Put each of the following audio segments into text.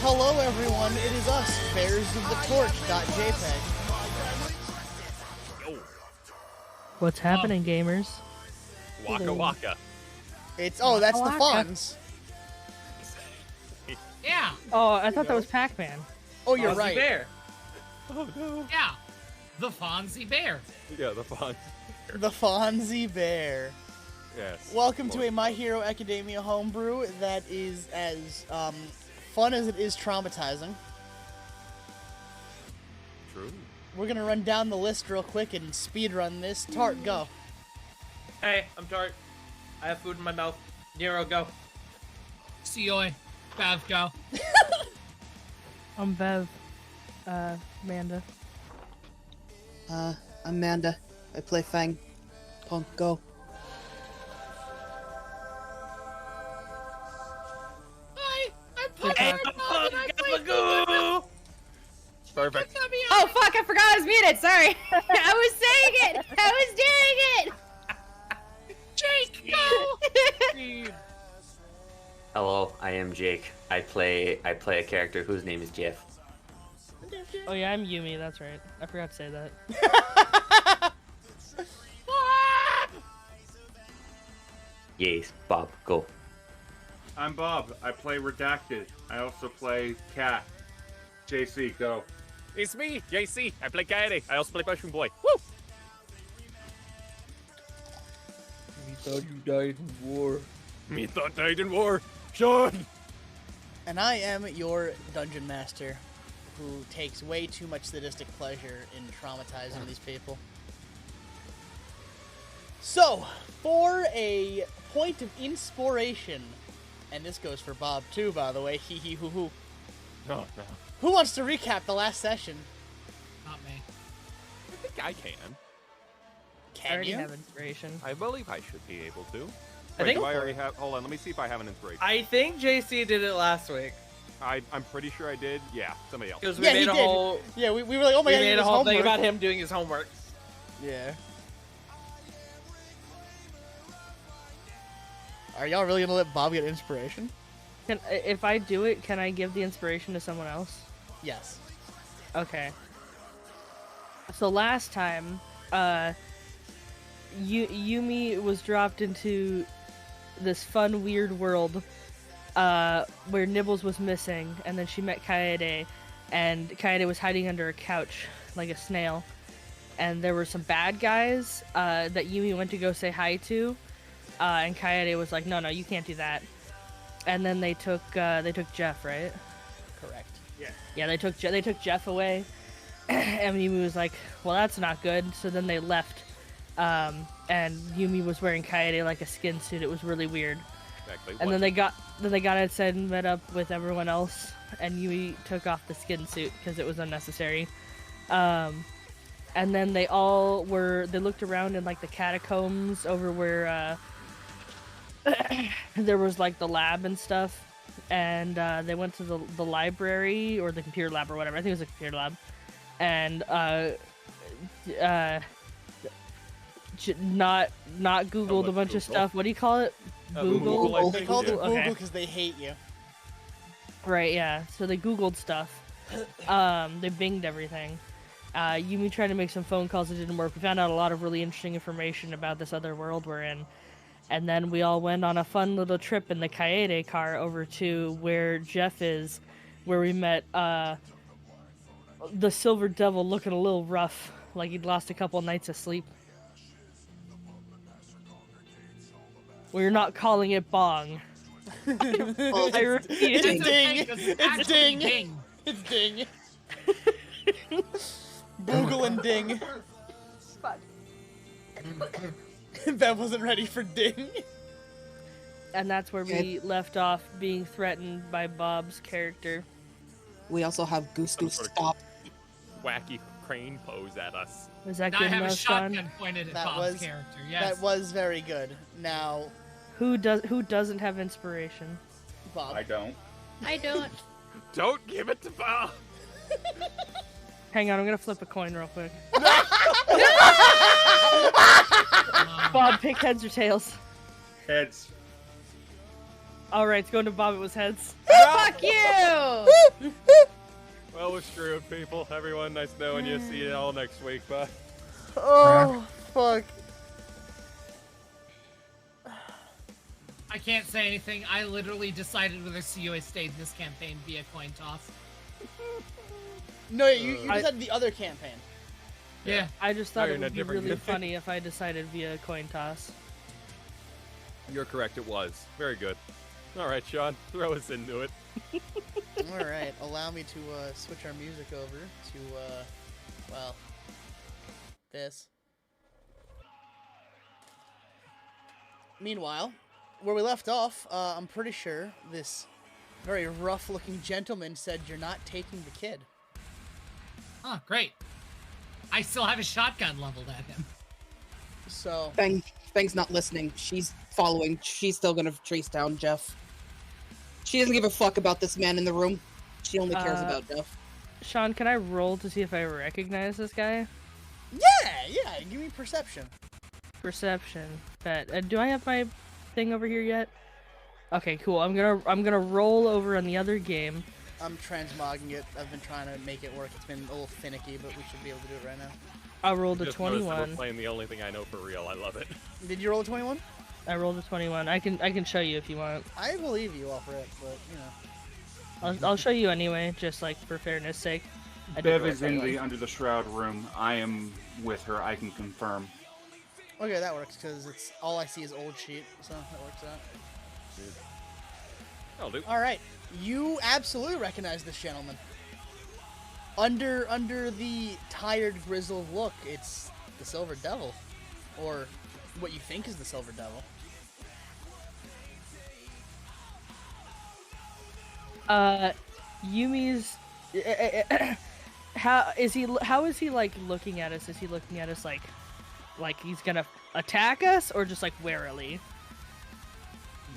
Hello everyone, it is us, Bears of the Torch.jpg. What's happening, gamers? Waka Waka. That's the Waka. Fonz. Yeah, Oh, I thought that was Pac-Man. Oh, you're Fozzie right. Bear. Oh no. yeah. The Fonzie Bear. Yeah, the font. The Fonzie Bear. Yes. Welcome to a My Hero Academia homebrew that is as fun as it is traumatizing. True. We're gonna run down the list real quick and speedrun this. Tart, go. Hey, I'm Tart. I have food in my mouth. Nero, go. Seoi. Bev, go. I'm Bev. Amanda. Amanda. I play Fang. Punk, go. Hi, I'm Punk. Hey, Gabagoo! Perfect. Oh fuck, I forgot I was muted, sorry. I was saying it! I was doing it! Jake, go. Hello, I am Jake. I play a character whose name is Jeff. Oh yeah, I'm Yumi, that's right. I forgot to say that. Yes, Bob, go. I'm Bob. I play Redacted. I also play Cat. JC, go. It's me, JC. I play Kaede. I also play Mushroom Boy. Woo! We thought you died in war. Me thought died in war. Sean! And I am your dungeon master, who takes way too much sadistic pleasure in traumatizing these people. So, for a point of inspiration, and this goes for Bob too, by the way, hee hee hoo hoo. No, no. Who wants to recap the last session? Not me. I think I can. I Can already you? have inspiration. I believe I should be able to. I Wait, think- do I already have... Hold on, let me see if I have an inspiration. I think JC did it last week. I'm pretty sure I did. Yeah, somebody else. Because we Yeah, he made a did. whole Yeah, we were like, oh my we god, he made did a his whole thing homework. about him doing his homework. Yeah. Are y'all really gonna let Bob get inspiration? If I do it, can I give the inspiration to someone else? Yes. Okay. So last time, Yumi was dropped into this fun, weird world, where Nibbles was missing, and then she met Kaede, and Kaede was hiding under a couch, like a snail. And there were some bad guys, that Yumi went to go say hi to, and Kaede was like, no, you can't do that. And then they took Jeff, right? Correct. Yeah, they took Jeff away, and Yumi was like, "Well, that's not good." So then they left, and Yumi was wearing Kaede like a skin suit. It was really weird. Exactly. And then they got outside and met up with everyone else, and Yumi took off the skin suit because it was unnecessary. And then they looked around in like the catacombs over where there was like the lab and stuff. And they went to the library or the computer lab or whatever. I think it was a computer lab, and not Googled a bunch of stuff. What do you call it? Google, I They think, called it yeah. Google Okay. because they hate you. Right, yeah. So they Googled stuff. They Binged everything. Yumi tried to make some phone calls. It didn't work. We found out a lot of really interesting information about this other world we're in. And then we all went on a fun little trip in the Kaede car over to where Jeff is, where we met the Silver Devil looking a little rough, like he'd lost a couple nights of sleep. We're not calling it bong. I repeat, It's It's ding. okay, 'cause It's actually ding. It's ding. Boogle and ding. Bev wasn't ready for ding. and that's where we left off, being threatened by Bob's character. We also have Goose Goose sort of Stop. Wacky crane pose at us. Was that I good have a enough, Sean? shotgun pointed at That Bob's was- character. Yes. That was very good. Now, Who doesn't have inspiration? Bob. I don't. I don't. Don't give it to Bob! Hang on, I'm gonna flip a coin real quick. Um, Bob, pick heads or tails. Heads. All right, it's going to Bob. It was heads. Fuck you! Well, we're screwed, people. Everyone, nice knowing you. See you all next week. Bye. Oh, fuck. I can't say anything. I literally decided whether COA stayed in this campaign via coin toss. No, you I- decided the other campaign. Yeah. I just thought Now you're it in a would be different really game. funny if I decided via coin toss. You're correct. It was very good. All right, Sean, throw us into it. All right, allow me to switch our music over to, well, this. Meanwhile, where we left off, I'm pretty sure this very rough-looking gentleman said you're not taking the kid. Oh, great. I still have a shotgun leveled at him. So, Fang's not listening. She's following. She's still gonna chase down Jeff. She doesn't give a fuck about this man in the room. She only cares about Jeff. Sean, can I roll to see if I recognize this guy? yeah, give me perception. Perception. Bet. Do I have my thing over here yet? Okay, cool. I'm gonna roll over on the other game. I'm transmogging it. I've been trying to make it work. It's been a little finicky, but we should be able to do it right now. I rolled a Just noticed that 21. We're playing the only thing I know for real. I love it. Did you roll a 21? I rolled a 21. I can show you if you want. I believe you off rip, but, you know. I'll show you anyway, just like for fairness sake. I did Bev roll a is in the 21. under the shroud room. I am with her. I can confirm. Okay, that works, because it's all I see is old sheet, so that works out. I'll do. All right, you absolutely recognize this gentleman. Under the tired, grizzled look, it's the Silver Devil, or what you think is the Silver Devil. Yumi's. How is he like looking at us? Is he looking at us like he's gonna attack us, or just like warily?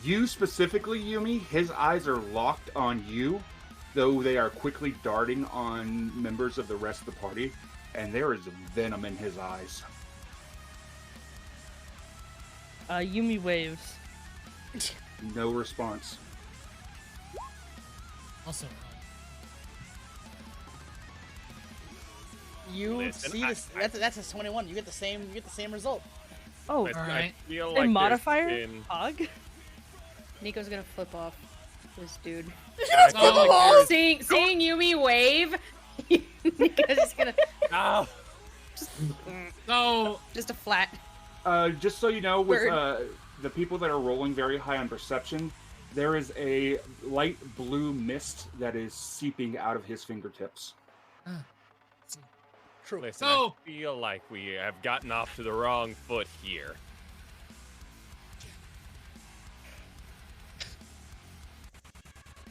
You specifically, Yumi, his eyes are locked on you, though they are quickly darting on members of the rest of the party, and there is venom in his eyes. Yumi waves. No response. Also, You Listen, see this? That's a 21. You get the same result. Oh, I Alright. feel a like modifier? there's been- Hog? Nico's gonna flip off this dude. I feel like there's- Seeing Yumi wave, Nico's just gonna Ah, so just a flat. Just so you know, with Bird. the people that are rolling very high on perception, there is a light blue mist that is seeping out of his fingertips. True. listen, So- I feel like we have gotten off to the wrong foot here.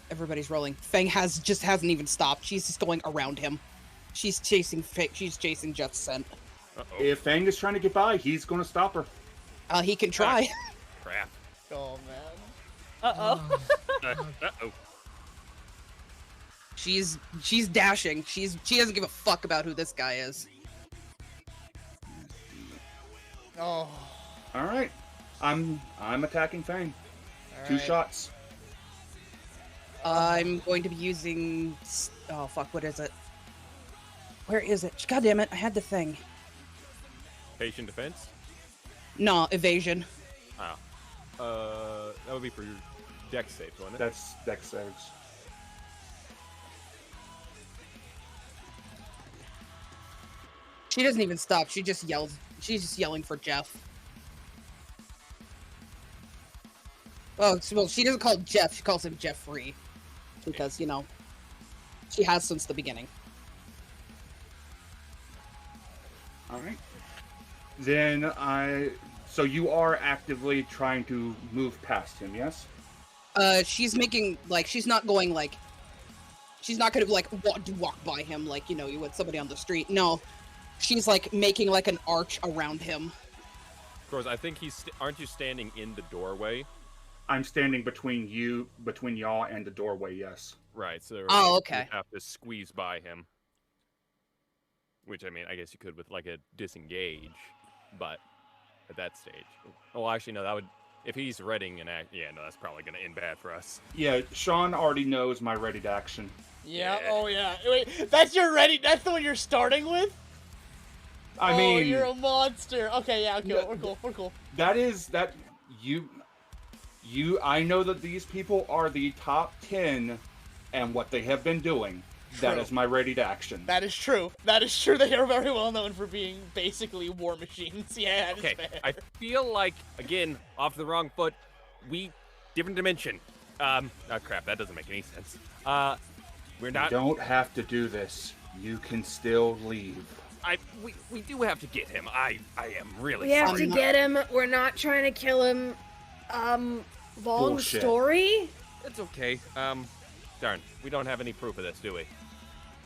Everybody's rolling. Fang hasn't even stopped. She's just going around him. She's chasing Jeff's scent. Uh-oh. If Fang is trying to get by, he's going to stop her. He can try. Crap. Oh man. Uh-oh. Uh-oh. She's dashing. She doesn't give a fuck about who this guy is. Oh. All right, I'm attacking Fang. All Two right. shots. I'm going to be using. Oh fuck! What is it? Where is it? God damn it! I had the thing. Patient defense? No, evasion. Oh. That would be for your dex saves, wouldn't it? That's dex saves. She doesn't even stop. She just yells. She's just yelling for Jeff. Oh, well, she doesn't call him Jeff. She calls him Jeffrey, because she has since the beginning. All right. Then So you are actively trying to move past him, yes? She's making she's not going she's not gonna walk by him like you would somebody on the street. No, she's making an arch around him. Of course, I think aren't you standing in the doorway? I'm standing between y'all and the doorway, yes. Right, so Oh, okay. you have to squeeze by him. Which, I mean, I guess you could with a disengage, but at that stage. Oh, actually, no, that would if he's readying an act, yeah, no, that's probably gonna end bad for us. Yeah, Sean already knows my ready to action. Yeah. Yeah. Oh yeah. Wait, that's your ready. That's the one you're starting with. I Oh, mean, you're a monster. Okay, yeah. Okay, No, we're cool. We're cool. that is that you. I know that these people are the top 10, and what they have been doing. That True. is my ready to action. That is true. That is true. They are very well known for being basically war machines. Yeah. That is Okay, fair. I feel like, again, off the wrong foot, different dimension. Oh crap, that doesn't make any sense. We're You not, don't have to do this. You can still leave. we do have to get him. I am really We have sorry. to get him. We're not trying to kill him. Long Bullshit. story? It's okay. Darn, we don't have any proof of this, do we?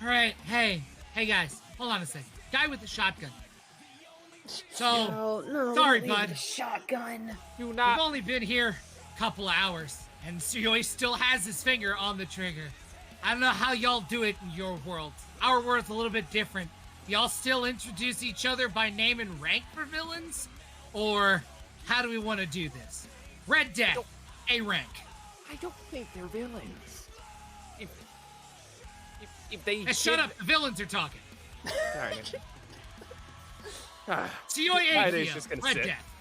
All right, hey guys, hold on a second. Guy with the shotgun. So, No, sorry, don't leave bud. the shotgun. Do we've not. only been here a couple of hours, and Suyoi still has his finger on the trigger. I don't know how y'all do it in your world. Our world's a little bit different. Y'all still introduce each other by name and rank for villains? Or how do we want to do this? Red Death, A rank. I don't think they're villains. If they Hey, shut up, the villains are talking. Darn it. Ah, Suyoi Kaide's Aegyo, just gonna Red sit. Death.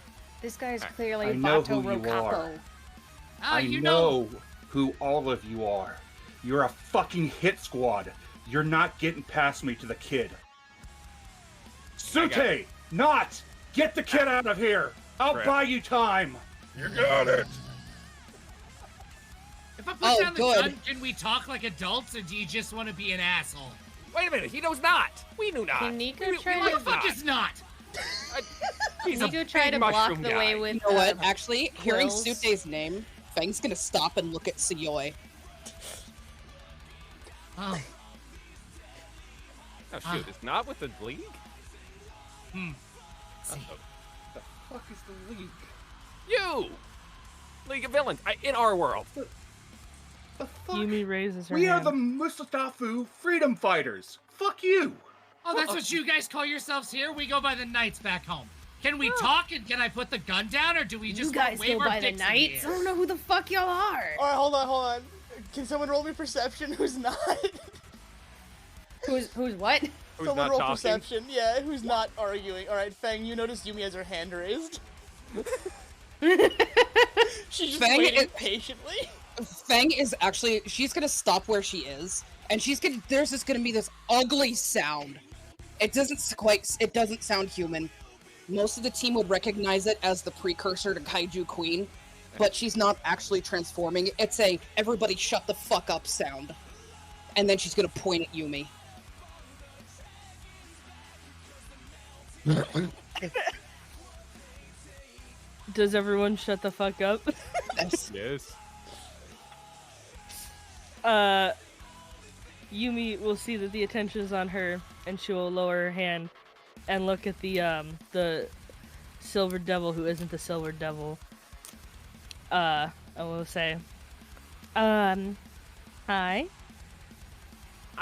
This guy's I clearly know Bato who you Rocapo. are. Ah, I you know who all of you are. You're a fucking hit squad. You're not getting past me to the kid. Sute, not! Get the kid out of here! I'll Crap. buy you time! You got it! If I put Oh, down the good. gun, can we talk like adults, or do you just want to be an asshole? Wait a minute, he knows not. We knew not. Can Nico we, try we What to- the fuck is not? He's a Nico try big to block mushroom the guy. way with. You know what? Actually, hearing quills. Sute's name, Fang's gonna stop and look at Suyoi. Oh, Oh shoot, it's not with the league? see. The fuck is the league? You! League of Villains, in our world. The fuck? Yumi raises her We are hand. the Mustafafu Freedom Fighters! Fuck you! Oh, that's what you guys call yourselves here? We go by the Knights back home. Can we talk and can I put the gun down, or do we You just guys wave go our by the dicks in knights. I air? don't know who the fuck y'all are. All right, hold on. Can someone roll me perception? Who's not? Who's what? Who's Someone not roll talking? perception. Yeah, who's not arguing? All right, Fang, you notice Yumi has her hand raised. She's just Fang waiting is- patiently. Fang is actually, she's gonna stop where she is, and there's just gonna be this ugly sound. It doesn't sound human. Most of the team would recognize it as the precursor to Kaiju Queen, but she's not actually transforming. It's a everybody shut the fuck up sound. And then she's gonna point at Yumi. Does everyone shut the fuck up? Yes. Yes. Yumi will see that the attention is on her, and she will lower her hand and look at the Silver Devil who isn't the Silver Devil. I will say, hi.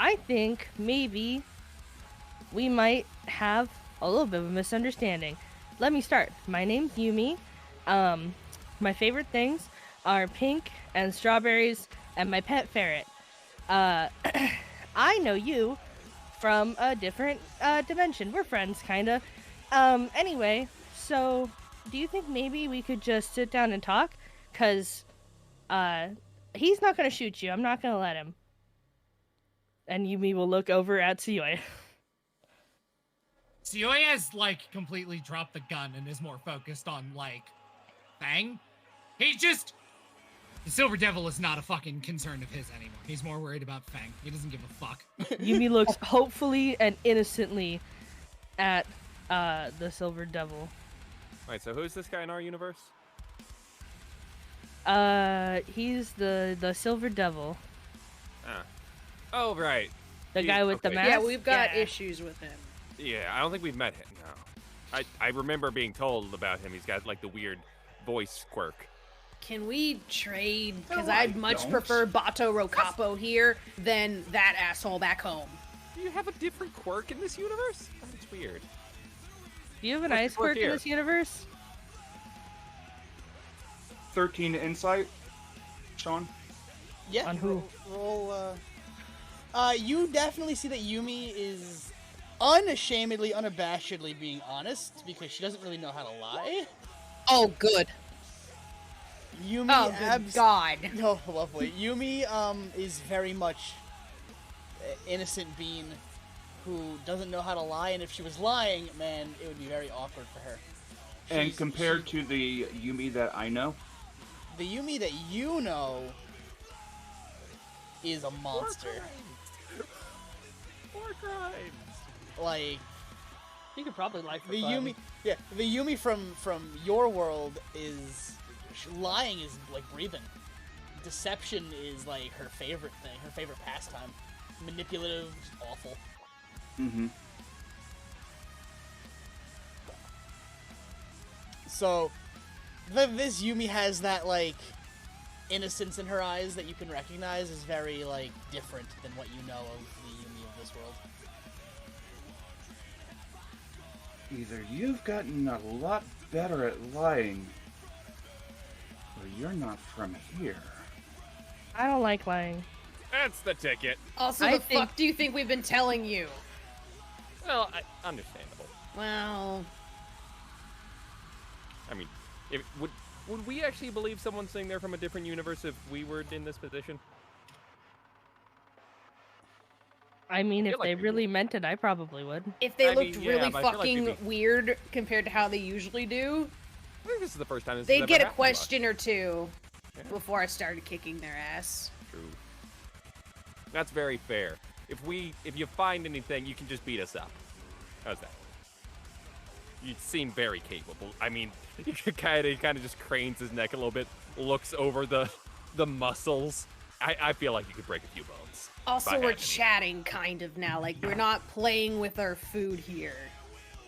I think maybe we might have a little bit of a misunderstanding. Let me start. My name's Yumi. My favorite things are pink and strawberries and my pet ferret. I know you from a different dimension. We're friends, kinda. Anyway, so do you think maybe we could just sit down and talk? 'Cause he's not gonna shoot you. I'm not gonna let him. And Yumi will look over at Suyoi. Suyoi has, like, completely dropped the gun and is more focused on, like, Fang. The Silver Devil is not a fucking concern of his anymore. He's more worried about Fang. He doesn't give a fuck. Yumi looks hopefully and innocently at the Silver Devil. Alright, so who's this guy in our universe? He's the Silver Devil. Ah. Oh, right. The guy with the okay. mask? Yeah, we've got Yeah. issues with him. Yeah, I don't think we've met him, no. I remember being told about him. He's got, like, the weird voice quirk. Can we trade? Because No, I I'd much don't. prefer Bato Rocapo here than that asshole back home. Do you have a different quirk in this universe? That's weird. Do you have an What's ice the quirk quirk in here? this universe? 13 insight, Sean. Yeah. On who? Roll. You definitely see that Yumi is unashamedly, unabashedly being honest because she doesn't really know how to lie. Oh, good. Yumi, Oh, good God. No, lovely. Yumi is very much innocent being who doesn't know how to lie, and if she was lying, man, it would be very awkward for her. And compared to the Yumi that I know, the Yumi that you know is a monster. War crimes. Like You could probably lie for the fun. Yumi, yeah, the Yumi from your world is lying is like breathing. Deception is like her favorite thing, her favorite pastime. Manipulative, awful. mm-hmm. So, this Yumi has that, like, innocence in her eyes that you can recognize is very, like, different than what you know of the Yumi of this world. Either you've gotten a lot better at lying, or you're not from here. I don't like lying. That's the ticket. Also, I the think- fuck do you think we've been telling you? Well, understandable. Well, I mean, would we actually believe someone saying they're from a different universe if we were in this position? I mean, I if feel like they we really meant it, I probably would. if they I looked mean, yeah, really but I feel like fucking it'd be- weird compared to how they usually do, I think this is the first time this they'd has get ever a happened to us. question or two Yeah. before I started kicking their ass. True. That's very fair. If you find anything, you can just beat us up. How's that? You seem very capable. I mean, he kind of just cranes his neck a little bit, looks over the muscles. I feel like you could break a few bones. Also, if I we're had any. chatting kind of now. Like, we're not playing with our food here.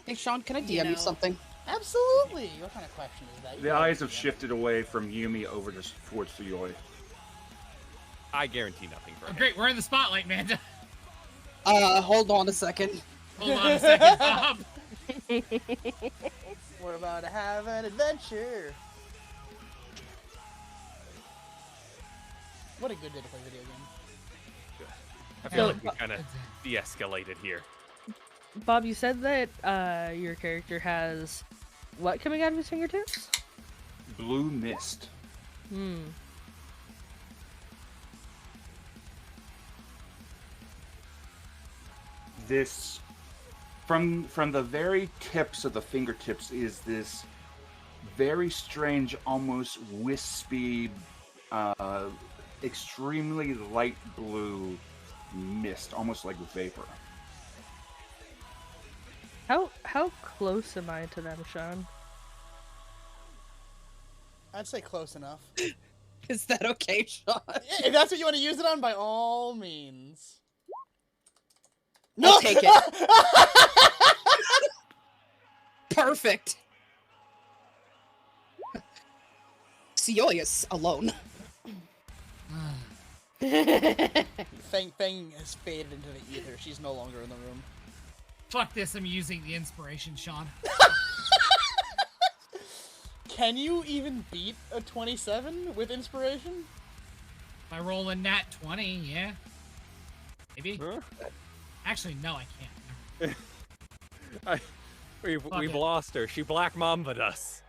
Hey, Sean, can I DM You you know. something? Absolutely! What kind of question is that? You The know eyes what have to do. shifted away from Yumi over towards Suyoi. I guarantee nothing for Oh, him. great, we're in the spotlight, Manda. Hold on a second. Hold on a second, Bob. We're about to have an adventure! What a good day to play video game. I feel So- like we kind of de-escalated here. Bob, you said that your character has what coming out of his fingertips? Blue mist. Hmm. This, from the very tips of the fingertips, is this very strange, almost wispy, extremely light blue mist, almost like vapor. How close am I to them, Sean? I'd say close enough. Is that okay, Sean? Yeah, if that's what you want to use it on, by all means. I'll take it. Perfect. Suyoi is alone. Feng has faded into the ether. She's no longer in the room. Fuck this, I'm using the inspiration, Sean. Can you even beat a 27 with inspiration? If I roll a nat 20, yeah. Maybe. Huh? Actually, no, I can't. We've Fuck it. lost her. She black mamba'd us.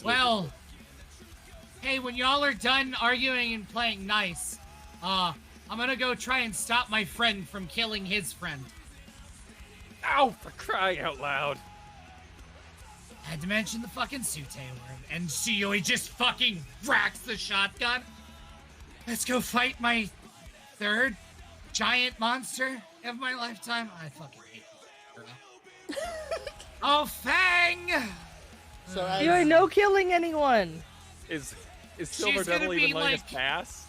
Well, hey, when y'all are done arguing and playing nice, I'm gonna go try and stop my friend from killing his friend. Ow! For crying out loud. Had to mention the fucking Sute word, and Suyoi just fucking racks the shotgun. Let's go fight my third giant monster of my lifetime. I fucking hate this girl. Oh, Fang! So You as, ain't no killing anyone. Is Silver She's gonna Devil be even letting us like- pass?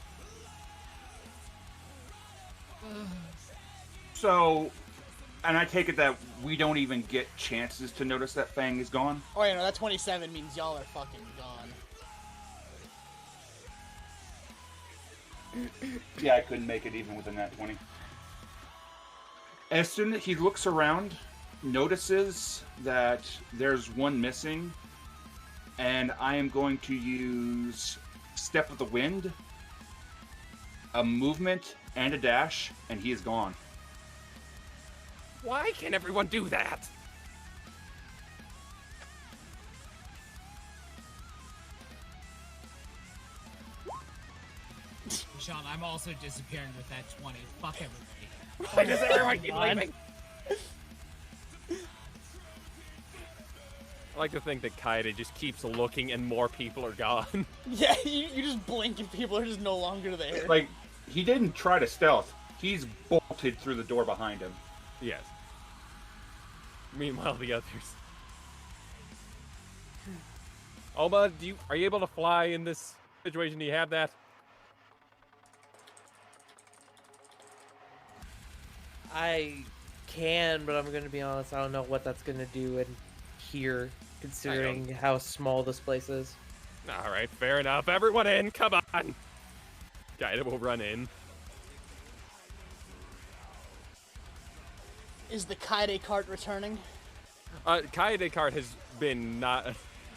So, and I take it that we don't even get chances to notice that Fang is gone. oh yeah, no, that 27 means y'all are fucking gone. Yeah, I couldn't make it even with a nat 20. As soon as he looks around, notices that there's one missing, and I am going to use Step of the Wind, a movement, and a dash, and he is gone. Why can everyone do that? Sean, I'm also disappearing with that 20. Fuck everybody. Why does everyone keep God. leaving? I like to think that Kaede just keeps looking and more people are gone. Yeah, you just blink and people are just no longer there. Like, he didn't try to stealth. He's bolted through the door behind him. Yes. Meanwhile, the others. Oma, are you able to fly in this situation? Do you have that? I can, but I'm gonna be honest. I don't know what that's gonna do in here, considering how small this place is. All right, fair enough. Everyone in, come on. Kaede will run in. Is the Kaede cart returning? Kaede cart has been not...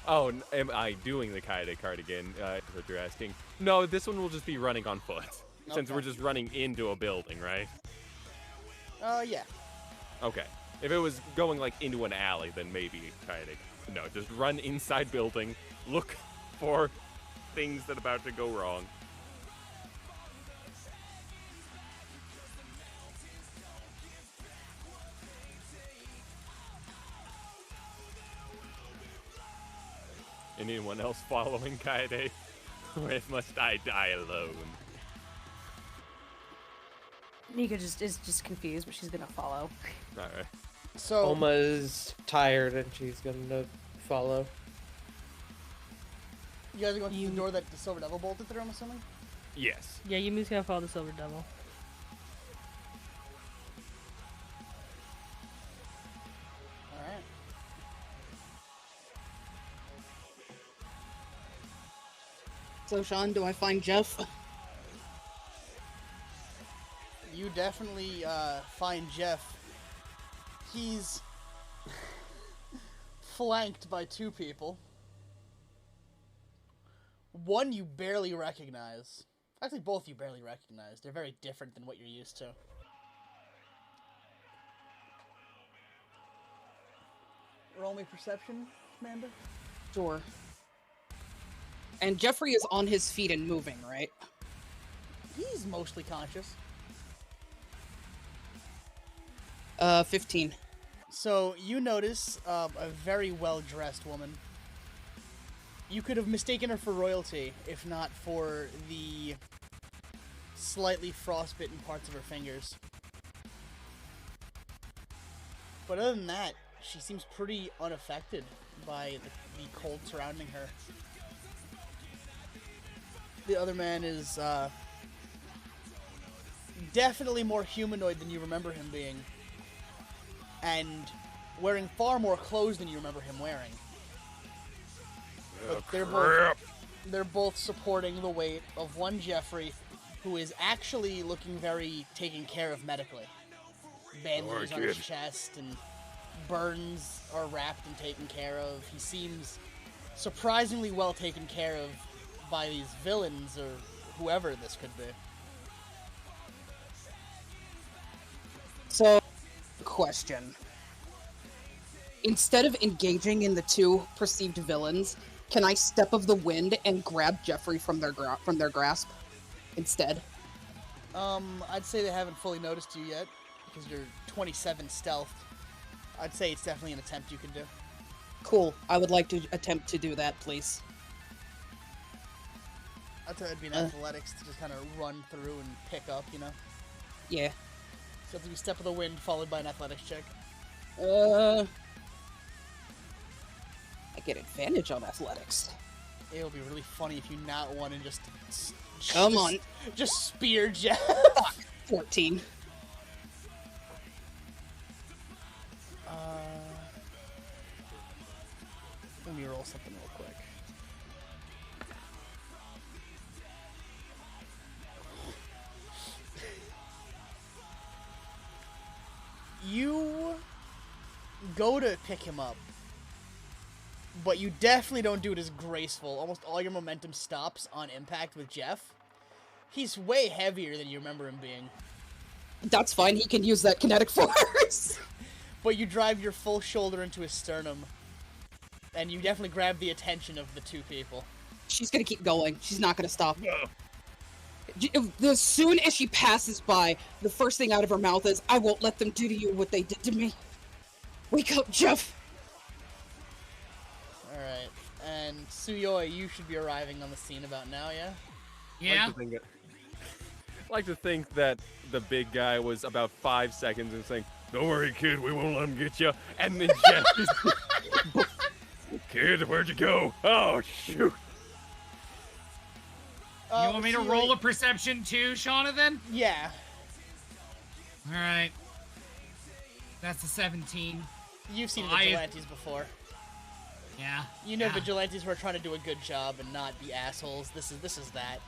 Oh, am I doing the Kaede cart again? Is what you're asking. No, this one will just be running on foot. Since Okay. we're just running into a building, right? Yeah. Okay. If it was going, like, into an alley, then maybe Kaede... No, just run inside building, look for things that are about to go wrong. Anyone else following Kaede? Where must I die alone? Nika is just confused, but she's gonna follow. Alright. So, Oma's tired and she's gonna follow. you guys are going through the door that the Silver Devil bolted through, I'm assuming? Yes. Yeah, Yumi's gonna follow the Silver Devil. Alright. So, Sean, do I find Jeff? You definitely find Jeff. He's flanked by two people. One you barely recognize. Actually, both you barely recognize. They're very different than what you're used to. Roll me perception, Amanda. Sure. And Jeffrey is on his feet and moving, right? He's mostly conscious. 15. So you notice a very well-dressed woman. You could have mistaken her for royalty, if not for the slightly frostbitten parts of her fingers. But other than that, she seems pretty unaffected by the cold surrounding her. The other man is definitely more humanoid than you remember him being, and wearing far more clothes than you remember him wearing. But they're both supporting the weight of one Jeffrey, who is actually looking very taken care of medically. Bandages on his chest and burns are wrapped and taken care of. He seems surprisingly well taken care of by these villains or whoever this could be. So, question. Instead of engaging in the two perceived villains, can I Step of the Wind and grab Jeffrey from their grasp instead? I'd say they haven't fully noticed you yet, because you're 27 stealth. I'd say it's definitely an attempt you can do. Cool. I would like to attempt to do that, please. I'd say it'd be an athletics to just kind of run through and pick up, you know? Yeah. So it have to be Step of the Wind followed by an athletics check. I get advantage on athletics. It'll be really funny if you not one and just... Come on. Just spear Jeff. 14. Let me roll something real quick. You go to pick him up, but you definitely don't do it as graceful. Almost all your momentum stops on impact with Jeff. He's way heavier than you remember him being. That's fine. He can use that kinetic force. But you drive your full shoulder into his sternum, and you definitely grab the attention of the two people. She's gonna keep going. She's not gonna stop. As soon as she passes by, the first thing out of her mouth is, "I won't let them do to you what they did to me. Wake up, Jeff." Alright, and Suyoi, you should be arriving on the scene about now, yeah? Yeah. Like to think that the big guy was about 5 seconds and saying, "Don't worry, kid, we won't let him get you." And then Jeff is, "Kid, where'd you go? Oh, shoot." You want me to roll a perception too, Shauna, Yeah. Alright. That's a 17. You've seen vigilantes before. Yeah. You know vigilantes who are trying to do a good job and not be assholes. This is that.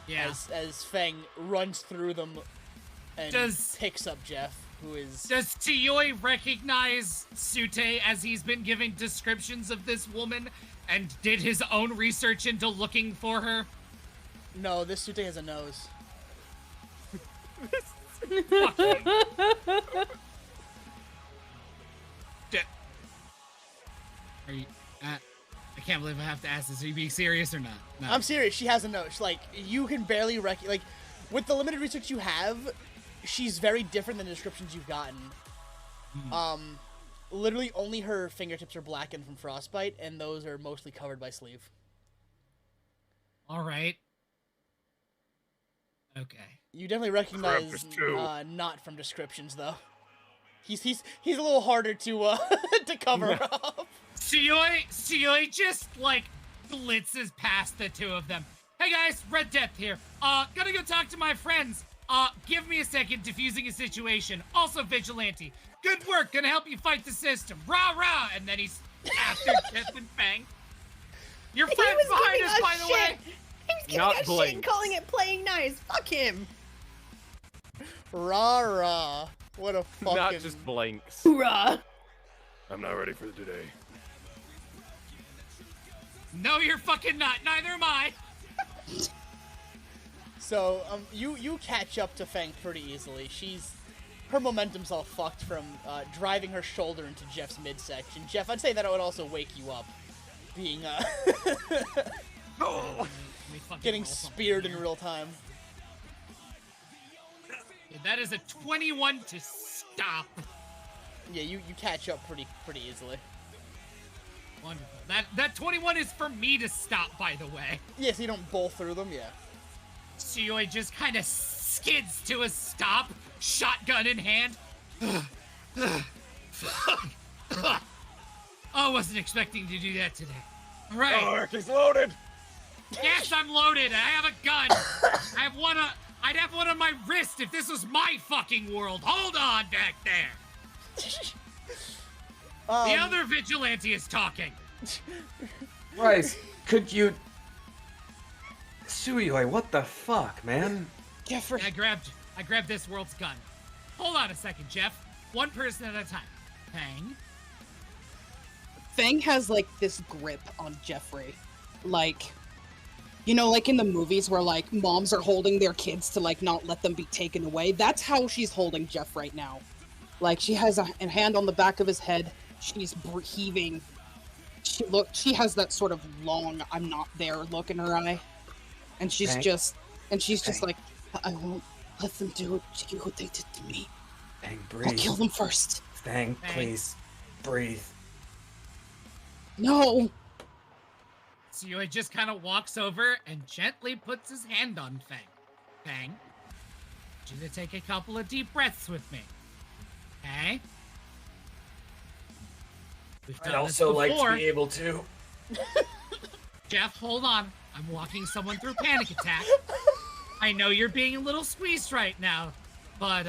Yeah. As Feng runs through them and picks up Jeff, who is... Does Tiyoi recognize Sute as he's been giving descriptions of this woman and did his own research into looking for her? No, this Sute has a nose. Fuck you. Are you... I can't believe I have to ask this. Are you being serious or not? No. I'm serious. She has a nose. Like, you can barely like, with the limited research you have, she's very different than the descriptions you've gotten. Literally only her fingertips are blackened from frostbite, and those are mostly covered by sleeve. All right. Okay. You definitely recognize not from descriptions, though. He's a little harder to to cover up. Tiyoi just, like, blitzes past the two of them. Hey guys, Red Death here. Gotta go talk to my friends. Give me a second, defusing a situation. Also Vigilante. Good work, gonna help you fight the system. Rah rah! And then he's after Jeff and Fang. Your friend's behind us, by the way! He was giving us shit and calling it playing nice. Fuck him. Rah rah. What a fucking... Not just blanks. Hoorah. I'm not ready for today. No, you're fucking not. Neither am I. So, you catch up to Fang pretty easily. Her momentum's all fucked from driving her shoulder into Jeff's midsection. Jeff, I'd say that would also wake you up, being getting speared in real time. Yeah, that is a 21 to stop. Yeah, you catch up pretty easily. Wonderful. That 21 is for me to stop, by the way. Yeah, so you don't bowl through them, yeah. Tiyoi just kind of skids to a stop, shotgun in hand. I wasn't expecting to do that today. All right. Oh, he's loaded. Yes, I'm loaded. I have a gun. I'd have one on my wrist if this was my fucking world. Hold on back there. The other vigilante is talking. Bryce, could you... Suyoi, what the fuck, man? Jeffrey. I grabbed this world's gun. Hold on a second, Jeff. One person at a time. Fang. Fang has, like, this grip on Jeffrey. Like, you know, like in the movies where, like, moms are holding their kids to, like, not let them be taken away. That's how she's holding Jeff right now. Like, she has a hand on the back of his head. She's heaving. She has that sort of long, I'm not there look in her eye. And she's Fang? just like, I won't let them do what they did to me. Fang, breathe. I'll kill them first. Fang, please, breathe. No! Tiyoi just kind of walks over and gently puts his hand on Fang. Fang, I want you to take a couple of deep breaths with me. Okay? We've done I'd also like to be able to. Jeff, hold on. I'm walking someone through panic attack. I know you're being a little squeezed right now, but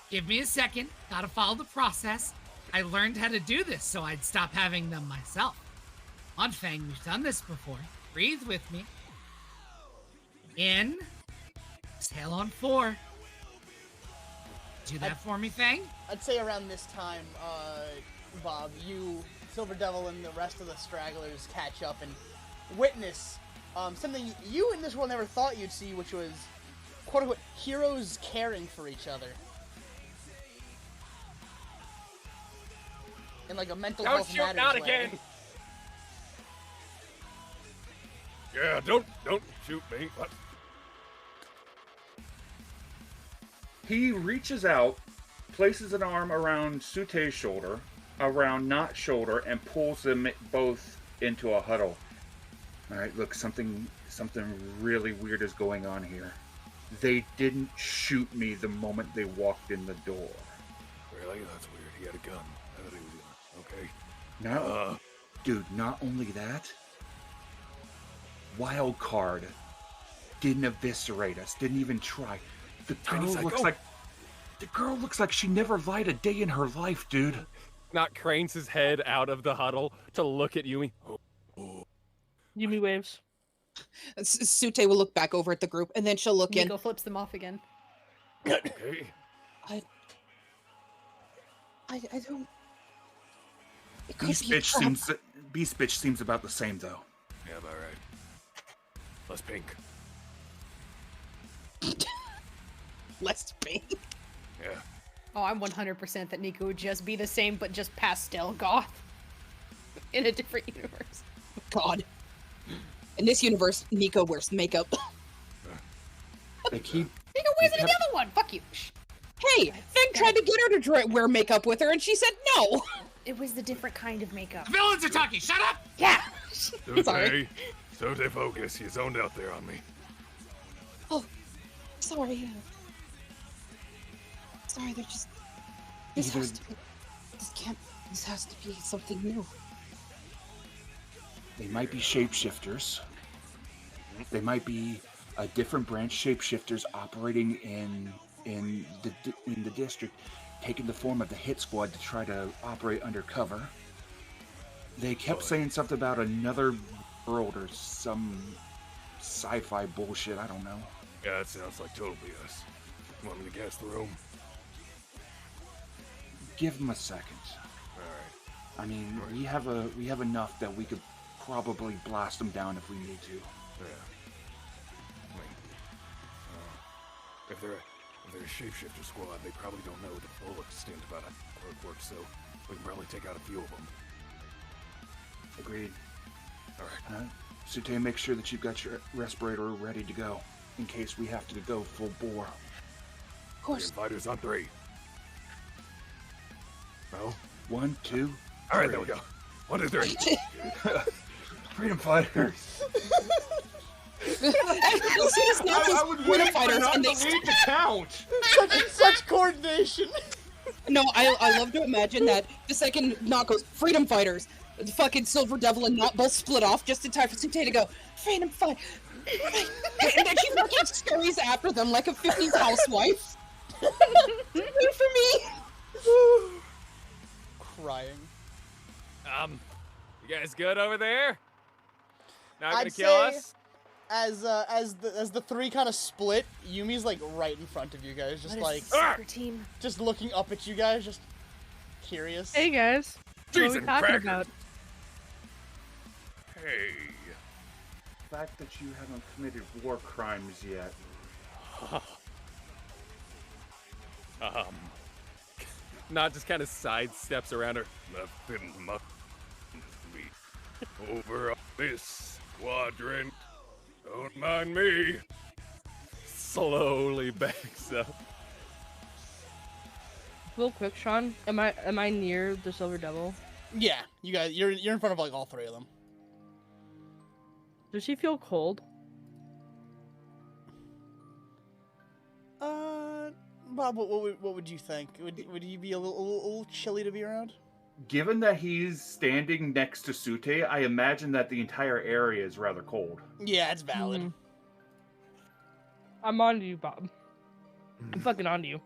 give me a second. Gotta follow the process. I learned how to do this so I'd stop having them myself. On Fang, we've done this before. Breathe with me. In. Exhale on 4. Do that for me, Fang? I'd say around this time, Bob, you Silver Devil and the rest of the stragglers catch up and witness something you in this world never thought you'd see, which was, quote-unquote, heroes caring for each other. In like a mental health matters not way. again! Yeah, don't shoot me. What? He reaches out, places an arm around Sute's shoulder, around Not's shoulder, and pulls them both into a huddle. All right, look, something really weird is going on here. They didn't shoot me the moment they walked in the door. Really? That's weird. He had a gun. I thought he was okay. No, dude, not only that, Wild Card didn't eviscerate us, didn't even try. The girl looks like she never lied a day in her life, dude. Not cranes his head out of the huddle to look at Yumi. Yumi waves. Sute will look back over at the group, and then she'll look in. Nico flips them off again. Okay. I don't. It could Beast be a bitch trap. seems about the same though. Yeah, about right. Less pink. Less pink. Yeah. Oh, I'm 100% that Nico would just be the same, but just pastel goth. In a different universe. God. In this universe, Nico wears makeup. They keep. Nico wears it in the other one! Fuck you! Shh. Hey, Finn tried to get her to wear makeup with her, and she said no. It was the different kind of makeup. The villains are talking. Shut up! Yeah! Sorry. Sute, focus. You zoned out there on me. Oh, sorry. Sorry, they're just. This has to be. This has to be something new. They might be shapeshifters. They might be a different branch shapeshifters operating in the district, taking the form of the hit squad to try to operate undercover. They kept saying something about another world or some sci-fi bullshit. I don't know. Yeah, that sounds like totally us. You want me to gas the room? Give them a second. Alright. I mean, we have enough that we could probably blast them down if we need to. Yeah. I mean, if they're a shapeshifter squad, they probably don't know the full extent about how cloak works, so we can probably take out a few of them. Agreed. Alright. Sute, make sure that you've got your respirator ready to go in case we have to go full bore. Of course. Fighters on 3. No? 1, 2. Alright, there we go. 1, 2, 3. Freedom fighters. As soon as Nat says freedom fighters, and they to count. Such coordination. No, I love to imagine that the second Nat goes freedom fighters, the fucking Silver Devil and Nat both split off just in time for Sute to go freedom fight. And then she fucking scurries after them like a 50s housewife. Wait for me. Crying. You guys good over there? Not gonna I'd kill say- us? As the three kind of split, Yumi's like right in front of you guys, just What like is super team? just looking up at you guys, just curious. Hey guys. What are we Jason talking Crackers. about? Hey. The fact that you haven't committed war crimes yet. Not just kind of sidesteps around her. Nothing must be over on this quadrant. Don't mind me. Slowly backs up. Real quick, Sean, am I near the Silver Devil? Yeah, you guys, you're in front of like all three of them. Does she feel cold? Bob, what would you think? Would he be a little chilly to be around? Given that he's standing next to Sute, I imagine that the entire area is rather cold. Yeah, it's valid. Mhm. I'm on to you, Bob. I'm fucking on to you.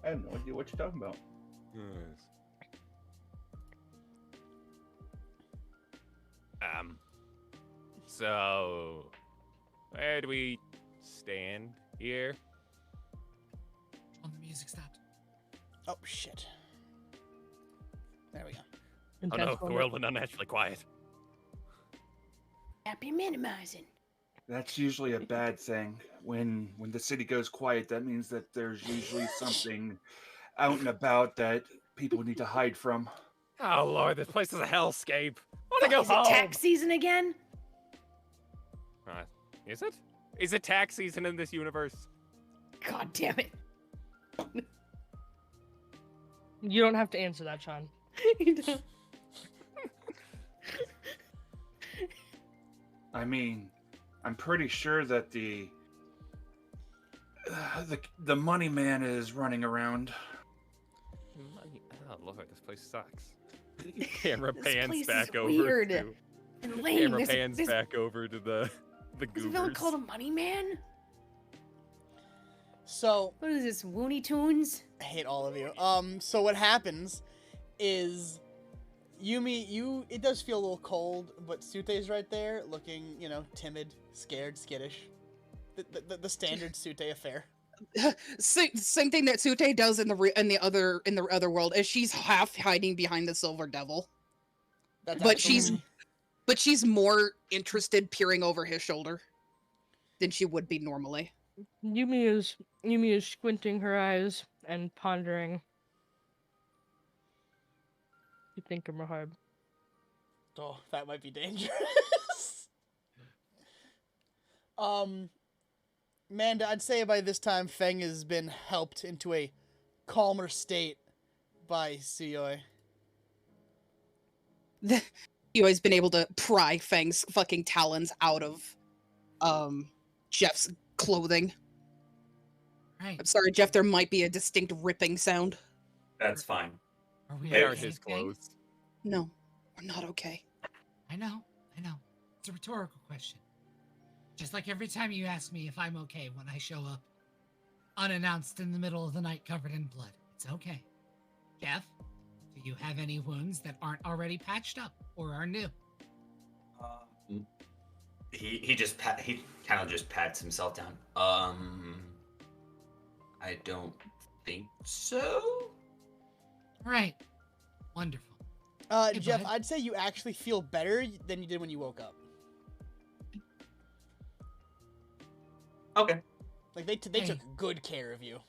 I have no idea what you're talking about. So where do we stand here? Oh, the music stopped. Oh shit. There we go. Oh no, the world went unnaturally quiet. Happy minimizing. That's usually a bad thing. When the city goes quiet, that means that there's usually something out and about that people need to hide from. Oh lord, this place is a hellscape. I want to go Is it home. tax season again? Is it? Is it tax season in this universe? God damn it. You don't have to answer that, Sean. You don't- I mean, I'm pretty sure that the money man is running around. Oh lord, this place sucks. Camera This pans place back is over. weird To, and lame. camera There's, pans there's, back over to the there's a villain goobers. called a Money Man? So What is this, Looney Tunes? I hate all of you. So what happens is Yumi, it does feel a little cold, but Sute's right there, looking, timid, scared, skittish. The standard Sute affair. Same thing that Sute does in the other world is she's half hiding behind the Silver Devil. That's But absolutely- she's more interested peering over his shoulder than she would be normally. Yumi is squinting her eyes and pondering. You think of Rahab. Oh, that might be dangerous. Manda, I'd say by this time Feng has been helped into a calmer state by Suyoi. Yui's been able to pry Feng's fucking talons out of Jeff's clothing. Right. I'm sorry, Jeff, there might be a distinct ripping sound. That's fine. Are we They are okay? his clothes. No, we're not okay. I know. It's a rhetorical question. Just like every time you ask me if I'm okay when I show up unannounced in the middle of the night covered in blood. It's okay. Jeff, do you have any wounds that aren't already patched up or are new? He kind of just pats himself down. I don't think so. Right. Wonderful. Hey, Jeff, bud. I'd say you actually feel better than you did when you woke up. Okay. Like, they Hey. took good care of you.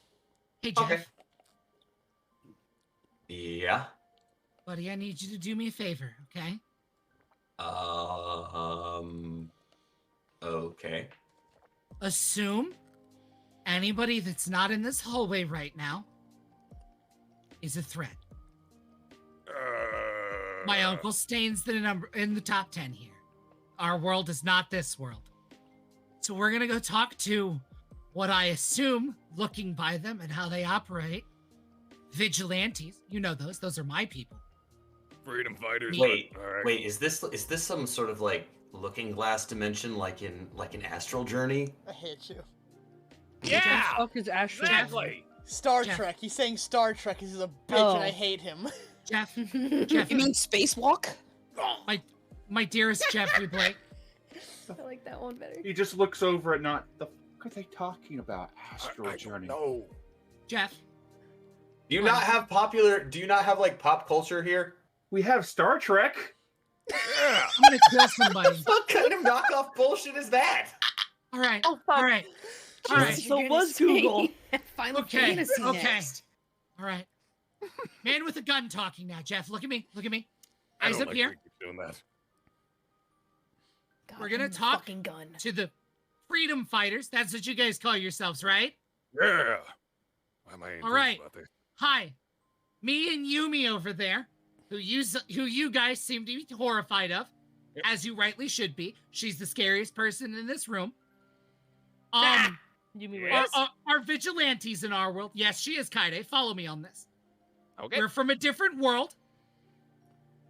Hey, Jeff. Okay. Yeah. Buddy, I need you to do me a favor, okay? Okay. Assume anybody that's not in this hallway right now is a threat. My uncle Stain's the number in the top 10 here. Our world is not this world. So we're gonna go talk to what I assume, looking by them and how they operate, vigilantes. You know those. Those are my people. Freedom fighters. Wait, All right. wait. Is this some sort of like looking glass dimension, like in Astral Journey? I hate you. Yeah. Fuck is Astral. Exactly. Star Jeff. Trek. He's saying Star Trek. He's a bitch, Oh. and I hate him. Jeff, Jeff, You mean spacewalk? my dearest Jeffrey Blake. I like that one better. He just looks over at not the fuck are they talking about? Astral Journey. No. Jeff, Do you not have like pop culture here? We have Star Trek. Yeah. I'm gonna kill somebody. What kind of knockoff bullshit is that? All right, Oh, fuck. all right, all right, Jesus, So you're gonna was say Google. Final Okay, Fantasy okay. next. all right. Man with a gun talking now, Jeff. Look at me. Look at me. I Eyes don't up like here. that you keep doing that. God, We're gonna you talk Fucking gun. To the freedom fighters. That's what you guys call yourselves, right? Yeah. Why am I enthused right. about this? Hi, me and Yumi over there, who you guys seem to be horrified of, Yep. as you rightly should be. She's the scariest person in this room. Yumi Yeah. waits. Our vigilantes in our world. Yes, she is Kaide. Follow me on this. Okay. We're from a different world.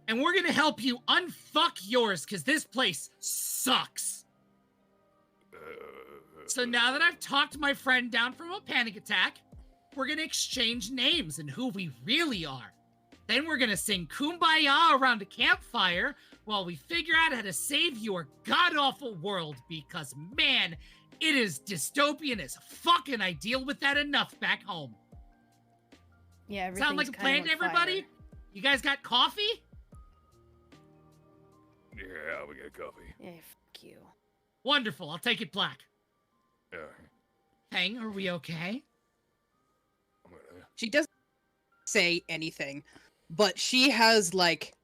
And we're gonna help you unfuck yours, because this place sucks. So now that I've talked my friend down from a panic attack, we're gonna exchange names and who we really are. Then we're gonna sing Kumbaya around a campfire while we figure out how to save your god-awful world, because man, it is dystopian as fuck, and I deal with that enough back home. Yeah, Sound like a everything's plan kinda to on everybody? fire. You guys got coffee? Yeah, we got coffee. Yeah, fuck you. Wonderful. I'll take it black. Yeah. Hang, are we okay? I'm gonna... She doesn't say anything, but she has, like,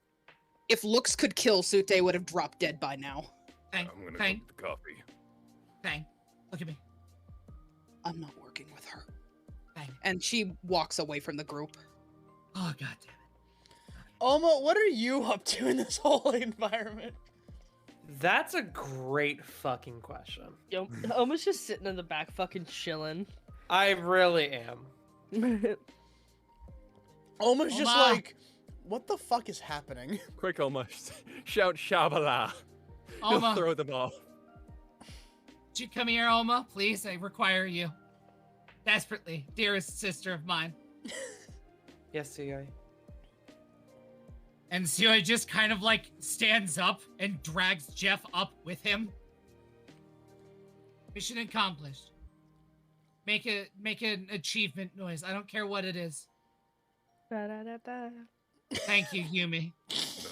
if looks could kill, Sute would have dropped dead by now. Hang, I'm gonna hang, go get the coffee. hang. Look at me. I'm not working with her. Hang. And she walks away from the group. Oh, god damn it. Oma, what are you up to in this whole environment? That's a great fucking question. Yo, Oma's just sitting in the back, fucking chilling. I really am. Oma's just Oma! like, what the fuck is happening? Quick, almost. Shout Shabala. He'll Oma, throw them off. would you come here, Oma? Please, I require you. Desperately, dearest sister of mine. Yes, Suyoi. And Suyoi just kind of like stands up and drags Jeff up with him. Mission accomplished. Make an achievement noise. I don't care what it is. Ba-da-da-da. Thank you, Yumi.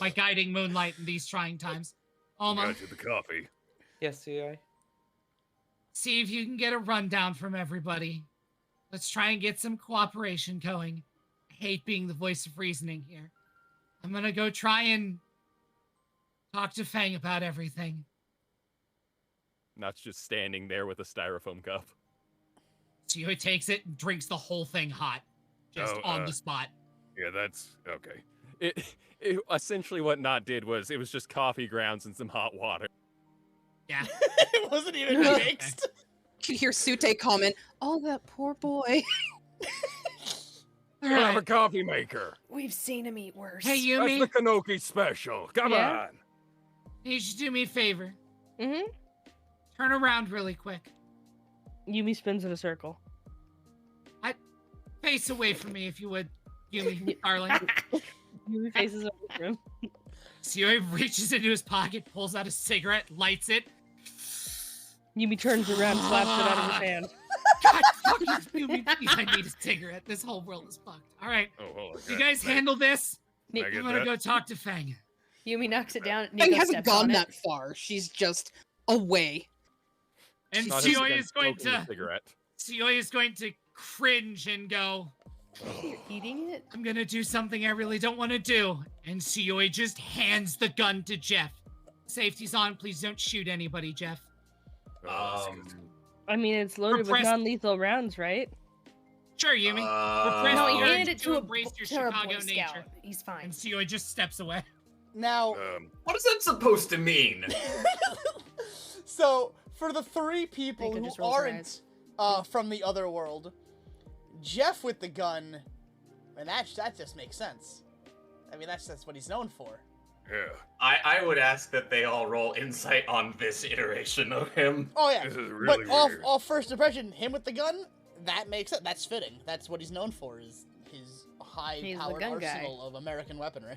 My guiding moonlight in these trying times. Oma, Got you the coffee. Yes, Suyoi. see if you can get a rundown from everybody. Let's try and get some cooperation going. I hate being the voice of reasoning here. I'm gonna go try and talk to Fang about everything. Not just standing there with a styrofoam cup. Suyoi takes it and drinks the whole thing hot. Just on the spot. Yeah, that's okay. It essentially what Not did was it was just coffee grounds and some hot water. Yeah. It wasn't even mixed. You can hear Sute comment, "Oh, that poor boy." I have a coffee maker. We've seen him eat worse. Hey, That's Yumi, the Kanoki special. Come Yeah? on. you should do me a favor. Mm-hmm. Turn around really quick. Yumi spins in a circle. Face away from me if you would, Yumi, darling. Yumi faces over to him. Suyoi reaches into his pocket, pulls out a cigarette, lights it. Yumi turns around, slaps it out of his hand. God fucking Yumi, please, I need a cigarette. This whole world is fucked. All right, Oh, hold on. you guys handle this. Can I I'm get gonna that? go talk to Fang. Yumi knocks it down. Fang Nico hasn't steps gone on that it. far. She's just away. And Not his Suyoi gun is going smoking a to cigarette. Suyoi is going to cringe and go, You're eating it? I'm gonna do something I really don't want to do. And Suyoi just hands the gun to Jeff. Safety's on. Please don't shoot anybody, Jeff. Oh, that's good. I mean, it's loaded with Repressed- non-lethal rounds, right? Sure, Yumi. Uh, Repress No, the he urge handed it to a, embrace your to a Chicago Boy Scout. nature. He's fine. And Suyoi just steps away. Now, what is that supposed to mean? so for the three people Nico who just rolls her aren't from the other world, Jeff with the gun, and that just makes sense. I mean, that's what he's known for. Yeah. I would ask that they all roll insight on this iteration of him. Oh yeah, This is really but off weird. first impression, him with the gun, that makes it. That's fitting. That's what he's known for, is his high-powered gun guy. arsenal of American weaponry.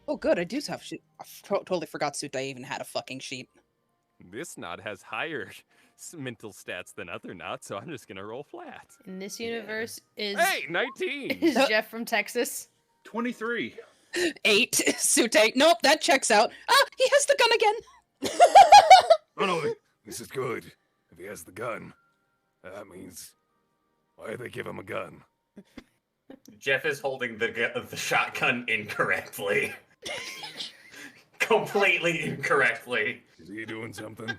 Oh, good. I do have sheet. I totally forgot Sute even had a fucking sheet. This knot has higher mental stats than other knots, so I'm just gonna roll flat. In this universe, is Hey, 19! is Jeff from Texas? 23. 8. Sute. Nope, that checks out. Ah, he has the gun again. Oh no, this is good. If he has the gun, that means why did they give him a gun? Jeff is holding the shotgun incorrectly. Completely incorrectly. Is he doing something?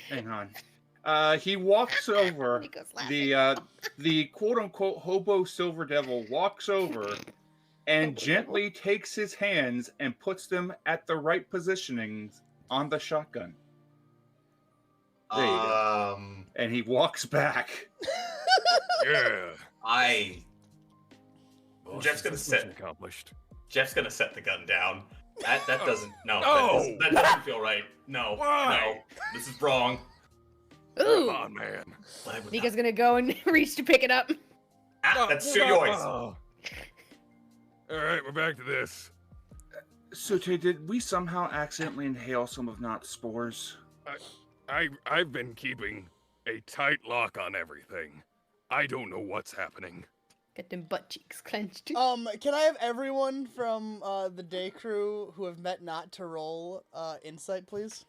Hang on. He walks over. Nico's laughing. The quote-unquote hobo Silver Devil walks over and gently takes his hands and puts them at the right positionings on the shotgun. There you go. And he walks back. Yeah. Well, Jeff's gonna mission sit. accomplished. Jeff's gonna set the gun down. That doesn't no. No! That doesn't feel right. No. Why? No. This is wrong. Come Ooh, on, man. Glad we're Nico's gonna go and reach to pick it up. that's Suyoi's. Oh. All right, we're back to this. Sute, did we somehow accidentally inhale some of Not's spores? I've been keeping a tight lock on everything. I don't know what's happening. Get them butt cheeks clenched. Can I have everyone from the day crew who have met not to roll insight, please?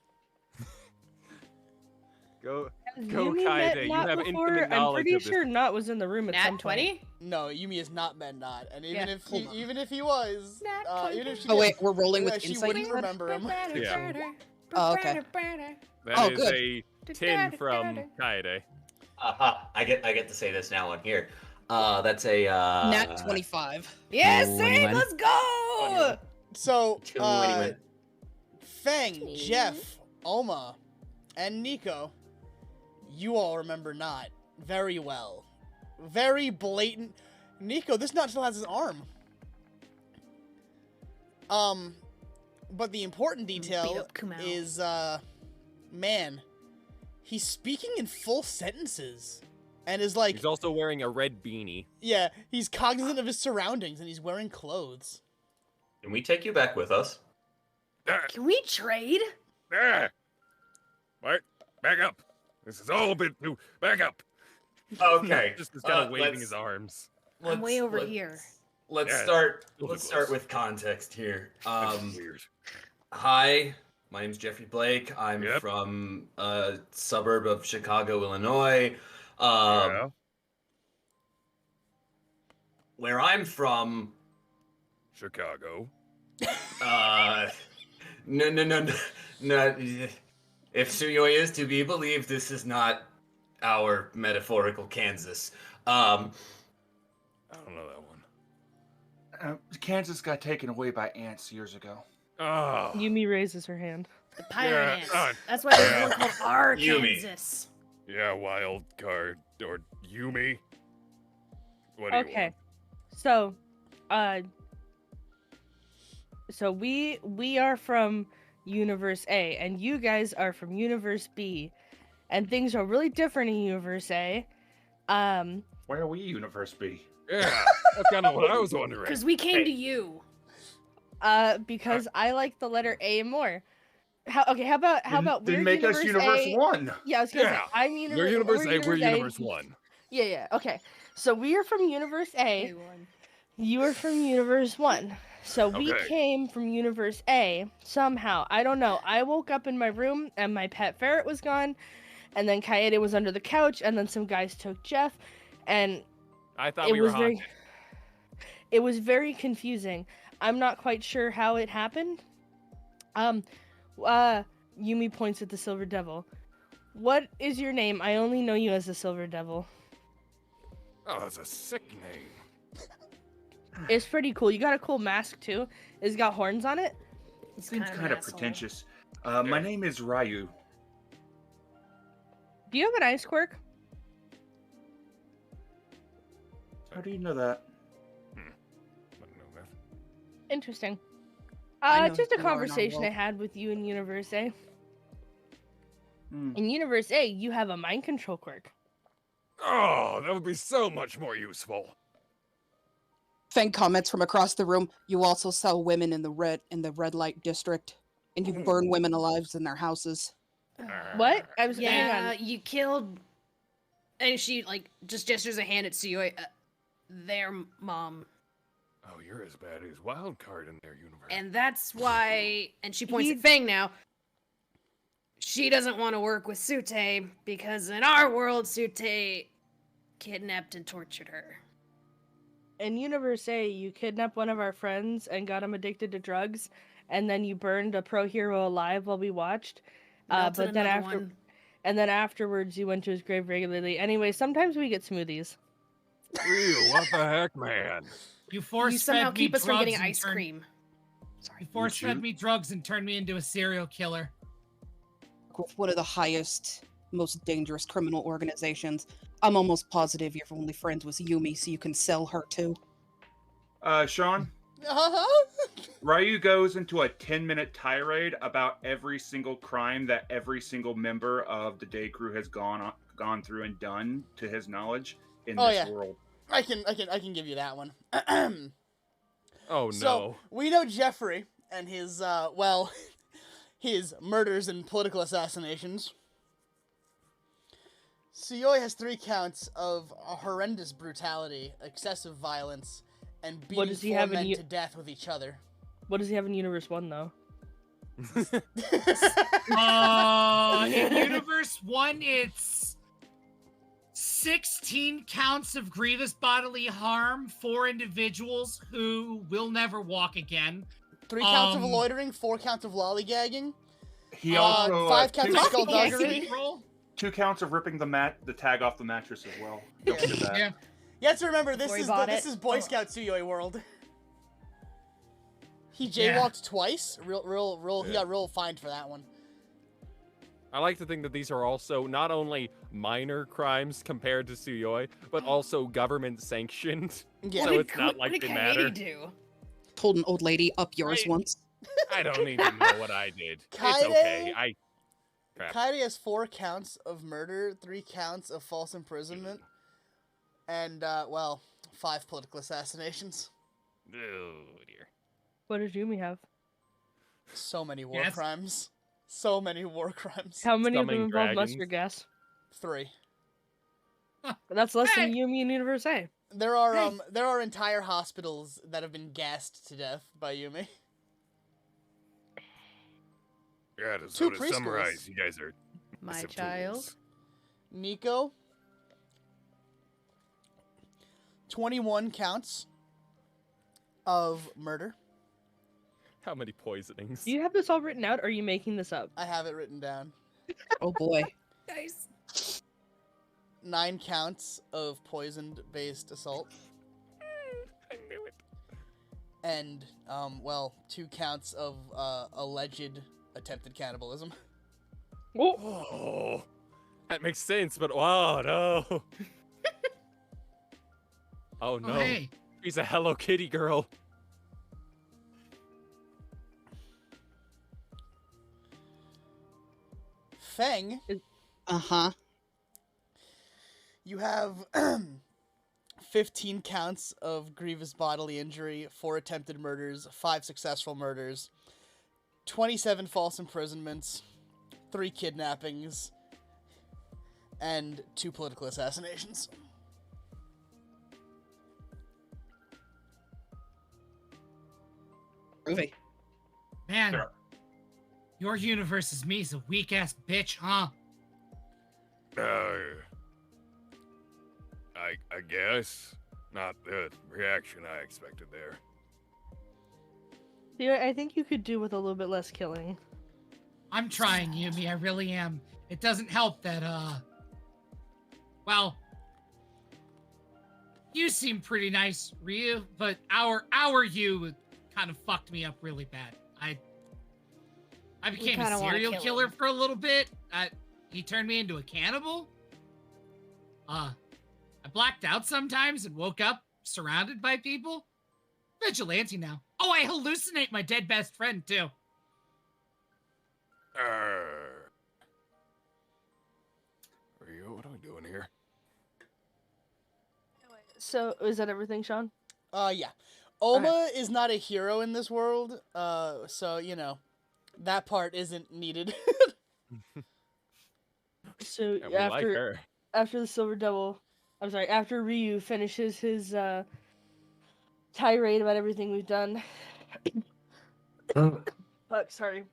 Go, Yumi met Kaede. You Not have before? infinite I'm knowledge pretty of this. sure Not was in the room at Nat some point. 20? No, Yumi has not met not, and even Yeah, if he was, Nat even if she Oh did, wait, we're rolling with she insight. wouldn't you said? remember him. Yeah. Oh, okay. That Oh, is good. a 10 from Kaede. Aha! I get to say this now on here. That's a Nat 25. Yes, Oh, same. anyone? Let's go. So, Anyone? Feng, Jeff, Oma, and Nico, you all remember not very well. Very blatant. Nico, this Not still has his arm. But the important detail up Kumao. is, man, he's speaking in full sentences. And is like, He's also wearing a red beanie. yeah, he's cognizant of his surroundings and he's wearing clothes. Can we take you back with us? Can we trade? What? Back up. This is all a bit too. Back up. Okay. Just is kind of waving his arms. I'm way over here. Let's Yeah, start. little Let's bit start close. with context here. Weird. Hi, my name's Jeffrey Blake. I'm Yep. from a suburb of Chicago, Illinois. Yeah. Where I'm from, Chicago. no. If Suyoi is to be believed, this is not our metaphorical Kansas. I don't know that one. Kansas got taken away by ants years ago. Oh. Yumi raises her hand. The pirate Yeah, ants. That's why there's one called Yumi. Arkansas. Yeah, wild card or Yumi. What do you Okay. want? So we are from Universe A, and you guys are from Universe B, and things are really different in Universe A. Why are we Universe B? Yeah, that's kind of what I was wondering. Because we came to you. Because I like the letter A more. How about Then we're make us Universe Universe A? 1. Yeah, I was gonna say Yeah. I'm Universe. You're Universe A, we're A. Universe 1. Yeah. Okay. So we are from Universe A. You are from Universe 1. So we Okay. came from Universe A somehow. I don't know. I woke up in my room and my pet ferret was gone, and then Kaede was under the couch, and then some guys took Jeff, and I thought it we were was very haunted. it was very confusing. I'm not quite sure how it happened. Yumi points at the Silver Devil. What is your name? I only know you as the Silver Devil. Oh, that's a sick name. It's pretty cool. You got a cool mask too. It's got horns on it. Seems kind of pretentious. My name is Ryu. Do you have an ice quirk? How do you know that? I don't know that. Interesting. I know Just a you are not conversation I well. had with you in Universe A. Hmm. In Universe A, you have a mind control quirk. Oh, that would be so much more useful. Fang comments from across the room. You also sell women in the red light district, and you burn women alive in their houses. What? I was hang Yeah, on. you killed. And she just gestures a hand at Suyoi. Their mom, Oh, you're as bad as wild card in their universe. and that's why. And she points He- at Fang now. She doesn't want to work with Sute because in our world, Sute kidnapped and tortured her. In Universe A, you kidnapped one of our friends and got him addicted to drugs, and then you burned a pro hero alive while we watched. Melted But then another one. afterwards, you went to his grave regularly. Anyway, sometimes we get smoothies. Ew, what the heck, man? You force You somehow fed me keep us from getting drugs and ice cream. You force fed you? me drugs and turned me into a serial killer. With one of the highest, most dangerous criminal organizations. I'm almost positive your only friend was Yumi, so you can sell her too. Sean, Ryu goes into a 10-minute tirade about every single crime that every single member of the day crew has gone through and done to his knowledge in Oh, this yeah. world. I can give you that one. Oh no. So we know Jeffrey and his his murders and political assassinations. Suyoi has 3 counts of horrendous brutality, excessive violence, and What beating does he 4 have in men to death with each other. What does he have in Universe 1, though? In Universe 1, it's 16 counts of grievous bodily harm, 4 individuals who will never walk again. 3 counts of loitering, 4 counts of lollygagging. He also 5 counts of 2 skullduggery. 2 counts of ripping the tag off the mattress as well. Don't forget that. Yeah. You have to remember, this Before he is bought this it. is Boy Scout Suyoi world. He jaywalked twice. He got real fined for that one. I like to think that these are also not only minor crimes compared to Suyoi, but also government sanctioned. Yeah. So it's not like what they did matter. Kaede do? Told an old lady up yours Right. once. I don't need to know what I did. It's Kaede? okay. Crap. Kaede has 4 counts of murder, 3 counts of false imprisonment, and 5 political assassinations. Oh dear. What does Yumi have? So many war Yes. crimes. So many war crimes. How many of them Summoning involve dragons. mustard gas? 3. But that's less than Hey! Yumi in Universe A. There are entire hospitals that have been gassed to death by Yumi. Yeah, to 2 sort of preschools. summarize, you guys are My massive child. tools. Nico, 21 counts of murder. How many poisonings? Do you have this all written out, or are you making this up? I have it written down. Oh boy. Nice. 9 counts of poisoned-based assault. I knew it. And, 2 counts of alleged attempted cannibalism. Oh, that makes sense, but wow, no. Oh no, Oh, hey. she's a Hello Kitty girl. Feng, Uh-huh. you have 15 counts of grievous bodily injury, 4 attempted murders, 5 successful murders, 27 false imprisonments, 3 kidnappings, and 2 political assassinations. Groovy. Man, Sure. your universe is me is a weak ass bitch, huh? I guess. Not the reaction I expected there. Yeah, I think you could do with a little bit less killing. I'm trying, Yumi. I really am. It doesn't help that, well, you seem pretty nice, Ryu, but our you kind of fucked me up really bad. I became a kinda wanna serial kill killer him. for a little bit. He turned me into a cannibal. I blacked out sometimes and woke up surrounded by people. Vigilante now. Oh, I hallucinate my dead best friend too. Ryu, what are we doing here? So, is that everything, Sean? Yeah. Oma is not a hero in this world, so, that part isn't needed. So, Yeah, we like her. after the Silver Devil, after Ryu finishes his tirade about everything we've done. Fuck, sorry.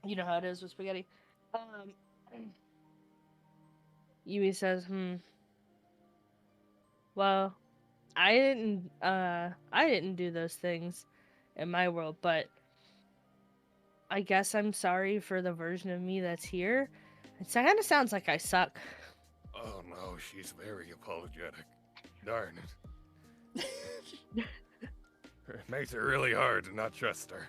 You know how it is with spaghetti. Yui says, well, I didn't do those things in my world, but I guess I'm sorry for the version of me that's here. It kind of sounds like I suck. Oh no, she's very apologetic. Darn it. It makes it really hard to not trust her.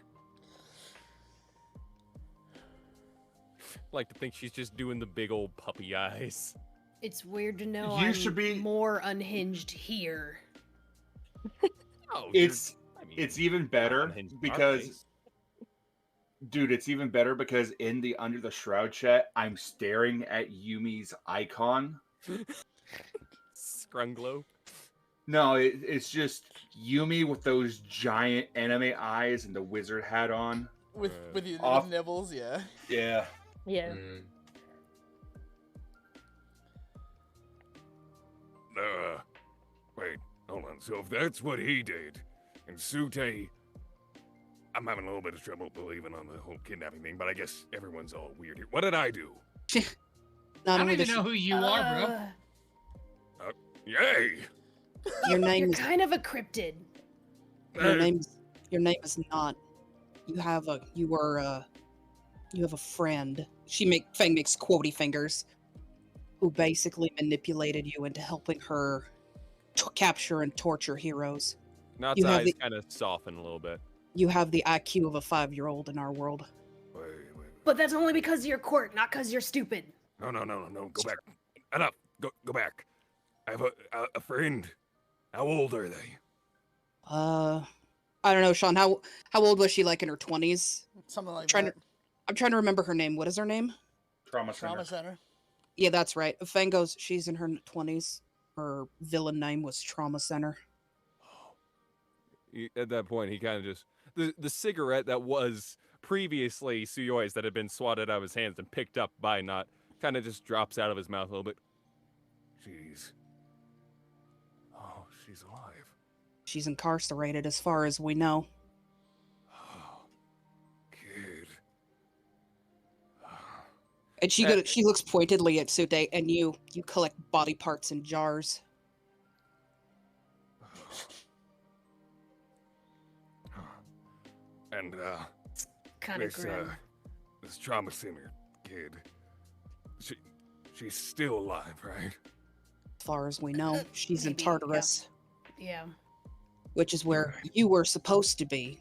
Like to think she's just doing the big old puppy eyes. It's weird to know You I'm should be- more unhinged here. Oh, It's I mean, it's even better unhinged because, eyes. dude, it's even better because in the Under the Shroud chat, I'm staring at Yumi's icon. Scrunglow. No, it's just Yumi with those giant anime eyes and the wizard hat on. with Off- nibbles, yeah. Yeah. Yeah. Wait, hold on. So if that's what he did, and Sute, I'm having a little bit of trouble believing on the whole kidnapping thing, but I guess everyone's all weird here. What did I do? I don't even know who you are, bro. Yay! Your name You're is kind of a cryptid. your name is not. You have a friend. Fang makes quotey fingers, who basically manipulated you into helping her capture and torture heroes. Knott's You have eyes the- kind of soften a little bit. You have the IQ of a 5-year-old in our world. Wait. But that's only because of your quirk, not because you're stupid. No. Go back. Enough. Go back. I have a friend. How old are they? I don't know, Sean. How old was she? Like in her 20s? Something like Trying that. I'm trying to remember her name. What is her name? Trauma Center. Trauma Center. Yeah, that's right. Fang goes, she's in her 20s. Her villain name was Trauma Center. At that point, he kind of just the cigarette that was previously Suyoi's that had been swatted out of his hands and picked up by Knott kind of just drops out of his mouth a little bit. She's alive. She's incarcerated as far as we know. Kid. And she looks pointedly at Sute, and you collect body parts in jars. And Kind of this grim. this Trauma Center kid. She's still alive, right? As far as we know, she's in Maybe, yeah. Tartarus, Yeah. which is where you were supposed to be.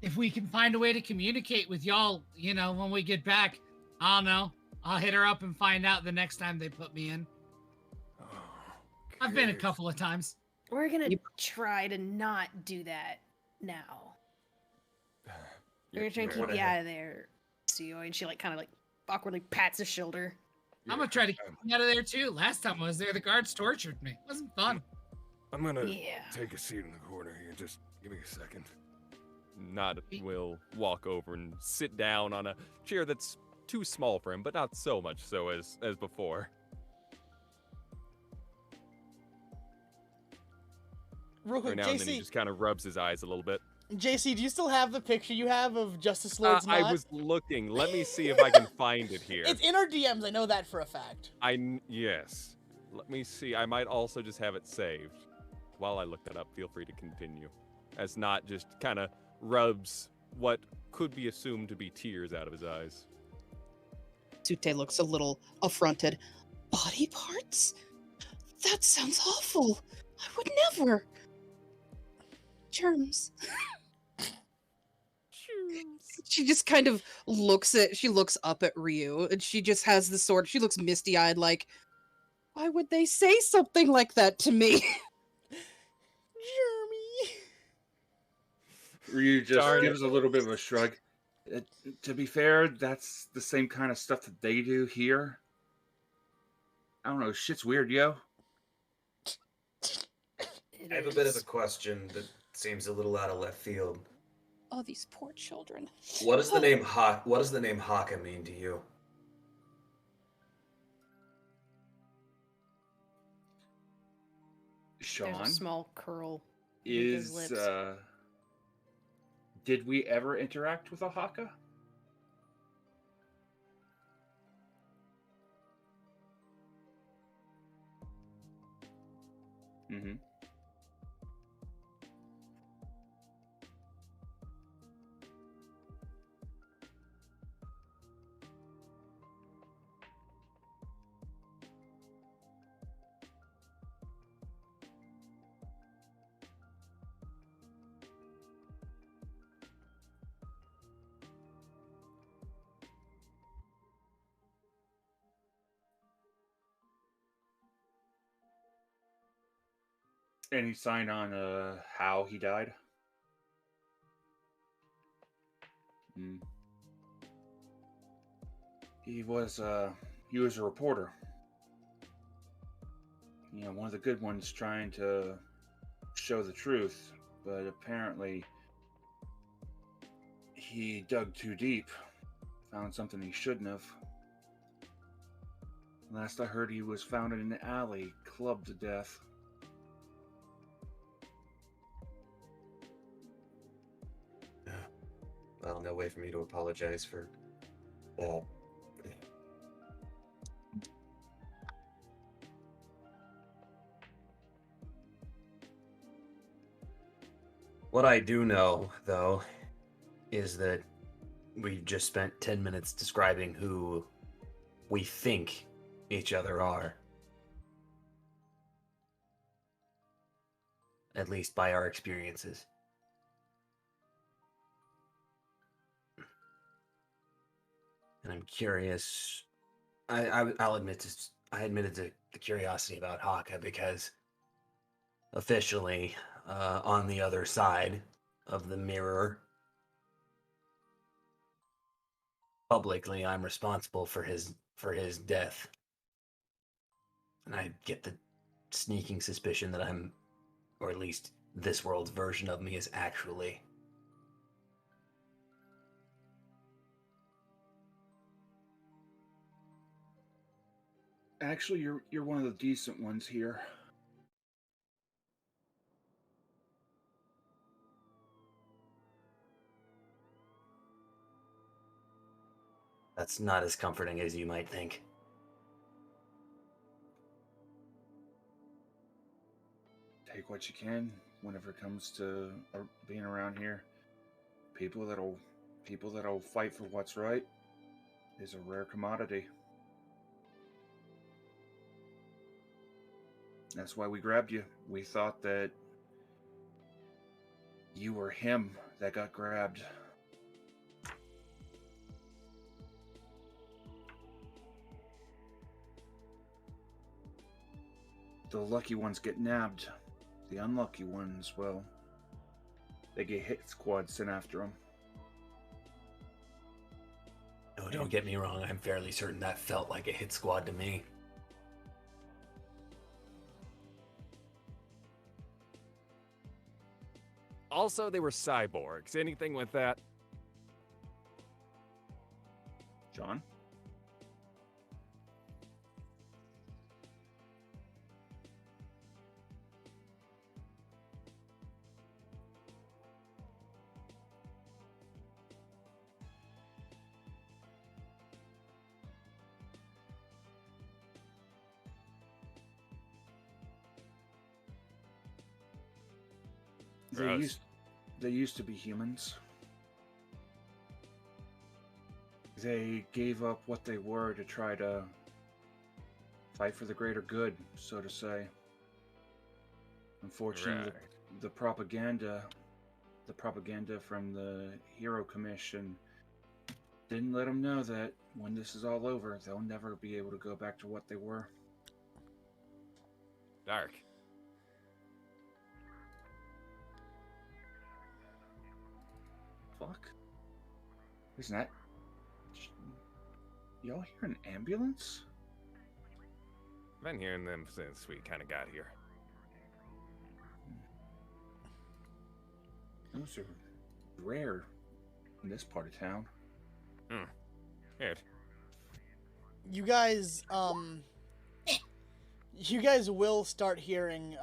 If we can find a way to communicate with y'all, when we get back, I don't know. I'll hit her up and find out the next time they put me in. Oh, I've been a kid. couple of times. We're gonna try to not do that now. We're gonna try and keep you out of there, Suyoi. And she kind of awkwardly pats his shoulder. I'm gonna try to keep me out of there too. Last time I was there, the guards tortured me. It wasn't fun. I'm gonna Yeah. take a seat in the corner here. Just give me a second. Knott will walk over and sit down on a chair that's too small for him, but not so much so as before. Real Every quick, now and then he JC, just kind of rubs his eyes a little bit. JC, do you still have the picture you have of Justice Lord's I Knot? was looking. Let me see if I can find it here. It's in our DMs. I know that for a fact. Yes. Let me see. I might also just have it saved. While I look that up, feel free to continue. As Knott just kind of rubs what could be assumed to be tears out of his eyes. Sute looks a little affronted. Body parts? That sounds awful. I would never. Germs. She just kind of looks up at Ryu, and she just has this she looks misty-eyed like, why would they say something like that to me? Jeremy. Ryu just Darn it. gives a little bit of a shrug. To be fair, that's the same kind of stuff that they do here. I don't know, shit's weird, yo. It I have a bit of a is. question that seems a little out of left field. Oh, these poor children. What does the name Haka mean to you? There's Sean, a small curl. with his is lips. did we ever interact with a Haka? Mm-hmm. Any sign on how he died? Hmm. He was a reporter. You know, one of the good ones trying to show the truth, but apparently he dug too deep, found something he shouldn't have. Last I heard, he was found in an alley, clubbed to death. Well, no way for me to apologize for that. What I do know, though, is that we just spent 10 minutes describing who we think each other are. At least by our experiences. And I'm curious. I'll admit I admitted to the curiosity about Haka because officially, on the other side of the mirror, publicly, I'm responsible for his death, and I get the sneaking suspicion that I'm, or at least this world's version of me, is actually. Actually, you're one of the decent ones here. That's not as comforting as you might think. Take what you can whenever it comes to being around here. People that'll fight for what's right is a rare commodity. That's why we grabbed you. We thought that you were him that got grabbed. The lucky ones get nabbed. The unlucky ones, well, they get hit squad sent after them. No, don't get me wrong. I'm fairly certain that felt like a hit squad to me. Also, they were cyborgs. Anything with that? John? They used to be humans. They gave up what they were to try to fight for the greater good, so to say. Unfortunately, the propaganda from the Hero Commission didn't let them know that when this is all over, they'll never be able to go back to what they were. Dark. Fuck. Isn't that... Y'all hear an ambulance? I've been hearing them since we kind of got here. Those are rare in this part of town. Weird. You guys will start hearing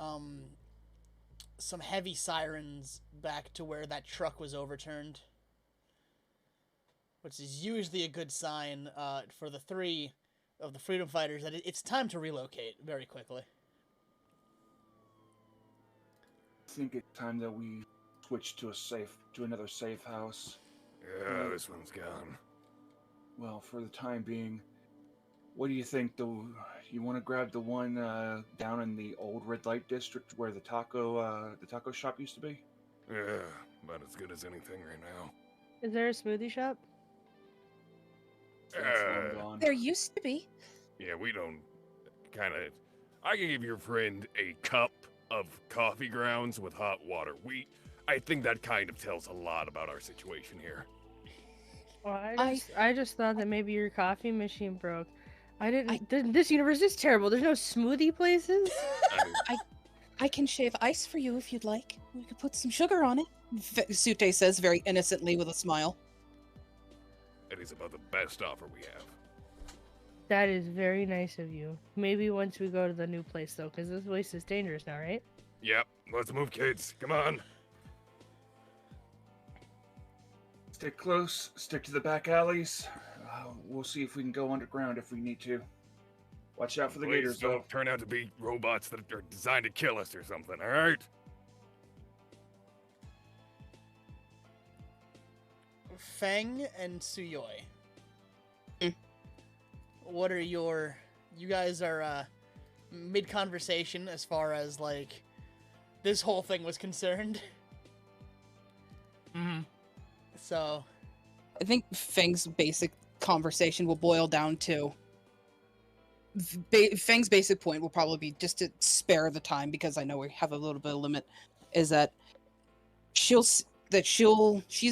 some heavy sirens back to where that truck was overturned, which is usually a good sign for the three of the freedom fighters that it's time to relocate very quickly. I think it's time that we switch to another safe house. Yeah, this one's gone. Well, for the time being, what do you think? You want to grab the one down in the old red light district where the taco shop used to be? Yeah, about as good as anything right now. Is there a smoothie shop? That's long gone. There used to be. Yeah, we don't I can give your friend a cup of coffee grounds with hot water. I think that kind of tells a lot about our situation here. Well, I just thought that maybe your coffee machine broke. This universe is terrible. There's no smoothie places. I can shave ice for you if you'd like. We could put some sugar on it. Sute says very innocently with a smile. It is about the best offer we have. That is very nice of you. Maybe once we go to the new place, though, because this place is dangerous now, right? Yep, let's move, kids. Come on. Stick close, stick to the back alleys. We'll see if we can go underground if we need to. Watch out for the Please gators, though. don't turn out to be robots that are designed to kill us or something, alright? Feng and Suyoi. What are your... You guys are mid-conversation as far as, like, this whole thing was concerned. Mm-hmm. So... I think Feng's basic conversation will boil down to... Feng's basic point will probably be, just to spare the time, because I know we have a little bit of limit, is that she's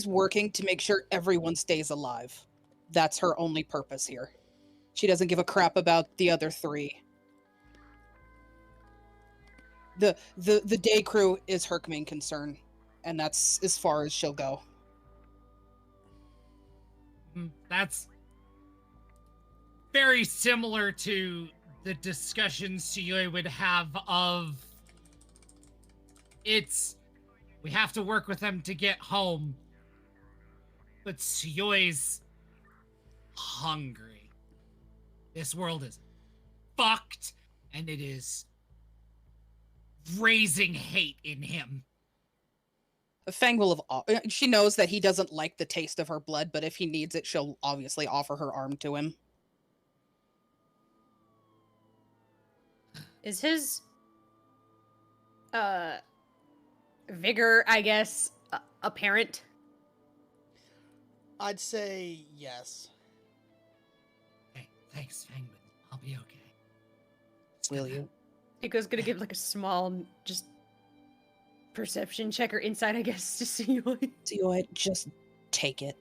working to make sure everyone stays alive. That's her only purpose here. She doesn't give a crap about the other three. The day crew is her main concern, and that's as far as she'll go. That's very similar to the discussions Suyoi would have of we have to work with them to get home, but Suyoi's hungry. This world is fucked, and it is raising hate in him. Feng will have... She knows that he doesn't like the taste of her blood, but if he needs it, she'll obviously offer her arm to him. Is his vigor, I guess, apparent? I'd say yes. Hey, thanks, Feng, but I'll be okay. Will you? Nico's gonna give like a small, just perception check or insight, I guess, to Suyoi. Suyoi, just take it.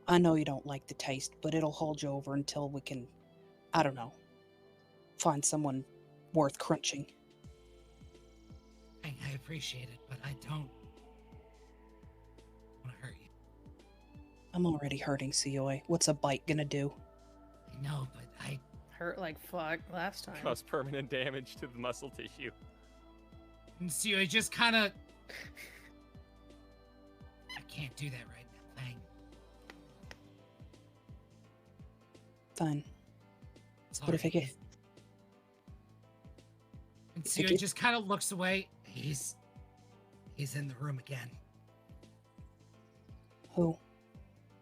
I know you don't like the taste, but it'll hold you over until we can, I don't know, find someone worth crunching. I appreciate it, but I don't want to hurt you. I'm already hurting, Suyoi. What's a bite gonna do? I know, but I Hurt like fuck last time. Cause permanent damage to the muscle tissue. And Suyoi just kind of... I can't do that right now, Feng. Fine. Sorry. What if I get... And if I Suyoi get- just kind of looks away. He's in the room again. Who?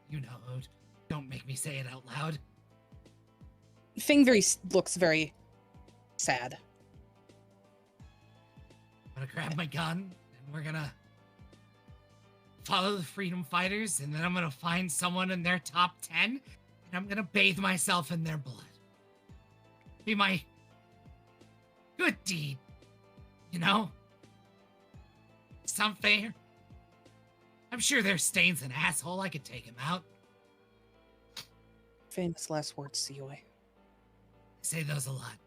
You know who. Don't make me say it out loud. Feng looks very sad. I'm gonna grab my gun, and we're gonna follow the freedom fighters, and then I'm gonna find someone in their top 10, and I'm gonna bathe myself in their blood. Be my good deed, you know? Sound fair? I'm sure their Stain's an asshole. I could take him out. Famous last words, Suyoi. I say those a lot.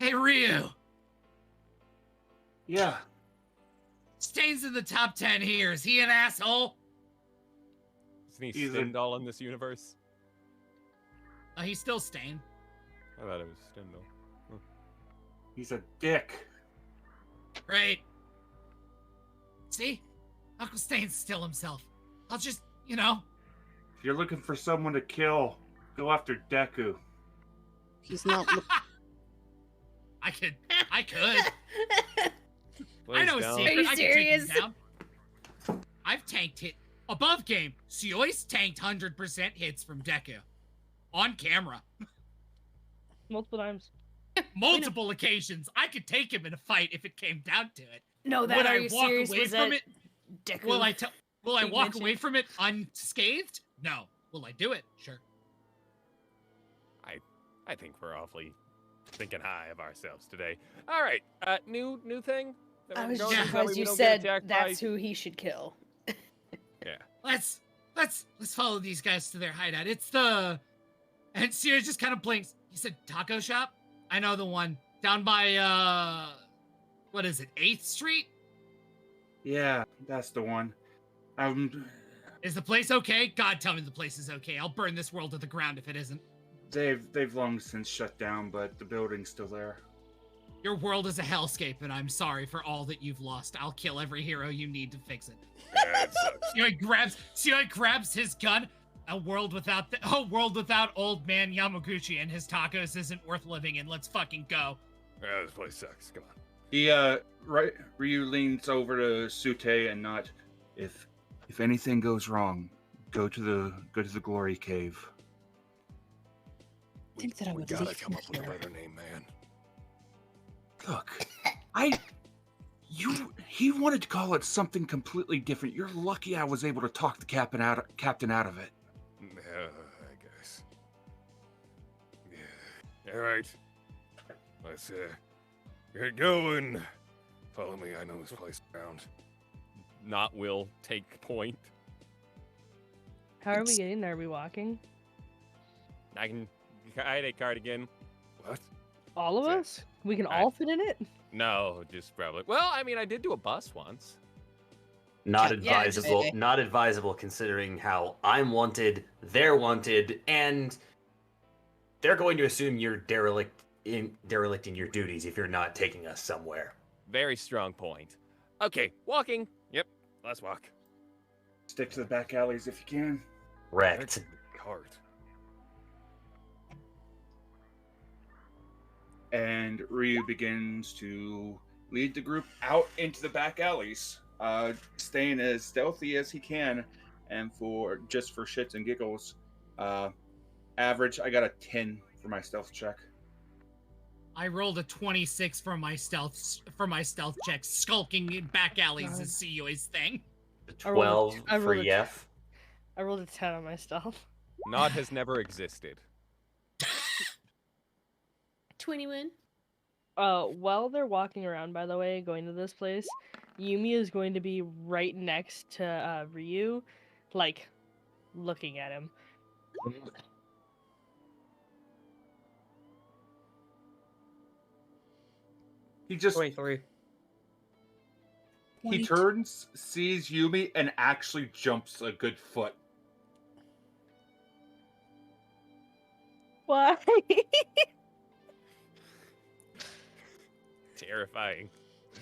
Hey, Ryu! Yeah. Stain's in the top 10 here. Is he an asshole? Isn't he He's a- Stendhal in this universe? He's still Stain. I thought it was Stendhal. He's a dick. Right. See? Uncle Stain's still himself. I'll just, you know. If you're looking for someone to kill, go after Deku. He's not... I could. I know a down. secret. Are you I can take serious? him down. I've tanked hit above game. Suyoi's tanked 100% hits from Deku. On camera. Multiple times. Multiple occasions. I could take him in a fight if it came down to it. No, that Would are I you walk serious? away Was from that it? Deku? Will I being walk mentioned? away from it unscathed? No. Will I do it? Sure. I think we're awfully thinking high of ourselves today. All right, new thing. that I we're was going just with, that way because we you don't get said attacked that's by... who he should kill. Yeah. Let's follow these guys to their hideout. It's the... And Sierra just kind of blinks. You said taco shop? I know the one. Down by, what is it, 8th Street? Yeah, that's the one. Is the place okay? God, tell me the place is okay. I'll burn this world to the ground if it isn't. They've long since shut down, but the building's still there. Your world is a hellscape, and I'm sorry for all that you've lost. I'll kill every hero you need to fix it. Yeah, it sucks. Tsuyoy grabs his gun. A world without old man Yamaguchi and his tacos isn't worth living in. Let's fucking go. Yeah, this place sucks. Come on. He Ryu leans over to Sute and not. If anything goes wrong, go to the glory cave. I think that I We would gotta leave come him up with a here. better name, man. Look, he wanted to call it something completely different. You're lucky I was able to talk the captain out of it. Yeah, I guess. Yeah. All right. Let's get going. Follow me. I know this place around. Not will take point. How are we getting there? Are we walking? I can hide a cardigan. What? All of us? We can all fit in it? No, just probably. Well, I mean, I did do a bus once. Not Yeah, advisable. just- Not advisable considering how I'm wanted, they're wanted, and they're going to assume you're derelicting your duties if you're not taking us somewhere. Very strong point. Okay, walking. Yep, let's walk. Stick to the back alleys if you can. Wrecked. Cart. And Ryu begins to lead the group out into the back alleys, staying as stealthy as he can. And for shits and giggles, average, I got a 10 for my stealth check. I rolled a 26 for my stealth check. Skulking in back alleys is Tsuyoy's thing. 12 I for rolled a- Yef. I rolled a 10 on my stealth. Nod has never existed. 21. While they're walking around, by the way, going to this place, Yumi is going to be right next to Ryu, like, looking at him. He just 23. he turns, sees Yumi, and actually jumps a good foot. Why? Terrifying.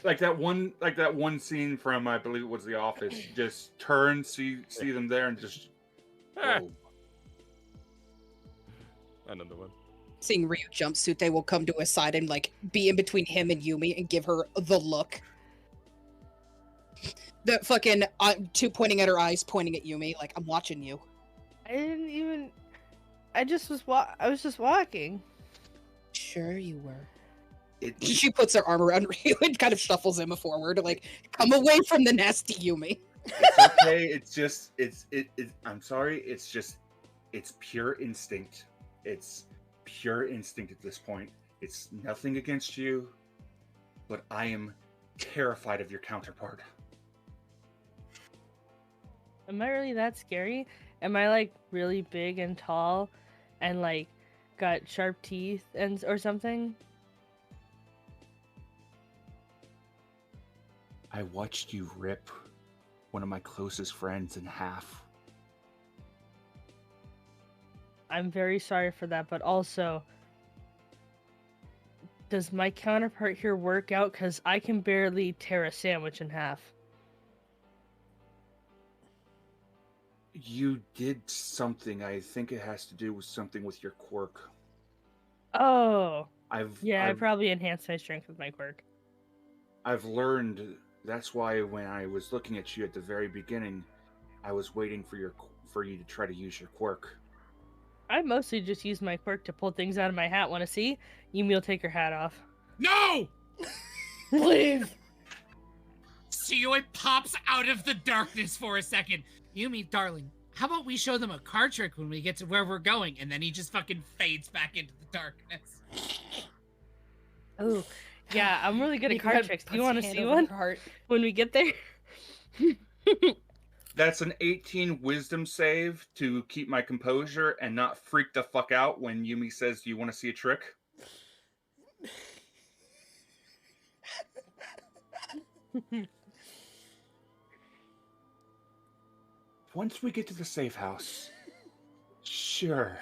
Like that one scene from, I believe it was The Office. Just turn, see them there, and just. Ah. Whoa. Another one. Seeing Ryu jumpsuit, they will come to his side and like be in between him and Yumi and give her the look. The fucking two pointing at her eyes, pointing at Yumi, like I'm watching you. I didn't even. I was just walking. Sure you were. It, She puts her arm around Ryu and kind of shuffles him forward, like come away from the nasty Yumi. it's okay. It's just I'm sorry. It's pure instinct. It's pure instinct at this point. It's nothing against you, but I am terrified of your counterpart. Am I really that scary? Am I like really big and tall, and like got sharp teeth and or something? I watched you rip one of my closest friends in half. I'm very sorry for that, but also, does my counterpart here work out? Because I can barely tear a sandwich in half. You did something. I think it has to do with something with your quirk. Oh, I I've probably enhanced my strength with my quirk. I've learned. That's why when I was looking at you at the very beginning, I was waiting for you to try to use your quirk. I mostly just use my quirk to pull things out of my hat. Want to see? Yumi will take her hat off. No! Leave. Tsuyoy pops out of the darkness for a second. Yumi, darling, how about we show them a card trick when we get to where we're going? And then he just fucking fades back into the darkness. Oh, yeah, I'm really good at card tricks. Do you want to see one? one Heart. when we get there? That's an 18 wisdom save to keep my composure and not freak the fuck out when Yumi says, "Do you want to see a trick?" Once we get to the safe house, sure.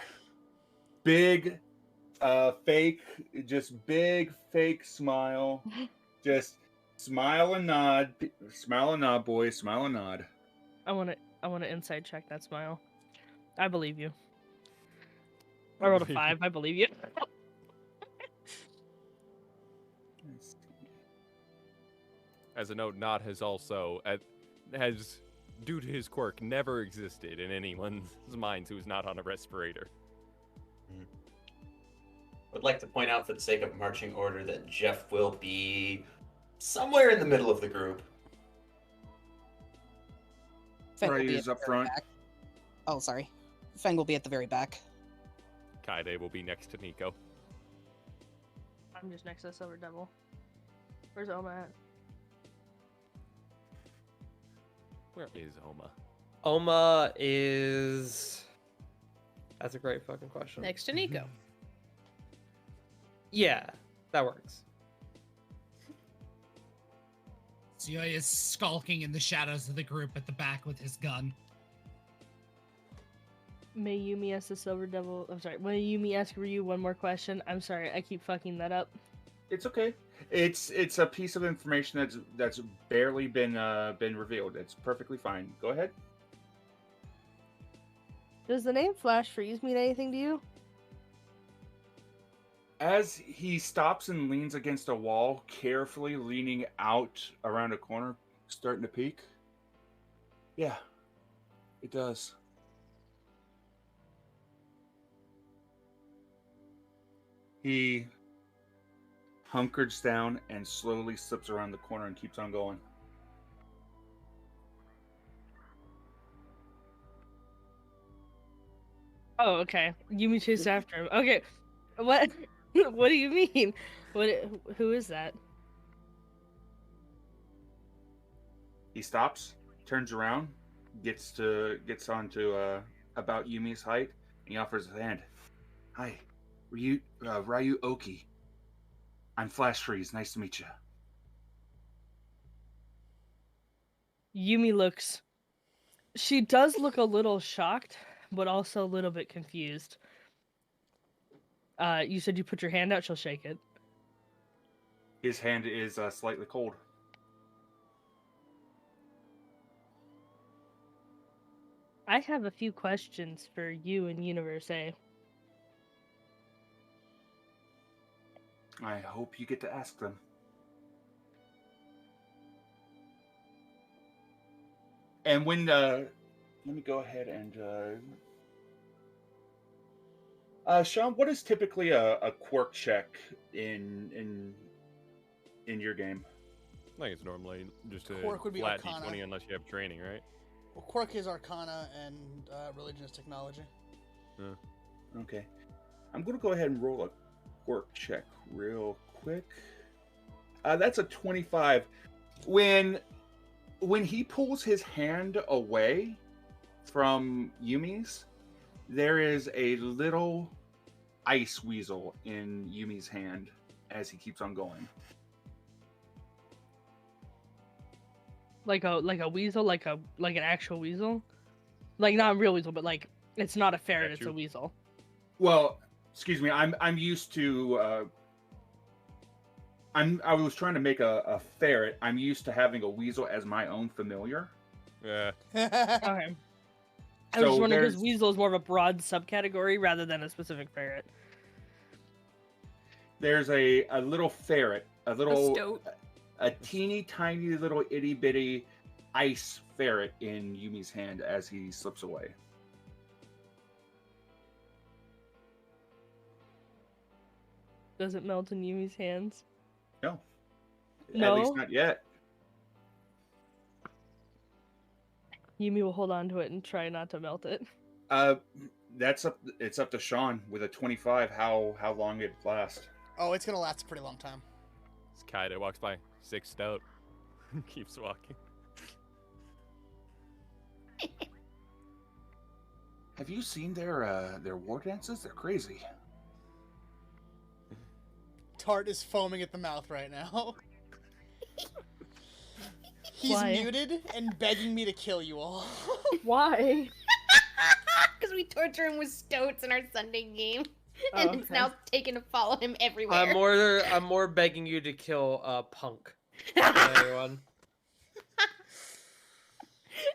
big, fake, just big fake smile. Just smile and nod, boys. Smile and nod. I want to inside check that smile. I believe you. I rolled a 5. I believe you. As a note, Nod has also, has, due to his quirk, never existed in anyone's minds who is not on a respirator. Would like to point out, for the sake of marching order, that Jeff will be somewhere in the middle of the group. Feng will Right, be he's at up the very front. back. Oh, sorry. Feng will be at the very back. Kaede will be next to Nico. I'm just next to the Silver Devil. Where's Oma at? Where is Oma? Oma is. That's a great fucking question. Next to Nico. Yeah, that works. Suyoi is skulking in the shadows of the group at the back with his gun. May Yumi ask the Silver Devil. I'm sorry. May Yumi ask Ryu one more question? I'm sorry. I keep fucking that up. It's okay. It's a piece of information that's barely been revealed. It's perfectly fine. Go ahead. Does the name Flash Freeze mean anything to you? As he stops and leans against a wall, carefully leaning out around a corner, starting to peek. Yeah, it does. He hunkers down and slowly slips around the corner and keeps on going. Oh, okay. Yumi chased after him. Okay. What? What do you mean? Who is that? He stops, turns around, gets onto about Yumi's height, and he offers his hand. Hi, Ryu Oki. I'm Flash Freeze. Nice to meet you. Yumi looks. She does look a little shocked, but also a little bit confused. You said you put your hand out, she'll shake it. His hand is slightly cold. I have a few questions for you and Universe A. I hope you get to ask them. And when let me go ahead and Sean, what is typically a quirk check in your game? I think it's normally just a Quirk would be flat Arcana. D20 unless you have training, right? Well, Quirk is Arcana and Religion is Technology. Okay. I'm going to go ahead and roll a quirk check real quick. That's a 25. When he pulls his hand away from Yumi's, there is a little ice weasel in Yumi's hand as he keeps on going. Like a weasel, like an actual weasel, like not a real weasel, but like it's not a ferret, it's a weasel. Well, excuse me. I'm used to. I was trying to make a ferret. I'm used to having a weasel as my own familiar. Yeah. Okay. I was just wondering because weasel is more of a broad subcategory rather than a specific ferret. There's a little ferret, stoat. a teeny tiny little itty bitty ice ferret in Yumi's hand as he slips away. Does it melt in Yumi's hands? No. No? At least not yet. Yumi will hold on to it and try not to melt it. It's up to Sean with a 25 how long it lasts. Oh, it's gonna last a pretty long time. This Kaede walks by, 6 stout, keeps walking. Have you seen their war dances? They're crazy. Tart is foaming at the mouth right now. He's Why? muted and begging me to kill you all. Why? Because we torture him with stoats in our Sunday game. and Oh, it's okay. now taken to follow him everywhere. I'm more begging you to kill Punk than anyone.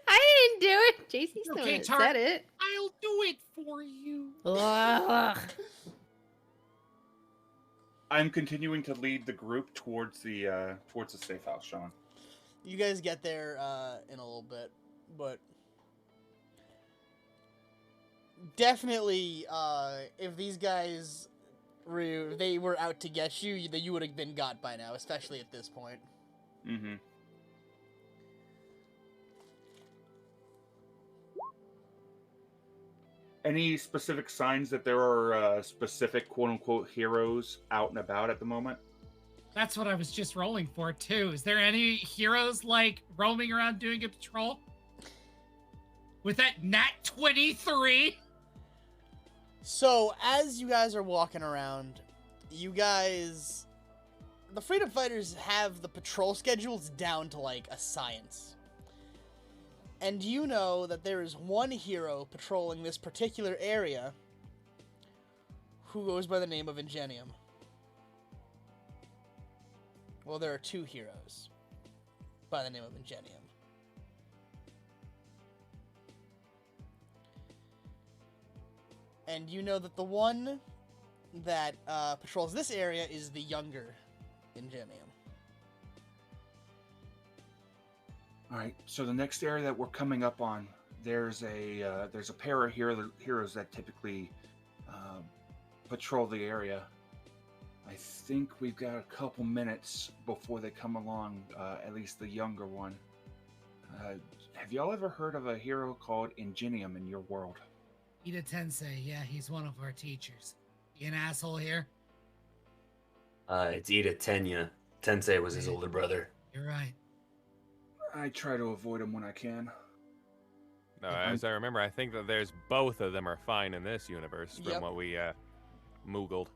I didn't do it. JC's the one Okay, that Tart, said it. I'll do it for you. Ugh. I'm continuing to lead the group towards the safe house, Sean. You guys get there in a little bit, but definitely, if these guys they were out to get you, you would have been got by now, especially at this point. Mm-hmm. Any specific signs that there are specific quote-unquote heroes out and about at the moment? That's what I was just rolling for, too. Is there any heroes, like, roaming around doing a patrol? With that nat 23? So, as you guys are walking around, the Freedom Fighters have the patrol schedules down to, like, a science. And you know that there is one hero patrolling this particular area who goes by the name of Ingenium. Well, there are two heroes by the name of Ingenium. And you know that the one that patrols this area is the younger Ingenium. All right. So the next area that we're coming up on, there's a pair of heroes that typically patrol the area. I think we've got a couple minutes before they come along. At least the younger one. Have y'all ever heard of a hero called Ingenium in your world? Ida Tensei, yeah, he's one of our teachers. You an asshole here? It's Ida Tenya. Tensei was his older brother. You're right. I try to avoid him when I can. No, as I remember, I think that there's both of them are fine in this universe from Yep. what we moogled.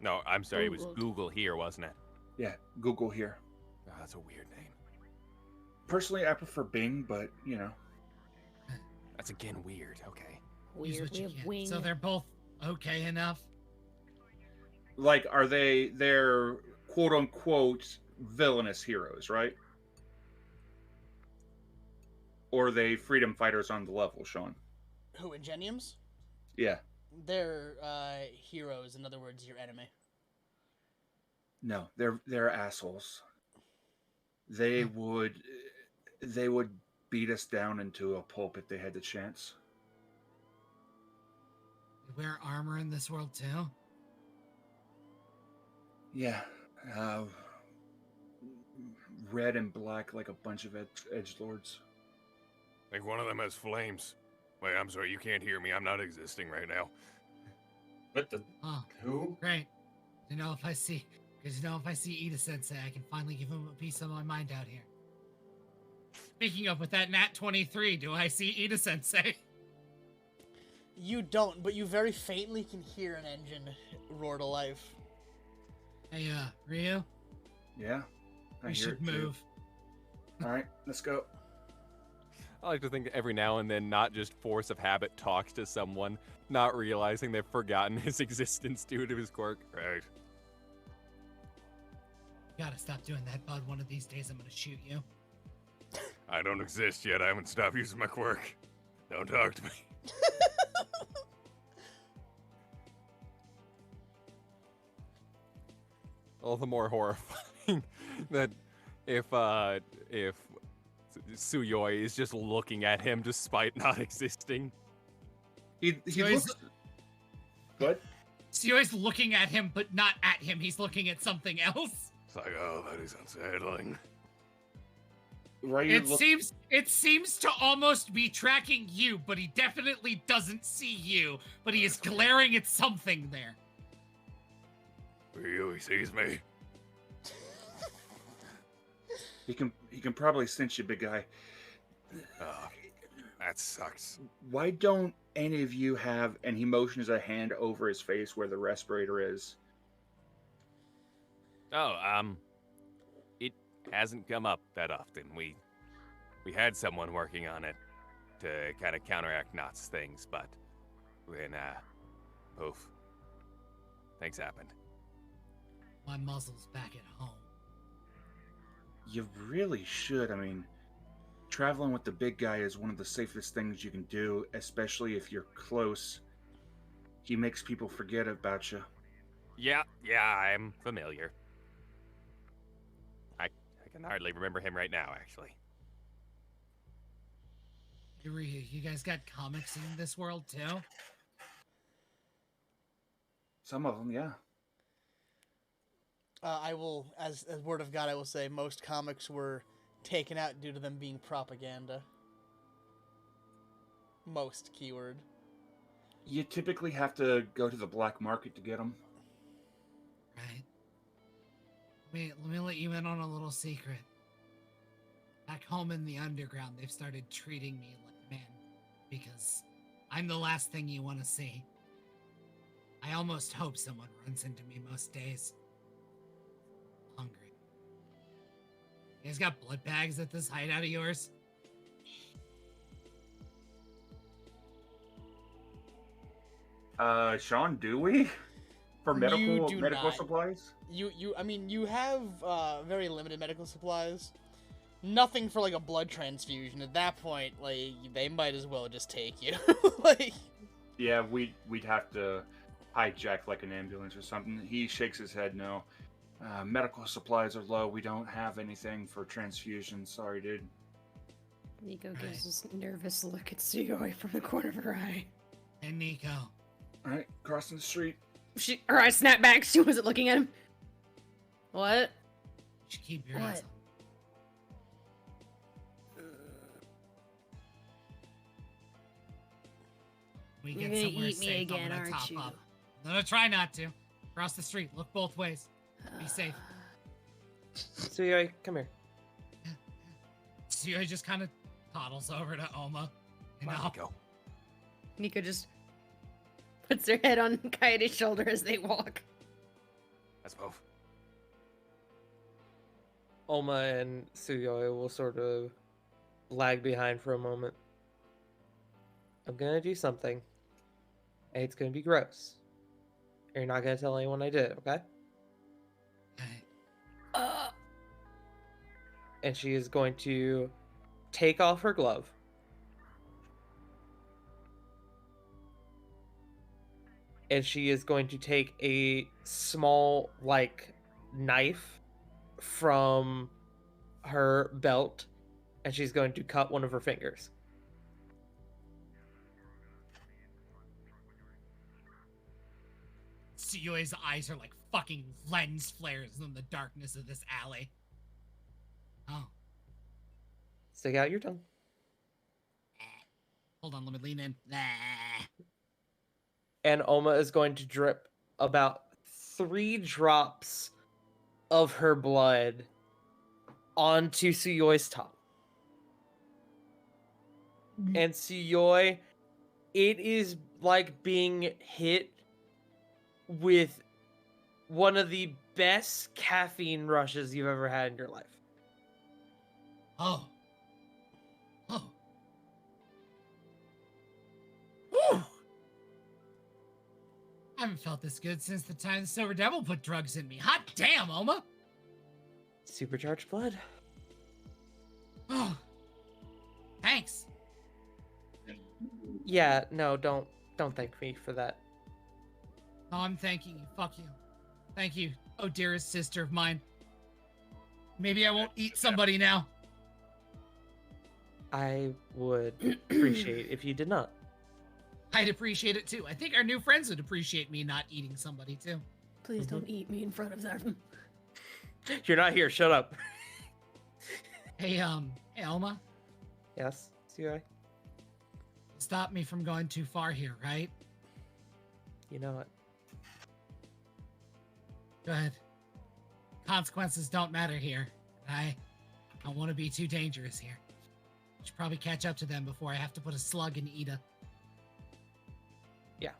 No, I'm sorry, it was Googled. Google here, wasn't it? Yeah, Google here. Oh, that's a weird name. Personally, I prefer Bing, but you know. That's again weird. Okay. Use Weird. what We you have can. wing. So they're both okay enough? Like, they're quote unquote villainous heroes, right? Or are they freedom fighters on the level, Sean? Who, Ingeniums? Yeah. They're heroes, in other words, your enemy. No, they're assholes. They would beat us down into a pulp if they had the chance. They wear armor in this world too? Yeah. Red and black like a bunch of edgelords. I think one of them has flames. Wait, I'm sorry, you can't hear me. I'm not existing right now. What the? Oh, Who? great. If I see Ida Sensei, I can finally give him a piece of my mind out here. Speaking of, with that nat 23, do I see Ida Sensei? You don't, but you very faintly can hear an engine roar to life. Hey, Ryu, Yeah. I we hear should it too. move. All right, let's go. I like to think that every now and then, not just force of habit talks to someone, not realizing they've forgotten his existence due to his quirk. Right. Gotta stop doing that, bud. One of these days I'm gonna shoot you. I don't exist yet. I haven't stopped using my quirk. Don't talk to me. All the more horrifying that if Suyoi is just looking at him despite not existing. He So looks. What? Suyoi's looking at him, but not at him. He's looking at something else. It's like, oh, that is unsettling. Right. It seems to almost be tracking you, but he definitely doesn't see you. But he is glaring at something there. He sees me. He can probably sense you, big guy. Oh, that sucks. Why don't any of you have? And he motions a hand over his face where the respirator is. Oh, it hasn't come up that often. We had someone working on it to kind of counteract Knott's things, but when poof, things happened. My muzzle's back at home. You really should. I mean, traveling with the big guy is one of the safest things you can do, especially if you're close. He makes people forget about you. Yeah, I'm familiar. I can hardly remember him right now, actually. You guys got comics in this world too? Some of them, yeah. I will, as word of God, I will say most comics were taken out due to them being propaganda. Most keyword. You typically have to go to the black market to get them. Right. Let me let you in on a little secret. Back home in the underground, they've started treating me like a man because I'm the last thing you want to see. I almost hope someone runs into me most days. Hungry. You guys got blood bags at this hideout of yours? Sean, do we? For medical not. supplies? I mean, you have very limited medical supplies. Nothing for like a blood transfusion. At that point, like they might as well just take you. Like, yeah, we'd have to hijack like an ambulance or something. He shakes his head no. Medical supplies are low. We don't have anything for transfusion. Sorry, dude. Nico gives this nervous look at Sugoi from the corner of her eye. And Nico. All right, crossing the street. Her eyes snapped back. She wasn't looking at him. What? You should keep your eyes on. We You're get gonna somewhere eat me safe, again, I'm gonna aren't top you? up. No, try not to. Cross the street. Look both ways. Be safe. Suyoi, come here. Suyoi just kind of toddles over to Oma. And Come on, Nico. Nico just puts her head on Kaede's shoulder as they walk. Let's move. Oma and Suyoi will sort of lag behind for a moment. I'm gonna do something. And it's gonna be gross. And you're not gonna tell anyone I did it, okay? And she is going to take off her glove. And she is going to take a small, like, knife from her belt. And she's going to cut one of her fingers. Suyui's eyes are like fucking lens flares in the darkness of this alley. Oh. Stick out your tongue. Hold on, let me lean in. And Oma is going to drip about 3 drops of her blood onto Suyoi's tongue. And Suyoi, it is like being hit with one of the best caffeine rushes you've ever had in your life. Oh. Oh. Whew. I haven't felt this good since the time the Silver Devil put drugs in me. Hot damn, Oma! Supercharged blood. Oh. Thanks. Yeah, no, don't thank me for that. No, I'm thanking you. Fuck you. Thank you, oh dearest sister of mine. Maybe I won't eat somebody now. I would appreciate if you did not. I'd appreciate it too. I think our new friends would appreciate me not eating somebody too. Please don't eat me in front of them. You're not here, shut up. Hey, Elma, Yes, Suyoi? stop me from going too far here, right? You know it. Good. Consequences don't matter here. I don't want to be too dangerous here. Should probably catch up to them before I have to put a slug in Ida. Yeah.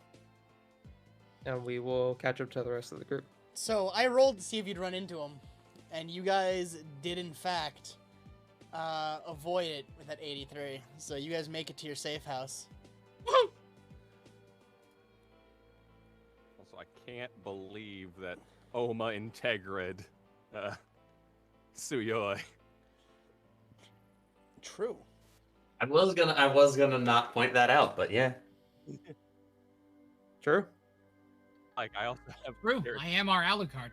And we will catch up to the rest of the group. so I rolled to see if you'd run into him, and you guys did in fact avoid it with that 83. So you guys make it to your safe house. Also, I can't believe that Oma Integrid, Suyoi. True. I was gonna not point that out, but yeah. True. Like, I also have... True, I am our Alucard.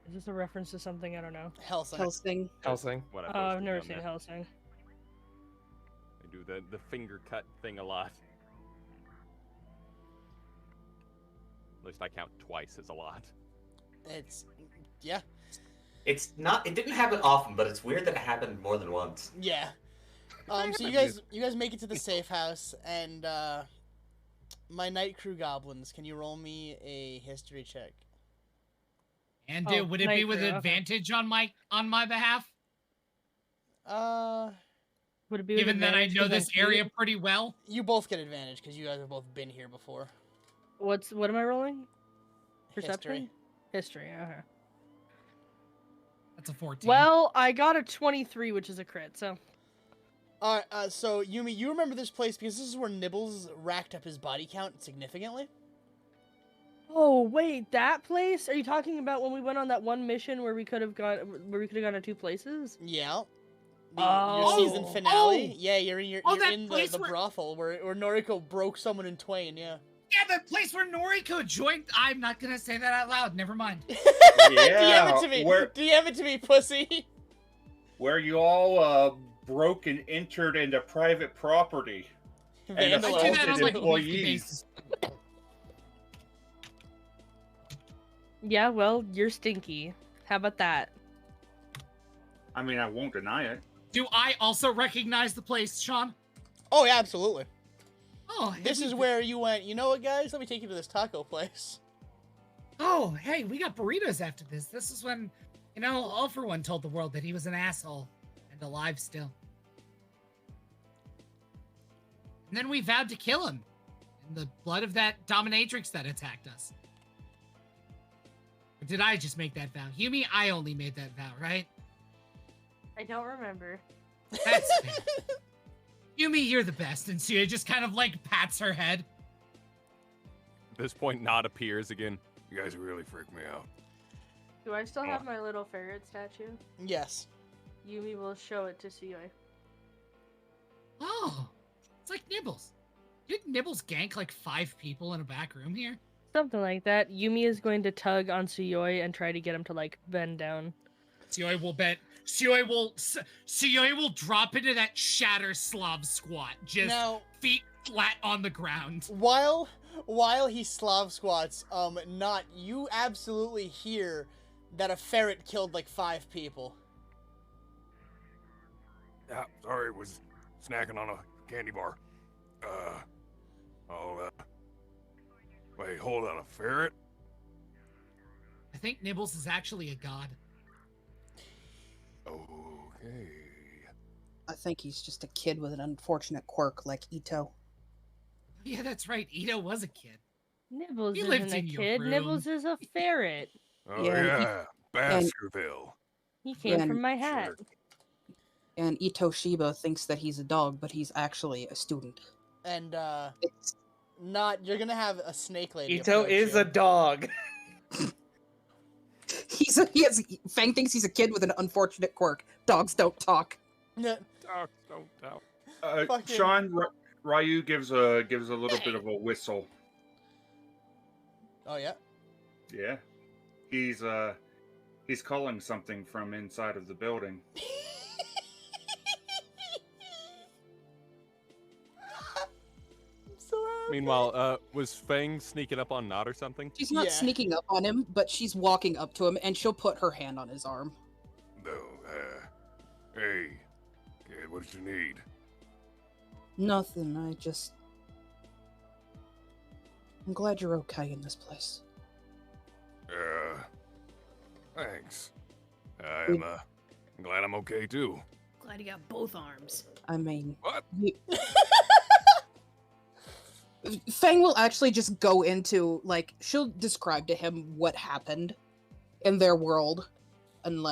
Is this a reference to something? I don't know. Hellsing. Hellsing. Hellsing. What I Oh, posted I've never on seen there. Hellsing. I do the finger cut thing a lot. At least I count twice as a lot. It's yeah. It didn't happen often, but it's weird that it happened more than once. Yeah. So you guys make it to the safe house, and my night crew goblins. Can you roll me a history check? And Oh, would it be night with crew, okay. advantage on my behalf? Would it be with Given that I advantage know 'cause this see area it? pretty well. You both get advantage because you guys have both been here before. What am I rolling? History. History. Okay. That's a 14. Well, I got a 23, which is a crit. So. All right. So Yumi, you remember this place because this is where Nibbles racked up his body count significantly. Oh wait, that place? Are you talking about when we went on that one mission where we could have gone to 2 places? Yeah. Oh. Your season finale. Oh. Yeah, you're in that in place the where- brothel where Noriko broke someone in twain. Yeah. Yeah, the place where Noriko joined. I'm not gonna say that out loud. Never mind. DM it to me. where DM it to me, pussy. where you all broke and entered into private property. And I do that on assaulted like a weekly employees. basis. Yeah, well, you're stinky. How about that? I mean, I won't deny it. Do I also recognize the place, Sean? Oh yeah, absolutely. Oh, hey, This is where you went. You know what, guys? Let me take you to this taco place. Oh, hey, we got burritos after this. This is when, All For One told the world that he was an asshole and alive still. And then we vowed to kill him in the blood of that dominatrix that attacked us. Or did I just make that vow? Yumi, I only made that vow, right? I don't remember. That's fair. Yumi, you're the best. And Suya just kind of like pats her head. At this point, Nod appears again. You guys really freak me out. Do I still have my little ferret statue? Yes. Yumi will show it to Suyoi. Oh, it's like Nibbles. Did Nibbles gank like 5 people in a back room here? Something like that. Yumi is going to tug on Suyoi and try to get him to like bend down. Suyoi will drop into that shatter Slav squat, just Now, feet flat on the ground. while he Slav squats, you absolutely hear that a ferret killed like 5 people. Yeah, sorry, was snacking on a candy bar. Wait, hold on, a ferret? I think Nibbles is actually a god. Okay. I think he's just a kid with an unfortunate quirk like Ito. Yeah, that's right. Ito was a kid. Nibbles He isn't lived a in your kid. room. Nibbles is a ferret. Oh, Yeah, yeah. Baskerville. He came Yeah, from my hat. And Ito Shiba thinks that he's a dog, but he's actually a student. And It's, you're gonna have a snake lady. Ito approach is you. a dog. Fang thinks he's a kid with an unfortunate quirk. Dogs don't talk. Yeah. Dogs don't doubt. Fucking- Sean, Ryu gives a little bit of a whistle. Oh yeah. Yeah, he's calling something from inside of the building. I'm so happy. Meanwhile, was Fang sneaking up on Nod or something? She's not Yeah. sneaking up on him, but she's walking up to him, and she'll put her hand on his arm. No, hey, kid, what did you need? Nothing, I'm glad you're okay in this place. Thanks. I'm glad I'm okay too. Glad he got both arms. I mean... What? Fang will actually just go into, she'll describe to him what happened in their world, and,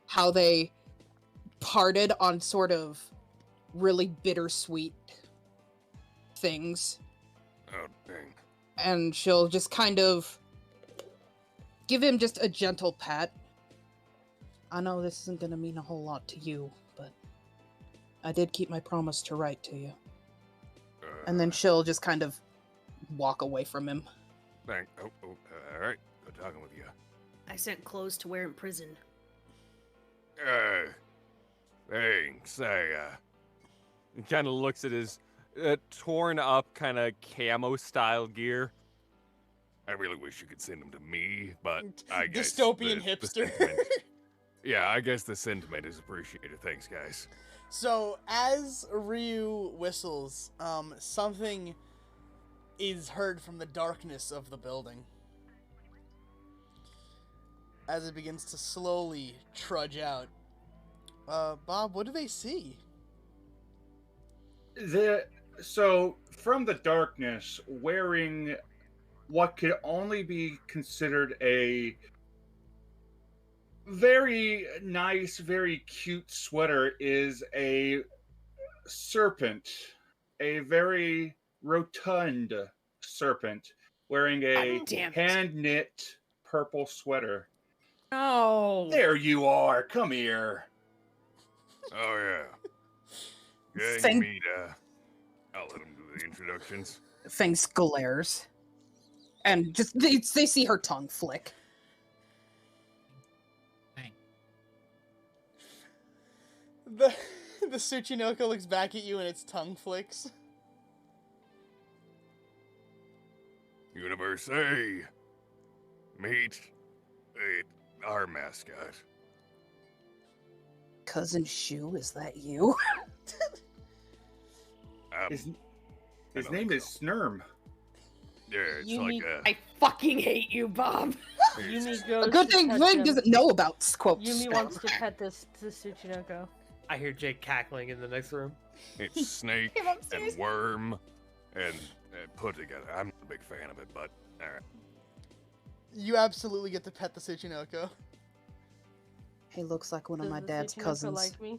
how they parted on sort of really bittersweet things. Oh, dang. And she'll just kind of give him just a gentle pat. I know this isn't gonna mean a whole lot to you, but I did keep my promise to write to you. And then she'll just kind of walk away from him. All right. Good talking with you. I sent clothes to wear in prison. Thanks. He kind of looks at his torn up kind of camo style gear. I really wish you could send them to me, but I guess Dystopian hipster. Yeah, I guess the sentiment is appreciated. Thanks, guys. So as Ryu whistles, something is heard from the darkness of the building. As it begins to slowly trudge out. Bob, what do they see? So from the darkness, wearing what could only be considered a very nice, very cute sweater, is a serpent, a very rotund serpent, wearing a hand-knit purple sweater. Oh. There you are. Come here. Oh, yeah. Fang- Meet, I'll let him do the introductions. Fang glares. And just they see her tongue flick. The Tsuchinoko looks back at you and its tongue flicks. Universe A. Meet our mascot. Cousin Shu, is that you? His name is Snurm. Yeah, it's like I fucking hate you, Bob. Yumi goes A good to thing pet Vig him. doesn't know about quote Yumi spam. wants to pet this Tsuchinoko. I hear Jake cackling in the next room. It's snake Came upstairs. and worm and put together. I'm not a big fan of it, but alright. You absolutely get to pet the Tsuchinoko. He looks like one of Does my the dad's Tsuchinoko cousins. like me?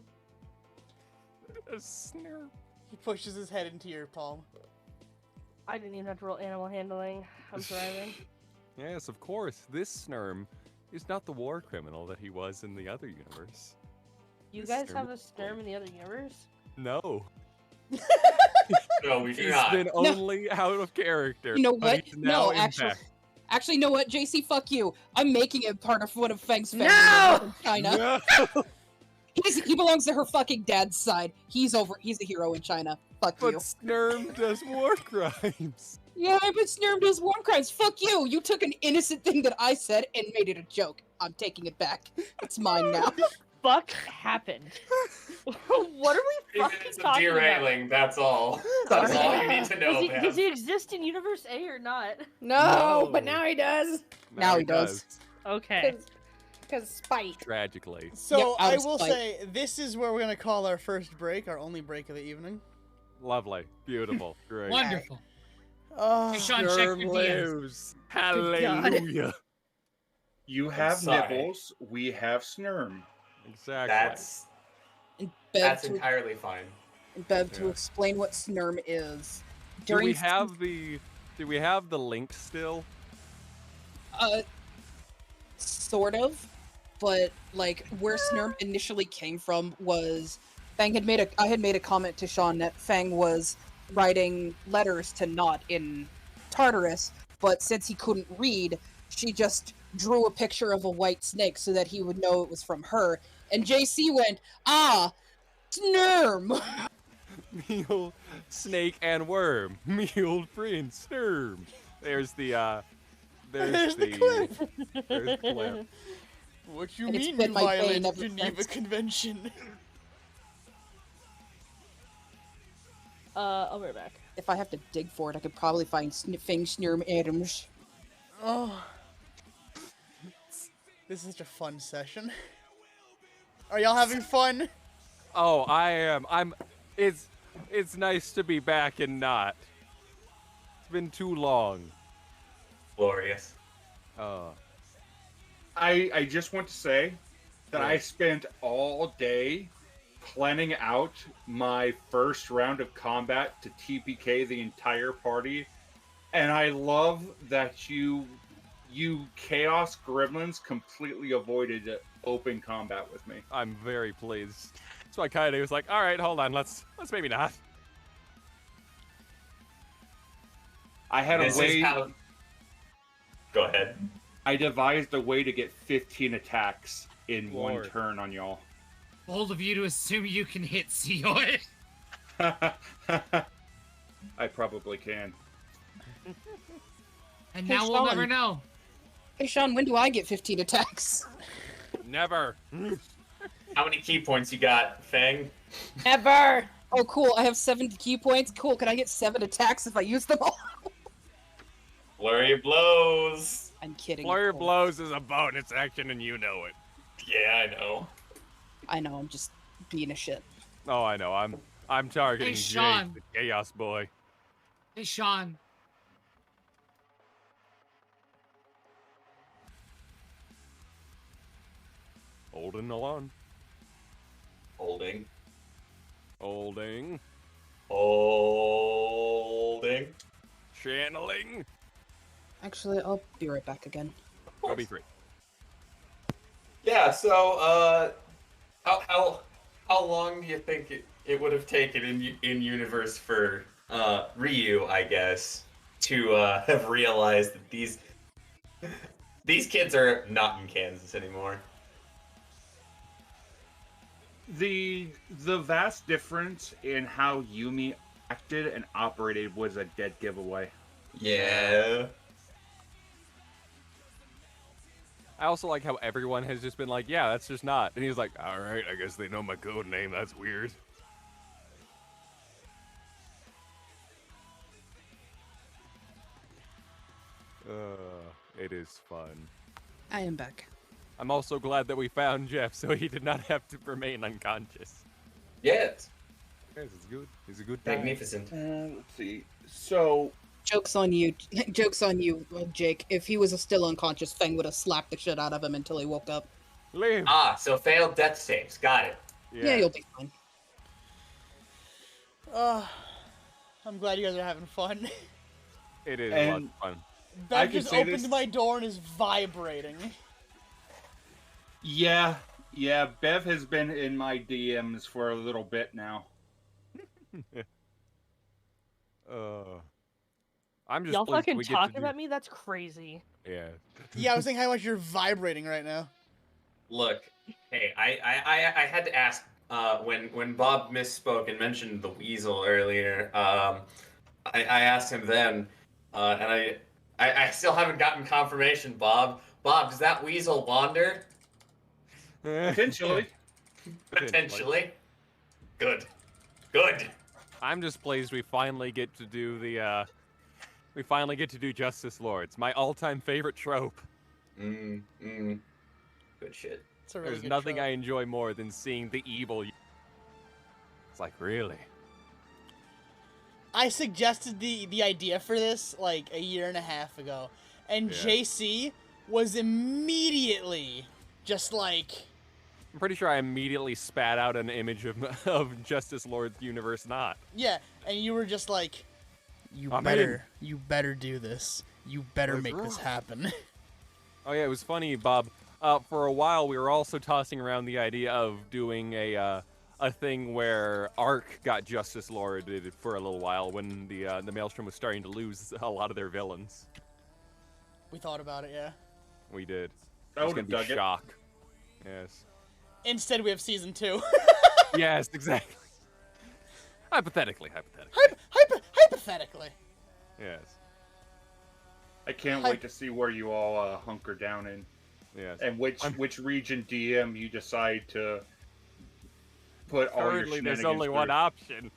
A snare. He pushes his head into your palm. I didn't even have to roll animal handling. I'm driving. Yes, of course. This Snurm is not the war criminal that he was in the other universe. You This guys Snurm have a is Snurm in the other universe? No. No, we do He's not. been only out of character. You know but what? he's now No, in actually, back. actually, you know what, JC? Fuck you. I'm making him part of one of Fang's family No! in China. No! He belongs to her fucking dad's side. He's a hero in China. Fuck But you. Snurm does war crimes. Yeah, but Snurm does war crimes. Fuck you. You took an innocent thing that I said and made it a joke. I'm taking it back. It's mine now. Fuck happened? What are we fucking It's a talking about? derailing, that's all. That's all you need to know, man. Does he exist in Universe A or not? No, but now he does. Now he does. Okay. Because spite. Tragically. So Yep, out I of will spite. say, this is where we're going to call our first break, our only break of the evening. Lovely. Beautiful. Great. Wonderful. Oh, Hey, Sean, check Snurm your DMs. lives. God. Hallelujah. You have sorry. Nibbles, we have Snurm. Exactly. That's And that's Bev, to, entirely fine. Bev to Yeah. explain what Snurm is. Do we have the link still? Sort of, but like where Snurm initially came from was I had made a comment to Sean that Fang was writing letters to Nott in Tartarus, but since he couldn't read, she just drew a picture of a white snake so that he would know it was from her. And JC went, Snurm! Mule, snake, and worm. Mule, prince, Snurm. There's the There's the clip. There's the clip. What you And it's mean been you my bane violate ever Geneva since. Convention? I'll be right back. If I have to dig for it, I could probably find Fang Snurm Adams. Oh. This is such a fun session. Are y'all having fun? Oh, I am. It's nice to be back and not. It's been too long. Glorious. I just want to say that I spent all day planning out my first round of combat to TPK the entire party And I love that you Chaos Gremlins completely avoided open combat with me. I'm very pleased. That's why Kaede was like, all right, hold on, let's maybe not. I had This a way. is how... Go ahead. I devised a way to get 15 attacks in one Lord. turn on y'all. Bold of you to assume you can hit Seoi. I probably can. And Hey, now we'll never Sean. know. Hey, Sean, when do I get 15 attacks? Never. How many key points you got, Fang? Never! Oh, cool. I have 7 key points. Cool. Can I get 7 attacks if I use them all? Flurry of blows. I'm kidding. Flurry of of course. blows is a bonus action, and you know it. Yeah, I know. I know. I'm just being a shit. Oh, I know. I'm targeting Hey, Jake, Sean. the Chaos Boy. Hey, Sean. Holding along. Holding. Holding. Holding. Channeling. Actually, I'll be right back again. I'll be free. Yeah, so, how long do you think it would have taken in universe for, Ryu, I guess, to, have realized that these kids are not in Kansas anymore? The vast difference in how Yumi acted and operated was a dead giveaway. Yeah. I also like how everyone has just been like, yeah, that's just not. And he's like, all right, I guess they know my code name. That's weird. It is fun. I am back. I'm also glad that we found Jeff, so he did not have to remain unconscious. Yes. Yes, it's good. It's a good time. Magnificent. Let's see. So Joke's on you. Joke's on you, Jake. If he was still unconscious, Fang would have slapped the shit out of him until he woke up. Leave. Ah, so failed death saves. Got it. Yeah, you'll be fine. I'm glad you guys are having fun. It is a lot of And- fun. I Bev can just say opened this- my door and is vibrating. yeah, Bev has been in my DMs for a little bit now. I'm just Y'all pleased fucking we get to talking do- about me? That's crazy. Yeah. Yeah, I was saying how much you're vibrating right now. Look, hey, I had to ask when Bob misspoke and mentioned the weasel earlier. I asked him then, and I still haven't gotten confirmation. Bob, does that weasel wander? Potentially. Potentially. Good. I'm just pleased we finally get to do the we finally get to do Justice Lords, my all-time favorite trope. Good shit. It's a really There's good nothing trope. I enjoy more than seeing the evil. It's like, really? I suggested the idea for this like a year and a half ago, and Yeah. JC was immediately just like, I'm pretty sure I immediately spat out an image of Justice Lord's universe not. yeah, and you were just like, you I'm you better do this. You better Like, make this happen. Oh yeah, it was funny, Bob. For a while, we were also tossing around the idea of doing a thing where Ark got Justice Lorded for a little while when the Maelstrom was starting to lose a lot of their villains. We thought about it, yeah. We did. I It was would've gonna be dug it. shock. Yes. Instead, we have season 2. Yes, exactly. Hypothetically. Hypothetically. Yes. I can't Hi- wait to see where you all hunker down in, Yes. and which region DM you decide to put all your Currently, there's shenanigans only one through. option.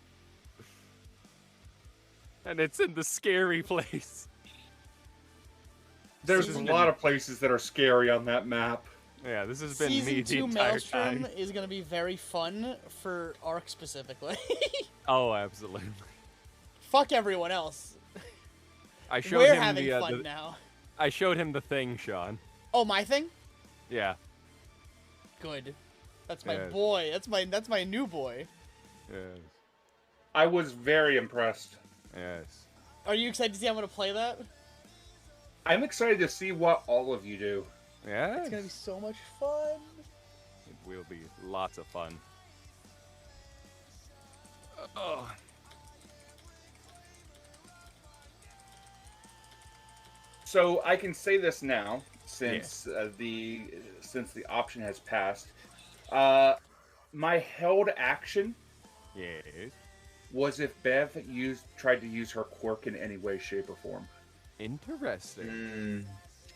And it's in the scary place. There's This a has lot been- of places that are scary on that map. Yeah, this has been Season me 2 the entire Maelstrom time. is gonna be very fun for Ark specifically. Oh, absolutely. Fuck everyone else. I showed We're him having the, fun the- now. I showed him the thing, Sean. Oh, my thing? Yeah. Good. That's my Yes. boy. That's my new boy. Yes. I was very impressed. Yes. Are you excited to see how I'm gonna play that? I'm excited to see what all of you do. Yeah. It's gonna be so much fun. It will be lots of fun. Oh. So I can say this now, since the option has passed. My held action Yes. was if Bev tried to use her quirk in any way, shape, or form. Interesting.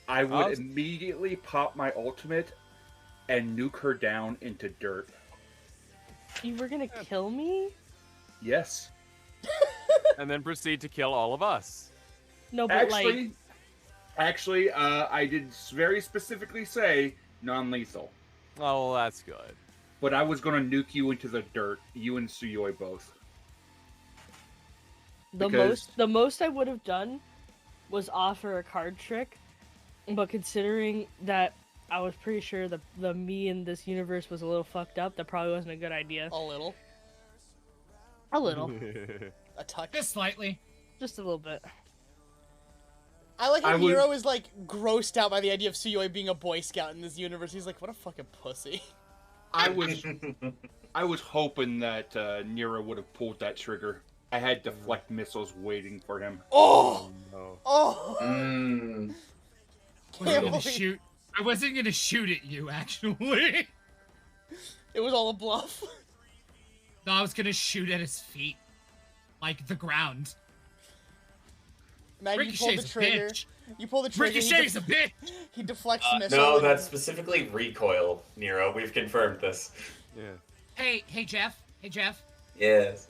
I would immediately pop my ultimate and nuke her down into dirt. You were gonna kill me? Yes. And then proceed to kill all of us. No, but Actually, I did very specifically say non-lethal. Oh, well, that's good. But I was gonna nuke you into the dirt, you and Suyoi both. the most I would have done was offer a card trick, but considering that I was pretty sure the me in this universe was a little fucked up, that probably wasn't a good idea. A little. A little. A touch. Just slightly. Just a little bit. I like how Nero is like grossed out by the idea of Suyoi being a Boy Scout in this universe. He's like, what a fucking pussy. I was hoping that Nero would have pulled that trigger. I had deflect missiles waiting for him. Oh! No. Oh! I wasn't gonna shoot at you, actually. It was all a bluff. No, I was gonna shoot at his feet. Like the ground. Imagine you pull the Ricochet's a trigger. bitch. You pull the trigger. Ricochet's a bitch! He deflects the missile. No, that's specifically recoil, Nero. We've confirmed this. Yeah. Hey, Jeff. Hey, Jeff. Yes.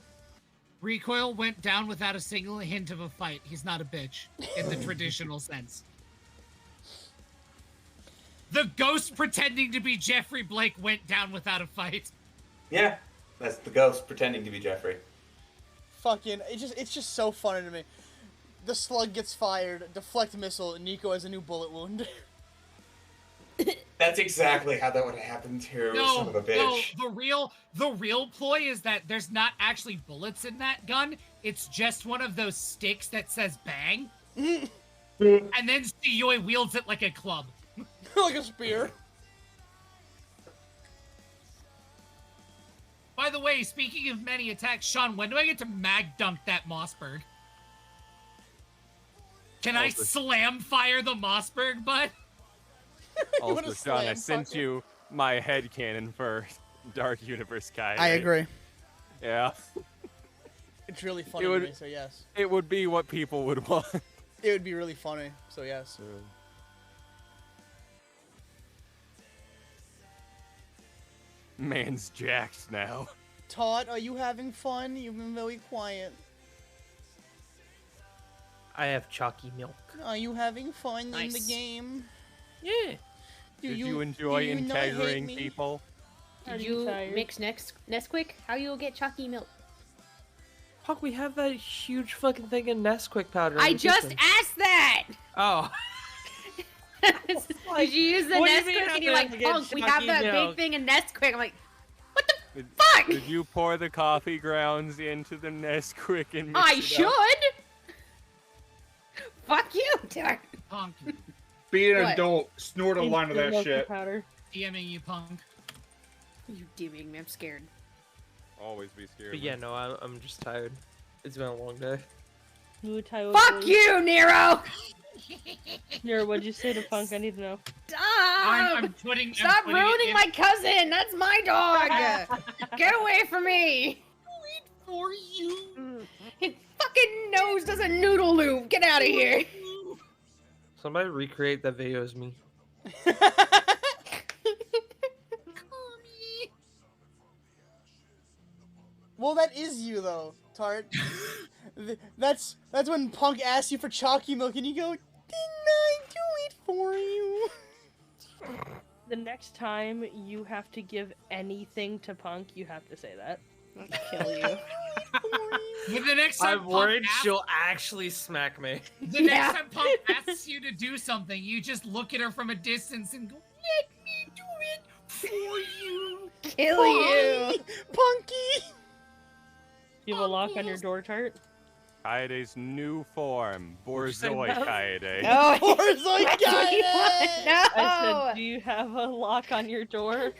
Recoil went down without a single hint of a fight. He's not a bitch in the traditional sense. The ghost pretending to be Jeffrey Blake went down without a fight. Yeah, that's the ghost pretending to be Jeffrey. Fucking, it's just so funny to me. The slug gets fired, deflect missile, Nico has a new bullet wound. That's exactly how that would have happened too, son of a bitch. No, the real ploy is that there's not actually bullets in that gun. It's just one of those sticks that says bang. And then Suyoi wields it like a club. Like a spear. By the way, speaking of many attacks, Sean, when do I get to mag dunk that Mossberg? Can I slam fire the Mossberg, bud? Also, Sean, I sent you my headcanon for Dark Universe Kai. I agree. Yeah. It's really funny to me, so yes. It would be what people would want. It would be really funny, so yes. Man's jacked now. Todd, are you having fun? You've been very quiet. I have chalky milk. Are you having fun in the Nice. game? Yeah. Did you enjoy do you not hate integering me? people? Did you mix Nesquik? How you get chalky milk? Fuck, we have that huge fucking thing in Nesquik powder. I in the just kitchen. asked that! Oh. Did you use the what do you mean Nesquik I and you're have like, to get Punk, we have chalky that milk? big thing in Nesquik. I'm like, Fuck! Did you pour the coffee grounds into the Nesquik and mix I it should! up? Fuck you, Dark. Punk. Be an What? adult, snort a line of that shit. Powder. DMing you, Punk. You DMing me, I'm scared. Always be scared. But yeah, no, I'm just tired. It's been a long day. Fuck you, Nero! Nero, what'd you say to Punk? I need to know. Stop! I'm putting. Stop putting it ruining in my cousin! That's my dog! Get away from me! for you. His fucking nose does a noodle loop! Get out of here! Somebody recreate that video as me. Well, that is you though, Tart. That's when Punk asks you for chalky milk and you go, "Didn't I do it for you?" The next time you have to give anything to Punk, you have to say that. I'll kill you. When the next time I'm worried Punk she'll actually smack me. The next time Punk asks you to do something, you just look at her from a distance and go, "Let me do it for you." Kill you! Punky! You have a lock on your door, Tart? Kaede's new form, Borzoi no? Kaede. No. Borzoi Kaede! No. I said, do you have a lock on your door?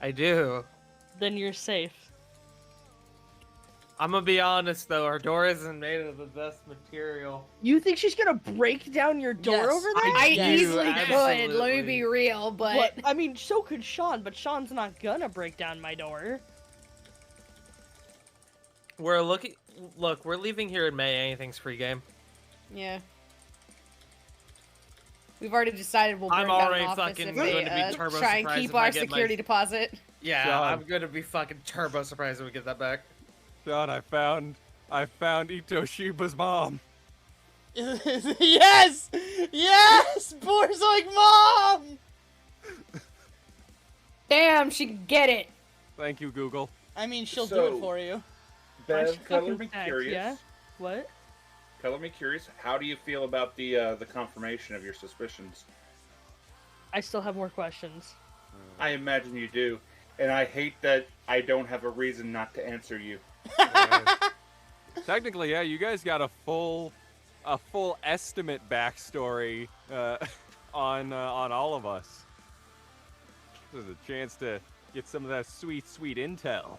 I do. Then you're safe. I'm gonna be honest though, our door isn't made of the best material. You think she's gonna break down your door Yes, over there? I Yes, easily could. Let me absolutely. be real, but What? I mean, so could Sean, but Sean's not gonna break down my door. Look, we're leaving here in May. Anything's free game. yeah. We've already decided we'll burn I'm down already an office fucking if going they to be turbo try and surprised keep if I our get my- security deposit. Yeah, Sean. I'm gonna be fucking turbo surprised when we get that back. Sean, I found Itoshiba's mom. Yes! Yes! Borzoi mom! Damn, she can get it. Thank you, Google. I mean, she'll do So- it for you. Bev, Aren't you color fucking me stacked, curious. yeah? What? Color me curious. How do you feel about the confirmation of your suspicions? I still have more questions. I imagine you do, and I hate that I don't have a reason not to answer you. Technically, yeah, you guys got a full estimate backstory on all of us. There's a chance to get some of that sweet intel.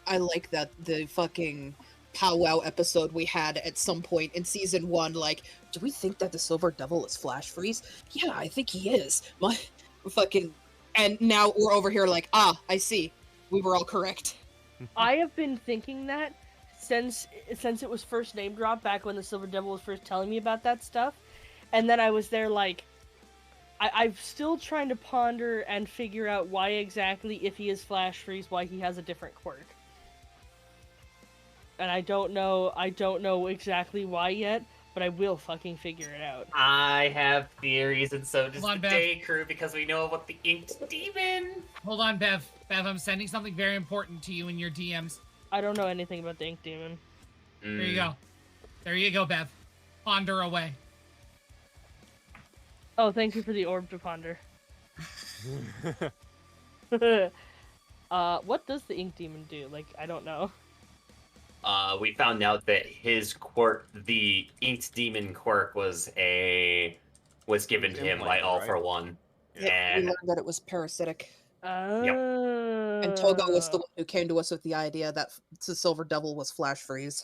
I like that the fucking powwow episode we had at some point in season 1. Like, do we think that the Silver Devil is Flash Freeze? Yeah, I think he is. My fucking, and now we're over here like, I see. We were all correct. I have been thinking that since it was first name dropped back when the Silver Devil was first telling me about that stuff, and then I was there like, I'm still trying to ponder and figure out why exactly, if he is Flash Freeze, why he has a different quirk. And I don't know exactly why yet, but I will fucking figure it out. I have theories, and so does Hold on, the Bev. Day Crew, because we know about the Inked Demon. Hold on, Bev. Bev, I'm sending something very important to you in your DMs. I don't know anything about the Ink Demon. There you go. There you go, Bev. Ponder away. Oh, thank you for the orb to ponder. What does the Ink Demon do? Like, I don't know. We found out that his quirk, the Inked Demon quirk, was given to him by Implanted, All right? for One. Yep, we And learned that it was parasitic. Oh. And Togo was the one who came to us with the idea that the Silver Devil was Flash Freeze.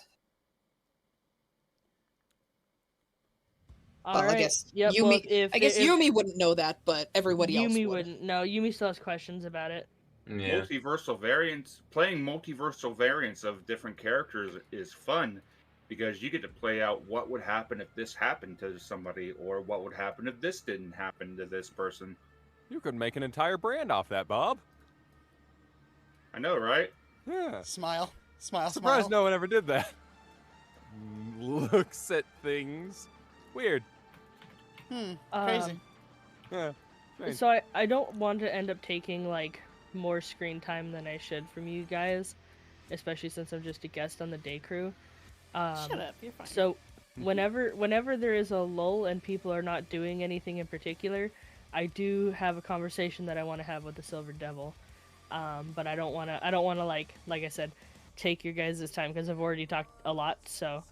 All Well, I right. guess Yep, Yumi. well, if, I guess if Yumi wouldn't know that, but everybody else Yumi would. wouldn't. No, Yumi still has questions about it. yeah, Multiversal variants, playing multiversal variants of different characters is fun because you get to play out what would happen if this happened to somebody, or what would happen if this didn't happen to this person. You could make an entire brand off that, Bob. I know, right? Yeah. Smile. Smile, Surprised smile. no one ever did that. Looks at things. Weird. Crazy. Yeah. strange. So I don't want to end up taking like more screen time than I should from you guys, especially since I'm just a guest on the day crew. Shut up, you're fine. So whenever there is a lull and people are not doing anything in particular, I do have a conversation that I want to have with the Silver Devil. But I don't want to like I said, take your guys' time because I've already talked a lot. So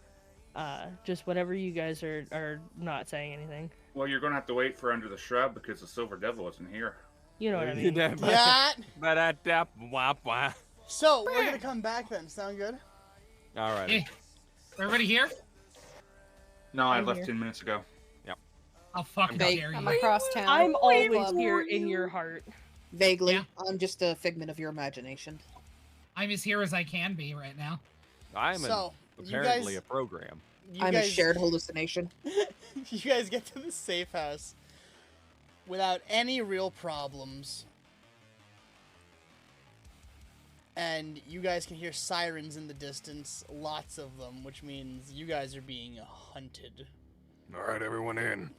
just whenever you guys are not saying anything, Well, you're going to have to wait for Under the Shrub because the Silver Devil isn't here. you know what I mean. Yeah. Ba-da-da-wah-wah. So, we're gonna come back then. Sound good? All right. Hey, everybody here? No, I I'm left here. 10 minutes ago. How fucking Vague. dare I'm you? across town. I'm always Club. here in your heart. Vaguely. Yeah. I'm just a figment of your imagination. I'm as here as I can be right now. I'm So, you apparently guys- a program. You I'm guys, a shared hallucination. You guys get to the safe house without any real problems. And you guys can hear sirens in the distance, lots of them, which means you guys are being hunted. All right, everyone in.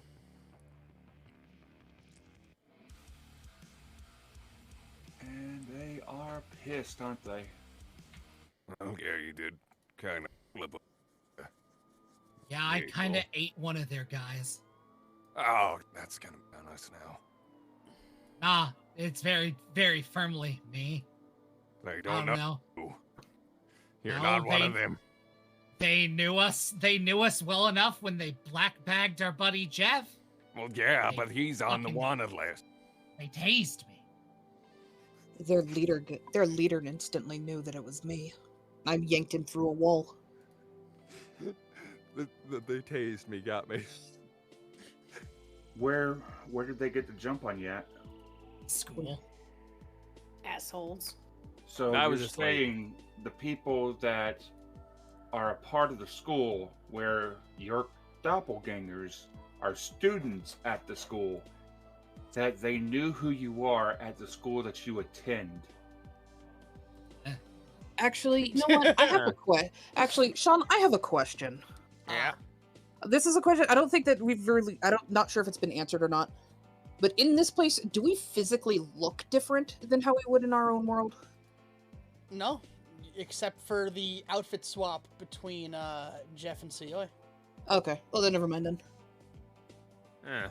And they are pissed, aren't they? Oh, yeah, you did kind of flip up. Yeah, I Very kind of cool. ate one of their guys. Oh, that's gonna be on us now. Ah, it's very, very firmly me. They I don't don't know. know. You're No, not one of they- them. They knew us. They knew us well enough when they black bagged our buddy Jeff. Well, yeah, They but he's on the fucking- wanted list. They tased me. Their leader instantly knew that it was me. I yanked him through a wall. They tased me, got me. Where did they get the jump on you at? School. Assholes. So I you're was just like- saying the people that are a part of the school where your doppelgangers are students at the school, that they knew who you are at the school that you attend. Actually, you know what? I have a Actually, Sean, I have a question. Yeah. This is a question. I don't think that we've really. Not sure if it's been answered or not. But in this place, do we physically look different than how we would in our own world? No, except for the outfit swap between Jeff and Suyoi. Okay. Well, then never mind then. Eh.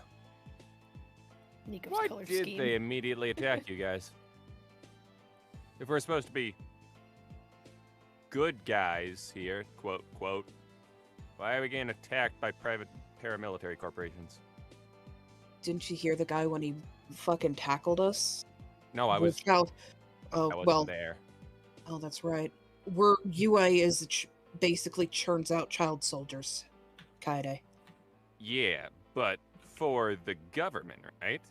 Nico's Why color did scheme. they immediately attack you guys? If we're supposed to be good guys here, quote, quote, why are we getting attacked by private paramilitary corporations? Didn't you hear the guy when he fucking tackled us? No, I We're was. child- I Oh wasn't well. there. Oh, that's right. We're UA is basically churns out child soldiers. Kaede. Yeah, but for the government, right?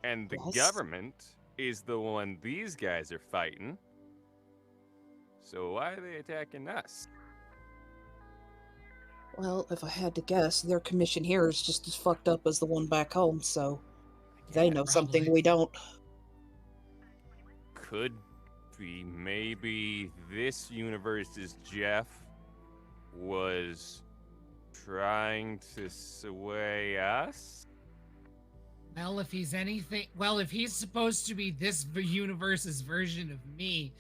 And the Yes. government is the one these guys are fighting. So why are they attacking us? Well, if I had to guess, their commission here is just as fucked up as the one back home, so they know something probably. we don't. Could be maybe this universe's Jeff was trying to sway us? Well, if he's anything, well, if he's supposed to be this universe's version of me,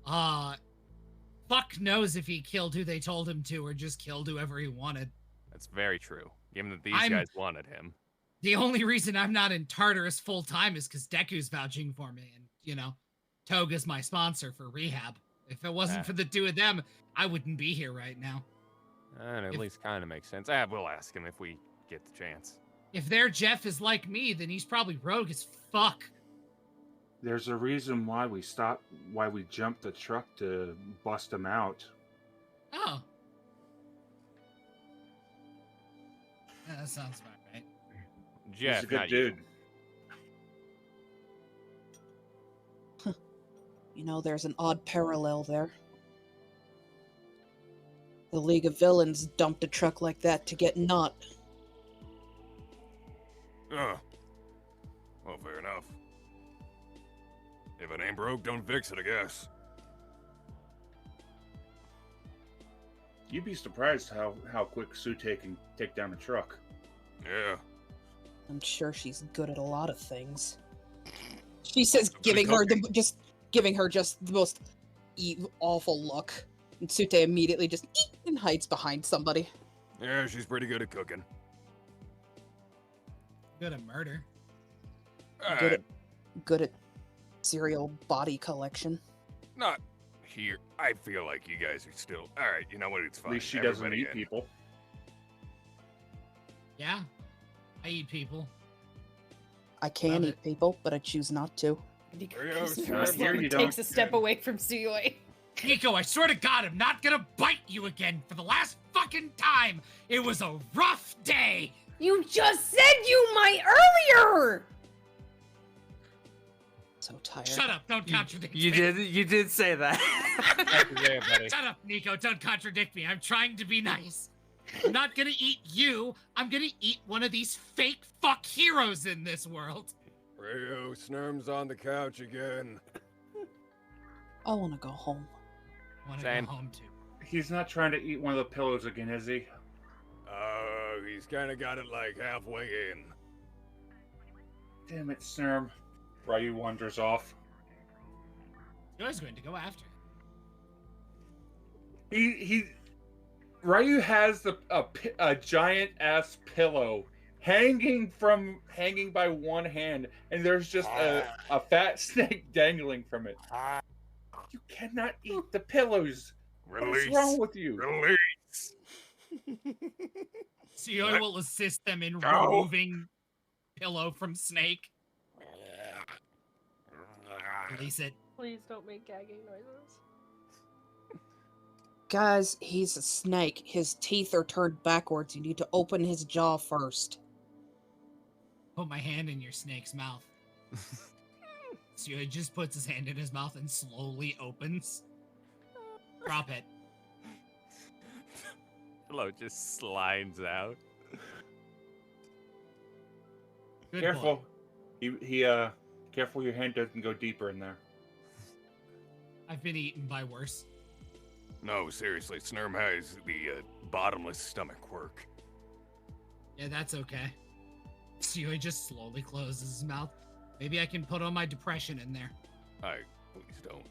fuck knows if he killed who they told him to or just killed whoever he wanted. That's very true. Given that these I'm- guys wanted him. The only reason I'm not in Tartarus full time is because Deku's vouching for me, and Toga's my sponsor for rehab. If it wasn't Ah. for the two of them, I wouldn't be here right now. That at If- least kind of makes sense. We'll ask him if we get the chance. If their Jeff is like me, then he's probably rogue as fuck. There's a reason why we jumped the truck to bust him out. Oh. Yeah, that sounds about right. Jeff, He's a good not you. dude. You know, there's an odd parallel there. The League of Villains dumped a truck like that to get Not. Oh. Well, fair enough. If it ain't broke, don't fix it, I guess. You'd be surprised how quick Sute can take down a truck. Yeah. I'm sure she's good at a lot of things. She says, That's a giving her good just the most awful look. And Sute immediately just and hides behind somebody. Yeah, she's pretty good at cooking. Good at murder. Good at serial body collection. Not here. I feel like you guys are still. Alright, you know what? It's At fine. least she doesn't Everybody eat in. people. Yeah. I eat people. I can Love eat it. people, but I choose not to. Nico There you go, kisses sir. her Here and you takes don't. a step away from Suyoi. Nico, I swear to God, I'm not gonna bite you again for the last fucking time. It was a rough day. You just said you might earlier! So tired. Shut up! Don't contradict You me. did say that. Shut up, Nico! Don't contradict me. I'm trying to be nice. I'm not gonna eat you. I'm gonna eat one of these fake fuck heroes in this world. Rayo, Snurm's on the couch again. I want to go home. I wanna Same. go home too. He's not trying to eat one of the pillows again, is he? He's kind of got it like halfway in. Damn it, Snurm. Ryu wanders off. You're always going to go after. Ryu has a giant ass pillow hanging by one hand, and there's just a fat snake dangling from it. You cannot eat the pillows. Release. What's wrong with you? Release. Suyoi will assist them in No. removing Pillow from Snake. Release it. Please don't make gagging noises. Guys, he's a snake. His teeth are turned backwards. You need to open his jaw first. Put my hand in your snake's mouth. Suyoi just puts his hand in his mouth and slowly opens. Drop it. Pillow just slides out. Good Careful. boy. Careful your hand doesn't go deeper in there. I've been eaten by worse. No, seriously, Snurm has the bottomless stomach quirk. Yeah, that's okay. Suyoi just slowly closes his mouth. Maybe I can put on my depression in there. Please don't.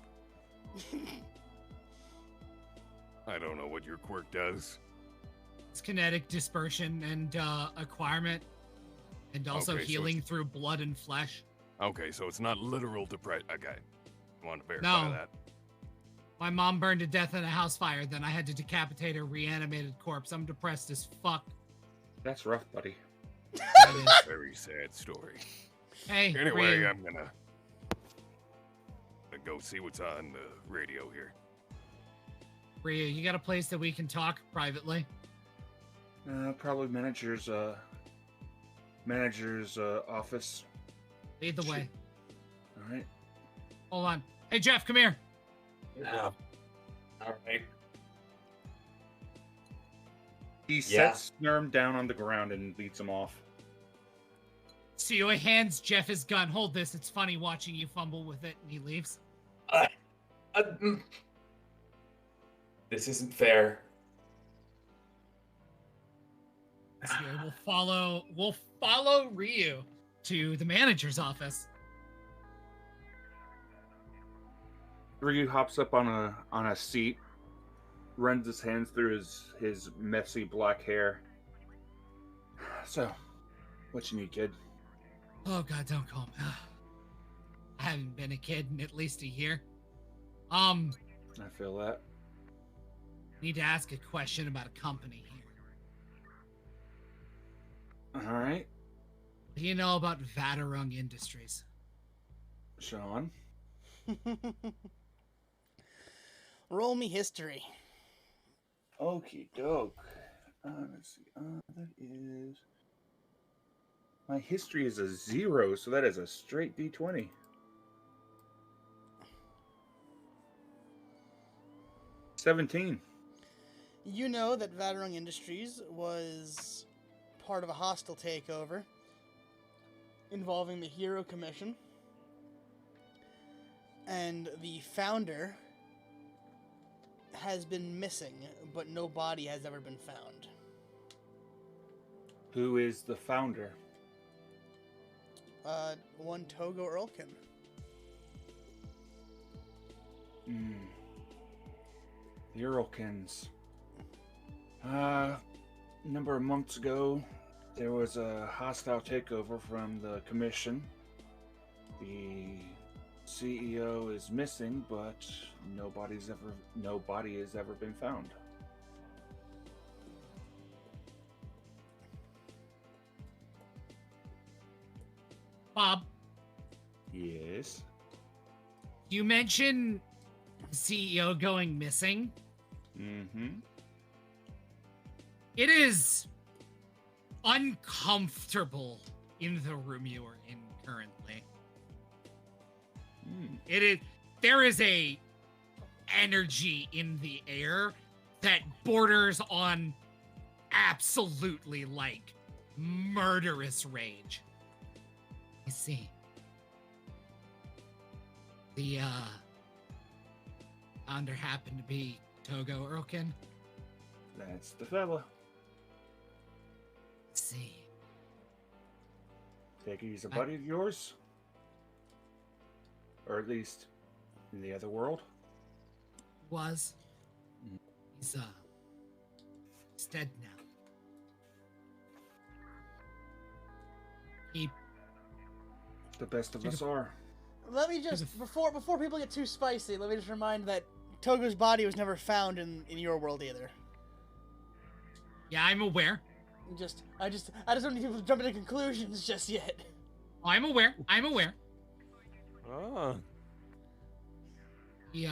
I don't know what your quirk does. It's kinetic dispersion and acquirement, and also Okay, so healing through blood and flesh. Okay, so it's not literal depression. Okay, I want to verify No. that. My mom burned to death in a house fire, then I had to decapitate her reanimated corpse. I'm depressed as fuck. That's rough, buddy. That is. Very sad story. Hey, Anyway, Ryu. I'm gonna go see what's on the radio here. Ryu, you got a place that we can talk privately? Probably manager's office. Lead the way. All right. Hold on. Hey, Jeff, come here. Yeah. All right. He Yeah. sets Snurm down on the ground and leads him off. Suyoi hands Jeff his gun. Hold this. It's funny watching you fumble with it, and he leaves. This isn't fair. Suyoi will follow Ryu to the manager's office. Ryu hops up on a seat, runs his hands through his messy black hair. So, what you need, kid? Oh God, don't call me. I haven't been a kid in at least a year. I feel that. Need to ask a question about a company here. All right, What do you know about Vadarung Industries? Sean. Roll me history. Okie doke. Let's see. That is. My history is a 0, so that is a straight D20. $17. You know that Vadarung Industries was part of a hostile takeover involving the Hero Commission, and the founder has been missing, but no body has ever been found. Who is the founder? One Togo Earlkin. The Earlkins. Number of months ago, there was a hostile takeover from the commission. The CEO is missing, but nobody has ever been found. Bob, Yes. you mentioned the CEO going missing. Mm-hmm. It is uncomfortable in the room you are in currently. There is a energy in the air that borders on absolutely like murderous rage. You see, the founder happened to be Togo Earlkin. That's the fella. See, Take it he's a buddy of yours? Or at least in the other world? was he's dead now. He The best of us are. Let me just before people get too spicy, let me just remind that Togo's body was never found in your world either. Yeah, I'm aware. I just don't need people to jump into conclusions just yet. I'm aware. I'm aware. Oh. He,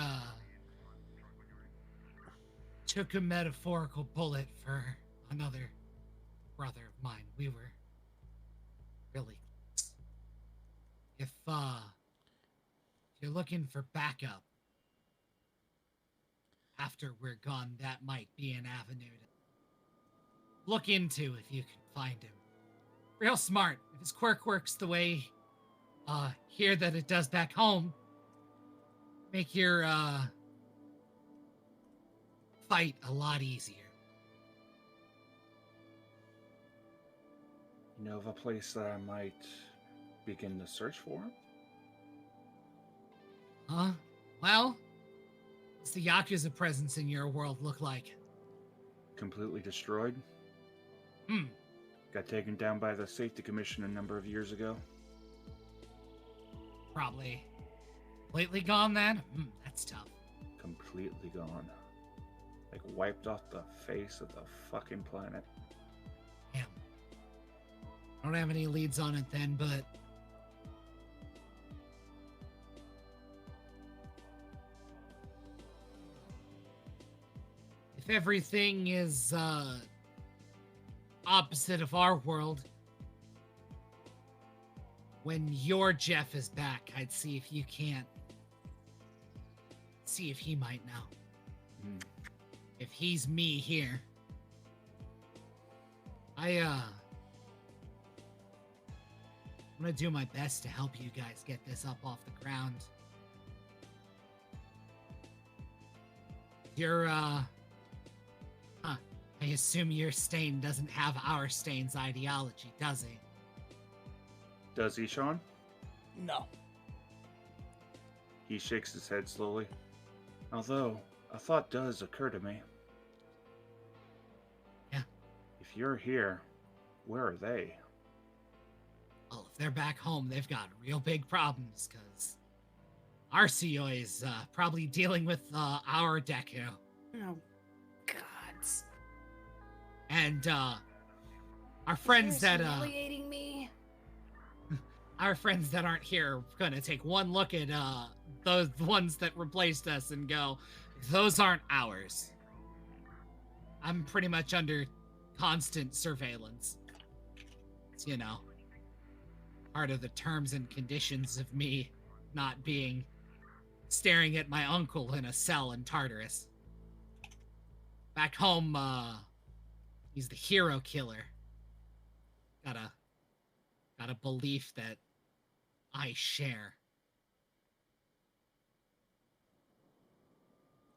took a metaphorical bullet for another brother of mine. We were really close. If you're looking for backup after we're gone, that might be an avenue to look into if you can find him. Real smart. If his quirk works the way here that it does back home, make your fight a lot easier. You know of a place that I might begin to search for him? Huh? Well, what's the Yakuza presence in your world look like? Completely destroyed. Got taken down by the Safety Commission a number of years ago. Probably completely gone then? That's tough. Completely gone. Like wiped off the face of the fucking planet. Damn. I don't have any leads on it then, but if everything is opposite of our world, when your Jeff is back, I'd see if you can't. See if he might know. If he's me here. I'm gonna do my best to help you guys get this up off the ground. You're, I assume your stain doesn't have our stain's ideology, does he? Does he, Sean? No. He shakes his head slowly. Although, a thought does occur to me. Yeah. If you're here, where are they? Well, if they're back home, they've got real big problems, because our CEO is probably dealing with our Deku. Oh, gods. And our friends You're that humiliating me. our friends that aren't here are gonna take one look at those ones that replaced us and go, those aren't ours. I'm pretty much under constant surveillance. It's, you know, part of the terms and conditions of me not being staring at my uncle in a cell in Tartarus. Back home, he's the hero killer. Got a belief that I share.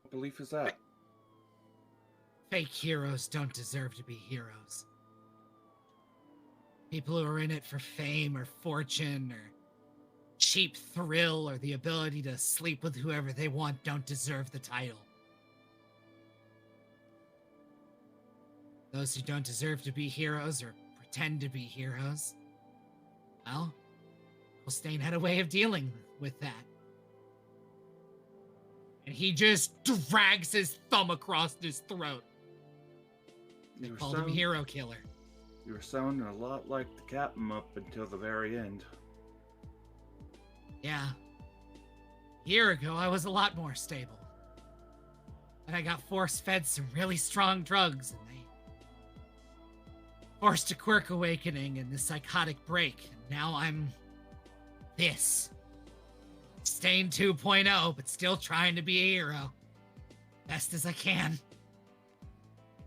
What belief is that? Fake heroes don't deserve to be heroes. People who are in it for fame or fortune or cheap thrill or the ability to sleep with whoever they want don't deserve the title. Those who don't deserve to be heroes or pretend to be heroes, well, Stain had a way of dealing with that. And he just drags his thumb across his throat. They called him Hero Killer. You were sounding a lot like the captain up until the very end. Yeah. A year ago, I was a lot more stable. And I got force-fed some really strong drugs, and they forced a quirk awakening and the psychotic break. And now I'm this. Stain 2.0, but still trying to be a hero. Best as I can.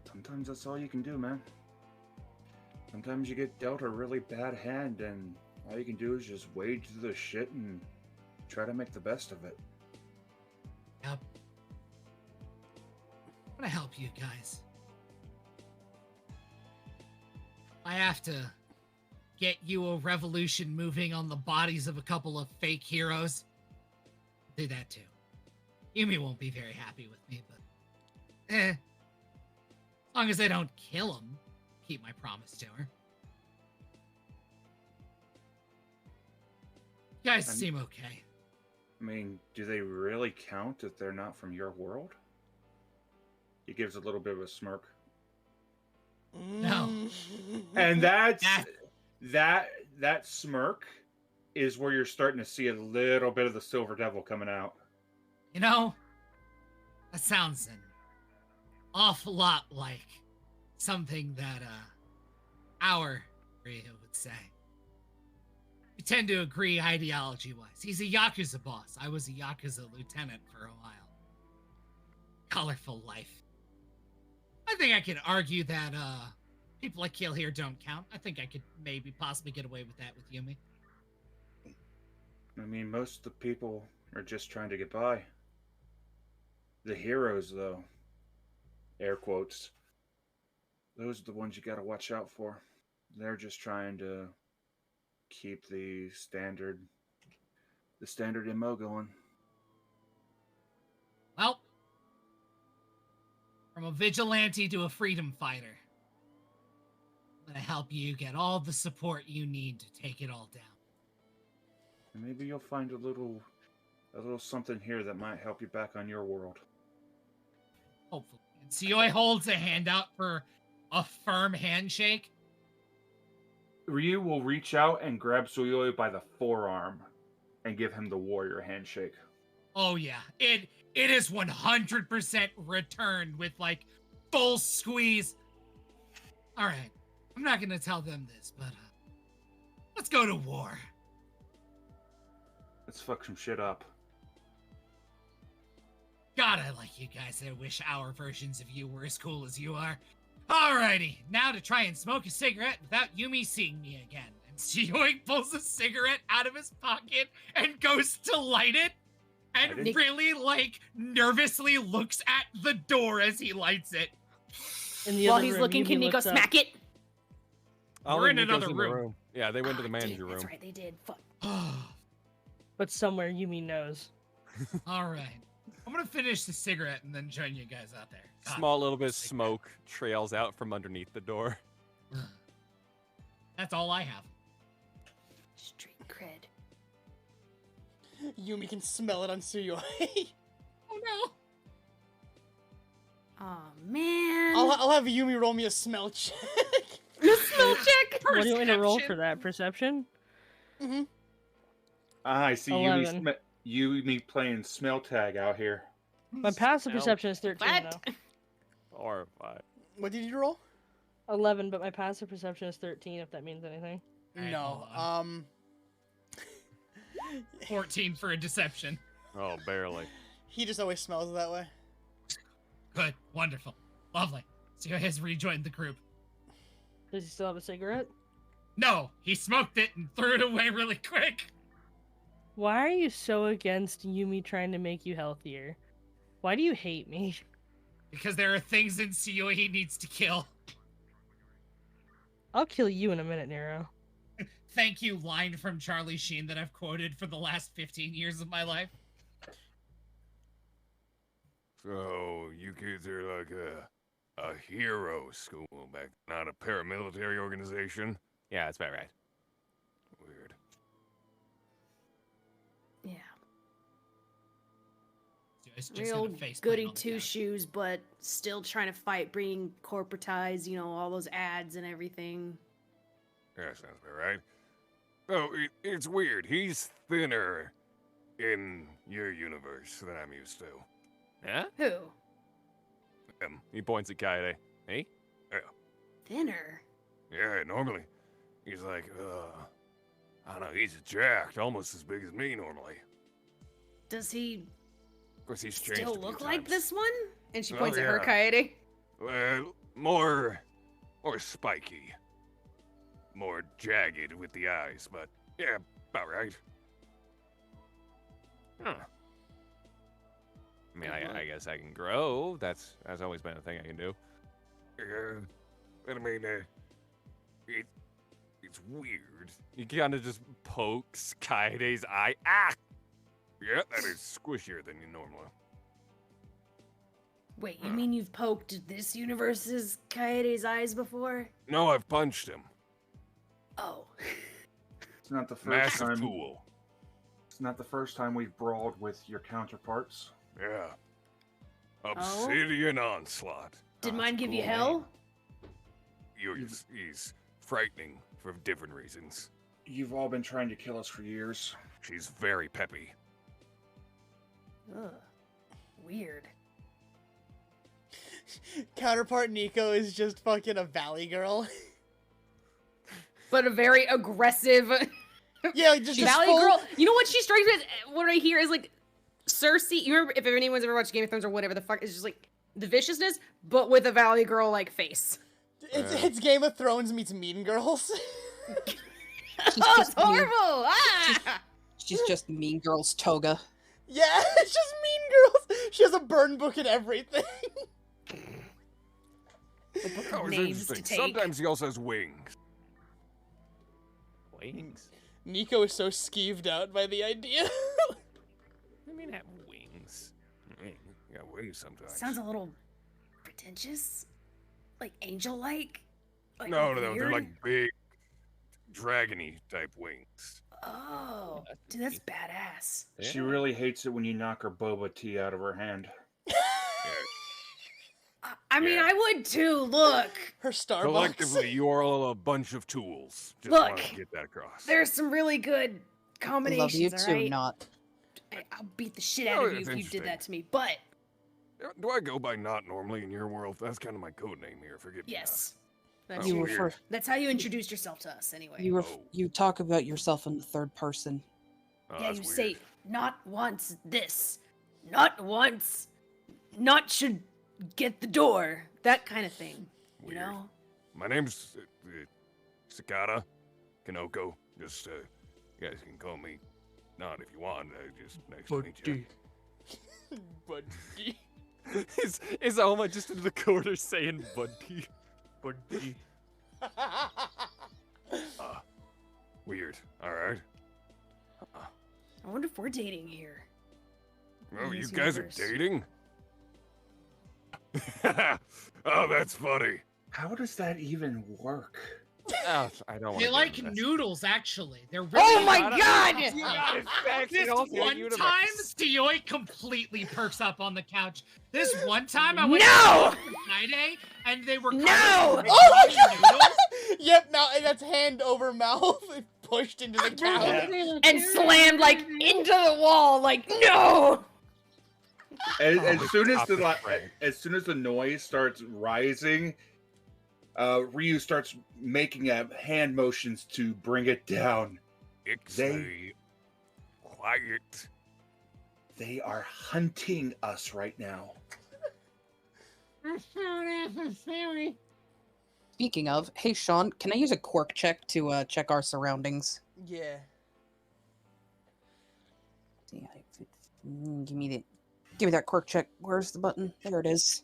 Sometimes that's all you can do, man. Sometimes you get dealt a really bad hand, and all you can do is just wade through the shit and try to make the best of it. Yep. I'm gonna help you guys. I have to get you a revolution moving on the bodies of a couple of fake heroes. Do that too. Yumi won't be very happy with me, but as long as I don't kill him, keep my promise to her. You guys seem okay. I mean, do they really count if they're not from your world? He gives a little bit of a smirk. No. And that smirk is where you're starting to see a little bit of the Silver Devil coming out. You know, that sounds an awful lot like something that our Ryu would say. We tend to agree ideology-wise. He's a Yakuza boss. I was a Yakuza lieutenant for a while. Colorful life. I think I could argue that people I kill here don't count. I think I could maybe possibly get away with that with Yumi. I mean, most of the people are just trying to get by. The heroes, though, air quotes, those are the ones you gotta watch out for. They're just trying to keep the standard MO going. Well, from a vigilante to a freedom fighter, I'm gonna help you get all the support you need to take it all down. And maybe you'll find a little something here that might help you back on your world. Hopefully. And Suyoi holds a hand out for a firm handshake. Ryu will reach out and grab Suyoi by the forearm and give him the warrior handshake. Oh yeah, it is 100% returned with like full squeeze. All right, I'm not gonna tell them this, but let's go to war. Let's fuck some shit up. God, I like you guys. I wish our versions of you were as cool as you are. Alrighty, now to try and smoke a cigarette without Yumi seeing me again. And Suyoi pulls a cigarette out of his pocket and goes to light it. And really, like, nervously looks at the door as he lights it. While he's looking, can Nico smack it? We're in another room. Yeah, they went to the manager room. That's right, they did. Fuck. But somewhere Yumi knows. All right. I'm going to finish the cigarette and then join you guys out there. God, Small little bit of smoke trails out from underneath the door. That's all I have. Street cred. Yumi can smell it on Suyoi. Oh no. Oh man. I'll have Yumi roll me a smell check. The smell check. What do you want to roll for that? Perception? Mm-hmm. I see 11. Yumi playing smell tag out here. My passive perception is 13, What? though. Or 5. What did you roll? 11, but my passive perception is 13, if that means anything. Alright, No. hold 14 for a deception. Oh, barely. He just always smells that way. Good. Wonderful. Lovely. Suyoi has rejoined the group. Does he still have a cigarette? No, he smoked it and threw it away really quick. Why are you so against Yumi trying to make you healthier? Why do you hate me? Because there are things in Suyoi he needs to kill. I'll kill you in a minute, Nero. Thank you line from Charlie Sheen that I've quoted for the last 15 years of my life. So, you kids are like a hero school back, not a paramilitary organization? Yeah, that's about right. Weird. Yeah. Suyoi's just Real gonna face goody plant on the two couch. shoes, but still trying to fight being corporatized, you know, all those ads and everything. Yeah, sounds about right. Oh, it's weird. He's thinner in your universe than I'm used to. Yeah? Who? He points at Kaede. Hey? Thinner. Yeah, normally. He's like, I don't know, he's jacked, almost as big as me normally. Does he Of course, he's changed still a few look like times. this one? And she Oh, points at her, yeah. Kaede. Well, more spiky. More jagged with the eyes, but yeah, about right. Huh. I mean, I guess I can grow. That's always been a thing I can do. Yeah, but I mean, it's weird. He kind of just pokes Kaede's eye. Ah! Yeah, that is squishier than you normally. Wait, you mean you've poked this universe's Kaede's eyes before? No, I've punched him. Oh. It's not the first Massive time. pool. It's not the first time we've brawled with your counterparts. Yeah. Obsidian Onslaught. Did Oh, mine that's a give you cool hell? name. he's frightening for different reasons. You've all been trying to kill us for years. She's very peppy. Ugh. Weird. Counterpart Nico is just fucking a valley girl. But a very aggressive Yeah, like just valley full... girl. You know what she strikes me as? What I hear is like Cersei. You remember if anyone's ever watched Game of Thrones or whatever the fuck, it's just like the viciousness, but with a valley girl like face. It's Game of Thrones meets Mean Girls. Oh, it's horrible! Ah! She's just Mean Girls toga. Yeah, it's just Mean Girls. She has a burn book and everything. Oh, it's Names to interesting. take. Sometimes he also has wings. Wings? Nico is so skeeved out by the idea. I mean, have wings. Yeah, wings sometimes. Sounds a little pretentious, like angel-like. Like No, they're weird. like big, dragony type wings. Oh, dude, that's badass. She really hates it when you knock her boba tea out of her hand. I mean, I would too. Look, Her Starbucks. Collectively, you are all a bunch of tools. Just Look, wanted to get that across. there's some really good combinations. Love you all too, right? not. I'll beat the shit out Oh, of you it's if you did interesting. that to me. But Do I go by not normally in your world? That's kind of my code name here. Forgive me. yes, Not. that's, Oh, You weird. refer. that's how you introduced yourself to us, anyway. You talk about yourself in the third person. Oh, yeah, that's you weird. say not once this, not once, not should get the door, that kind of thing. Weird. You know? My name's Sakata Kanoko. Just you guys can call me not if you want. Just nice to meet you. Buddy. Is Alma just in the corner saying buddy? Buddy. Weird. All right. I wonder if we're dating here. Oh, in you this guys universe. are dating? Oh, that's funny. How does that even work? Oh, I don't want They to. like noodles, actually. They're really Oh my not- god! This one time, Steoy completely perks up on the couch. This one time, I went No! to Friday, and they were No! covered in Oh my ramen god! noodles. Yep, now that's hand over mouth pushed into the couch. And slammed like into the wall, like no! As soon as top the of Fred. as soon as the noise starts rising, Ryu starts making hand motions to bring it down. Ixnay. Quiet. They are hunting us right now. Speaking of, hey Sean, can I use a quirk check to check our surroundings? Yeah. Give me that quirk check. Where's the button? There it is.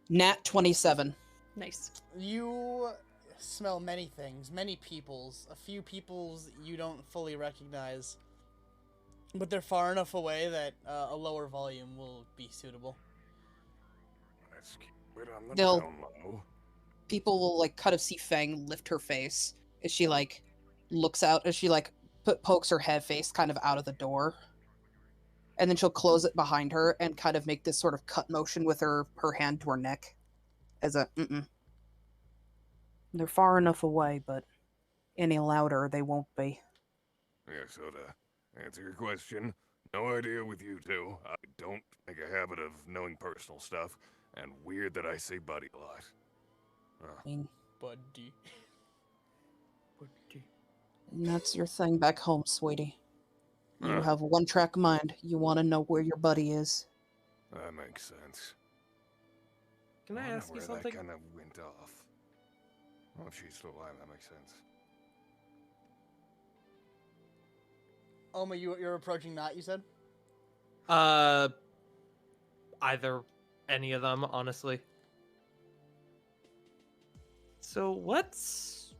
Nat 27. Nice. You smell many things, many peoples, a few peoples you don't fully recognize, but they're far enough away that a lower volume will be suitable. Let's keep it on the They'll- down low. People will like kind of see Fang lift her face as she like looks out, as she like pokes her head face kind of out of the door. And then she'll close it behind her and kind of make this sort of cut motion with her hand to her neck. As a They're far enough away, but any louder they won't be. Yeah, so to answer your question, no idea with you two. I don't make a habit of knowing personal stuff, and weird that I say buddy a lot. I mean, Buddy. and that's your thing back home, sweetie. You Huh. have a one-track mind. You want to know where your buddy is. That makes sense. Can I wonder ask you where something? That kind of went off. Oh, if she's still alive, that makes sense. Oma, you're approaching that, you said? Either any of them, honestly. So what's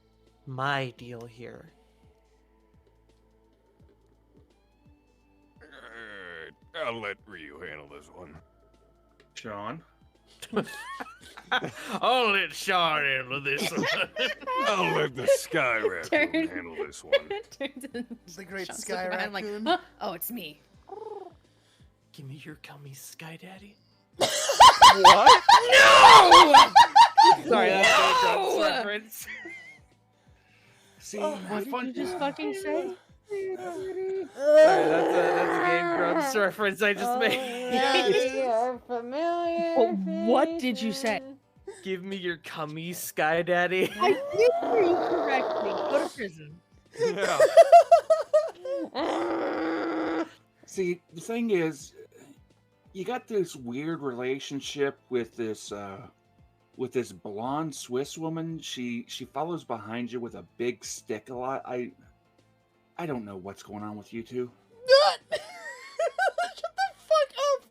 my deal here? I'll let Ryu handle this one. Sean? I'll let Sean handle this one. I'll let the Sky Raccoon Turn. handle this one. Turns and The great Sean's Sky looking behind, Raccoon. Like, huh? Oh, it's me. Give me your gummy, Sky Daddy. What? No! Sorry, that's a Grumps reference. See, What did you just fucking say? Sorry, that's a Game Grumps reference I just made. But what did you say? Give me your cummy, Sky Daddy. I did hear you correctly. Go to prison. Yeah. See, the thing is, you got this weird relationship with this blonde Swiss woman. She follows behind you with a big stick a lot. I don't know what's going on with you two. Shut the fuck up!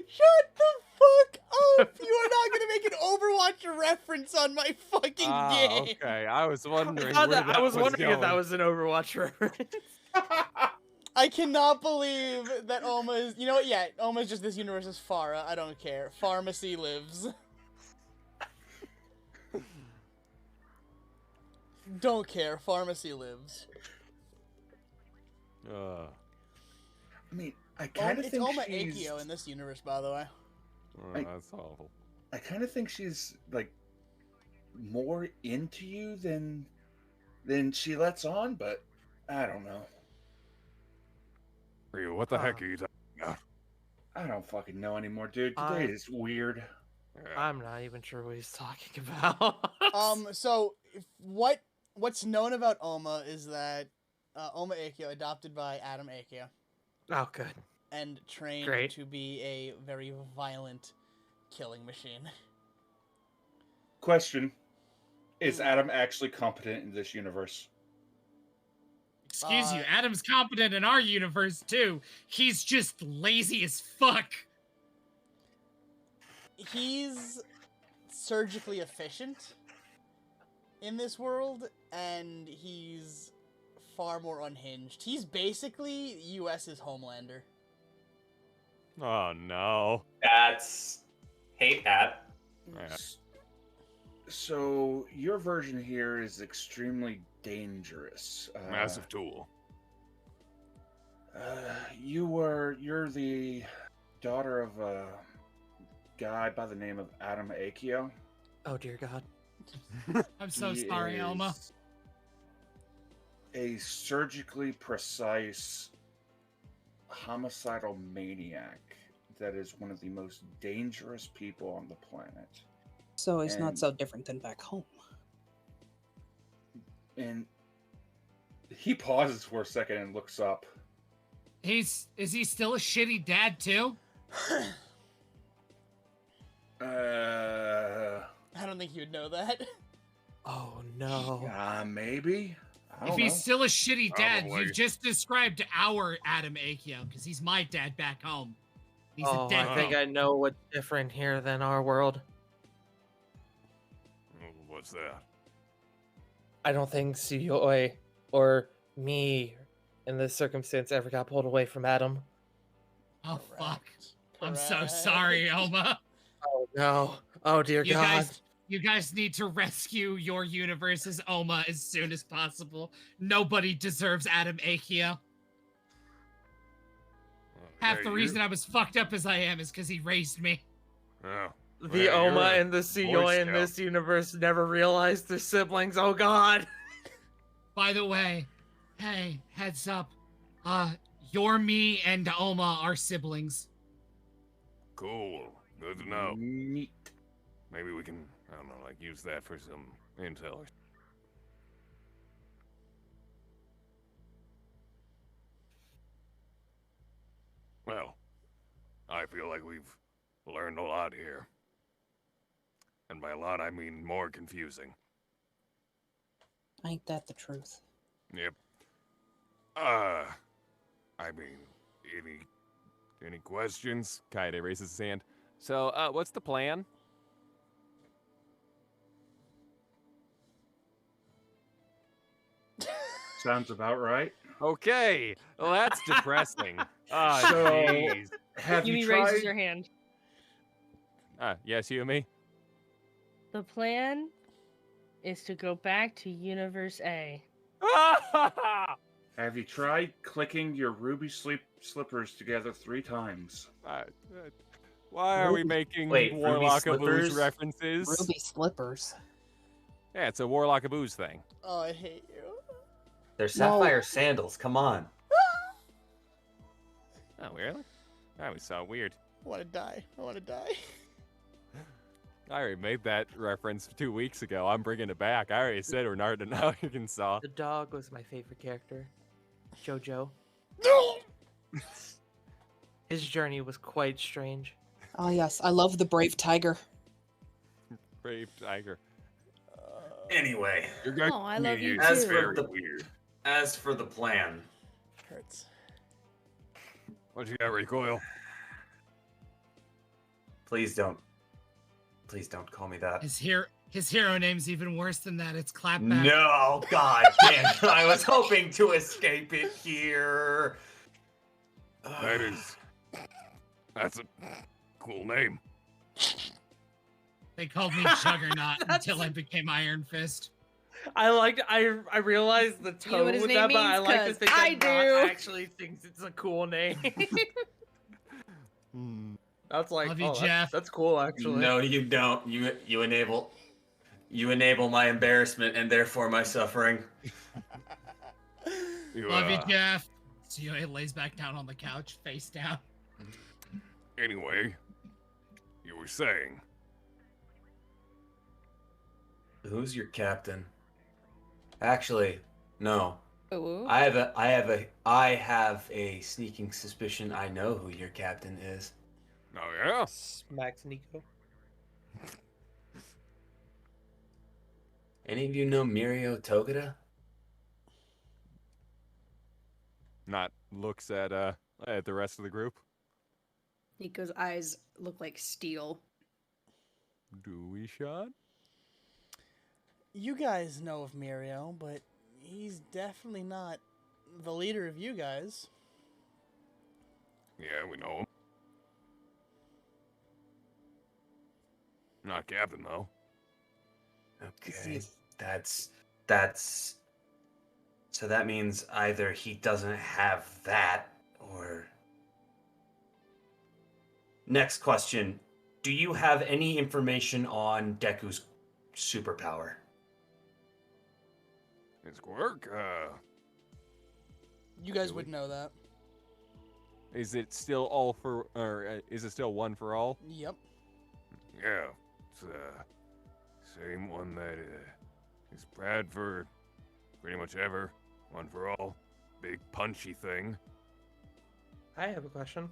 Shut the fuck up! You are not gonna make an Overwatch reference on my fucking game. Okay, I was wondering. I was wondering if that going. was an Overwatch reference. I cannot believe that Oma is. You know what? Yeah, Oma is just this universe's Farah. I don't care. Pharmacy lives. Don't care. Pharmacy lives. I mean, I kind of It's think Oma she's. Akio in this universe, by the way. That's awful. I kind of think she's like more into you than she lets on, but I don't know. Ryu, what the heck are you talking about? I don't fucking know anymore, dude. Today is weird. I'm not even sure what he's talking about. So what's known about Oma is that Oma Akio, adopted by Adam Akio, Oh, good. and trained Great. to be a very violent killing machine. Question: is Adam actually competent in this universe? Excuse you, Adam's competent in our universe too. He's just lazy as fuck. He's surgically efficient in this world, and he's far more unhinged. He's basically US's Homelander. Oh no. That's hate that. Yeah. So your version here is extremely dangerous. Massive tool. You're the daughter of a guy by the name of Adam Akio. Oh dear God. I'm so He sorry, Elma. is a surgically precise homicidal maniac that is one of the most dangerous people on the planet. So it's not And- so different than back home. And he pauses for a second and looks up. Is he still a shitty dad too? I don't think you would know that. Oh no. Maybe. I If don't he's know. still a shitty dad, Probably. you've just described our Adam Akio, because he's my dad back home. He's Oh, a dead I think I know what's different here than our world. What's that? I don't think Suyoi or me in this circumstance ever got pulled away from Adam. Oh fuck. I'm so Correct. sorry, Elma. Oh no. Oh dear You God. you guys need to rescue your universe's Oma as soon as possible. Nobody deserves Adam Akio. Half the reason I was fucked up as I am is because he raised me. Oh. The Well, Oma you're a and the Boy Suyoi in Scout. this universe never realized they're siblings. Oh God. By the way, hey, heads up. Your me and Oma are siblings. Cool. Good to know. Neat. Maybe we can, I don't know, like use that for some intel. Well, I feel like we've learned a lot here. And by a lot, I mean more confusing. Ain't that the truth? Yep. I mean, any questions? Kaede raises his hand. So, what's the plan? Sounds about right. Okay, well that's depressing. Ah, So- jeez. Have you Yumi tried? raises her hand. Yes, you and me. The plan is to go back to Universe A. Have you tried clicking your ruby slippers together 3 times? Why are we making Wait, Ruby Warlock of Ooze slippers? references? Ruby slippers. Yeah, it's a Warlock of Ooze thing. Oh, I hate you. They're sapphire sandals. Come on. Oh, really? That was so weird. I want to die. I want to die. I already made that reference 2 weeks ago. I'm bringing it back. I already said we're not in Arkansas. The dog was my favorite character. Jojo. His journey was quite strange. Oh yes, I love the brave tiger. Brave tiger. Anyway, Oh, I love you as too. for the as for the plan, Hurts. What you got, Recoil? please don't call me that. His hero name's even worse than that. It's Clapback. No, god damn! I was hoping to escape it here. That's a cool name. They called me Juggernaut until I became Iron Fist. I realized the tone You know what his with name that, but I means? like to 'Cause think I that do. Not actually thinks it's a cool name. That's like, Love you, oh, Jeff. that's cool actually. No, you don't. You enable my embarrassment and therefore my suffering. Love you, Jeff. COA lays back down on the couch, face down. Anyway, you were saying. Who's your captain? Actually, no. Ooh. I have a sneaking suspicion I know who your captain is. Oh yeah. Smacks Nico. Any of you know Mirio Togeda? Not looks at the rest of the group. Nico's eyes look like steel. Do we, Sean? You guys know of Mirio, but he's definitely not the leader of you guys. Yeah, we know him. Not Captain though. Okay, that's so that means either he doesn't have that or. Next question. Do you have any information on Deku's superpower? His quirk. You guys would know that. Is it still all for, or is it still one for all? Yep. Yeah, it's same one that is bad for pretty much ever. One for all. Big punchy thing. I have a question.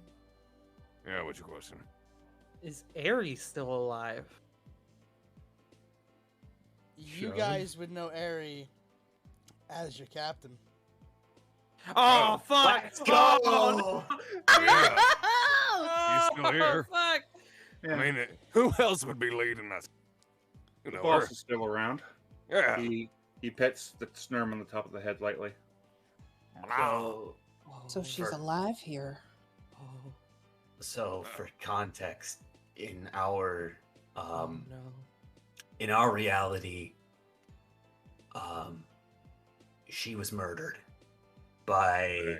Yeah, what's your question? Is Ares still alive? You Sean? guys would know Eri as your captain. Oh, fuck! Let's go! Yeah, Oh! he's still here. Fuck! Yeah. I mean, who else would be leading us? You The know, boss her. is still around. Yeah. He pets the Snurm on the top of the head lightly. So she's alive here. So for context, in our No. in our reality, she was murdered by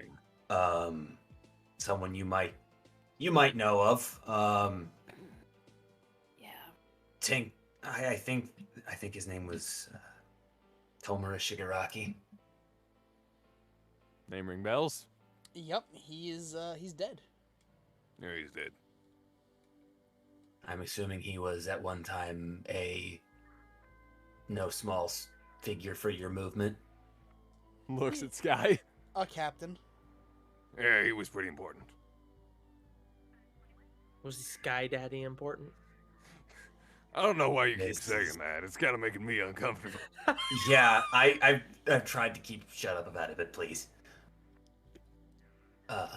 someone you might know of. Yeah. Tink, I think his name was Tomura Shigaraki. Name ring bells? Yep, he's dead. Yeah, he's dead. I'm assuming he was at one time a no small figure for your movement. Looks at Sky. A captain. Yeah, he was pretty important. Was the Sky Daddy important? I don't know why you keep This saying is- that. It's kind of making me uncomfortable. Yeah, I've tried to keep shut up about it, but please. So,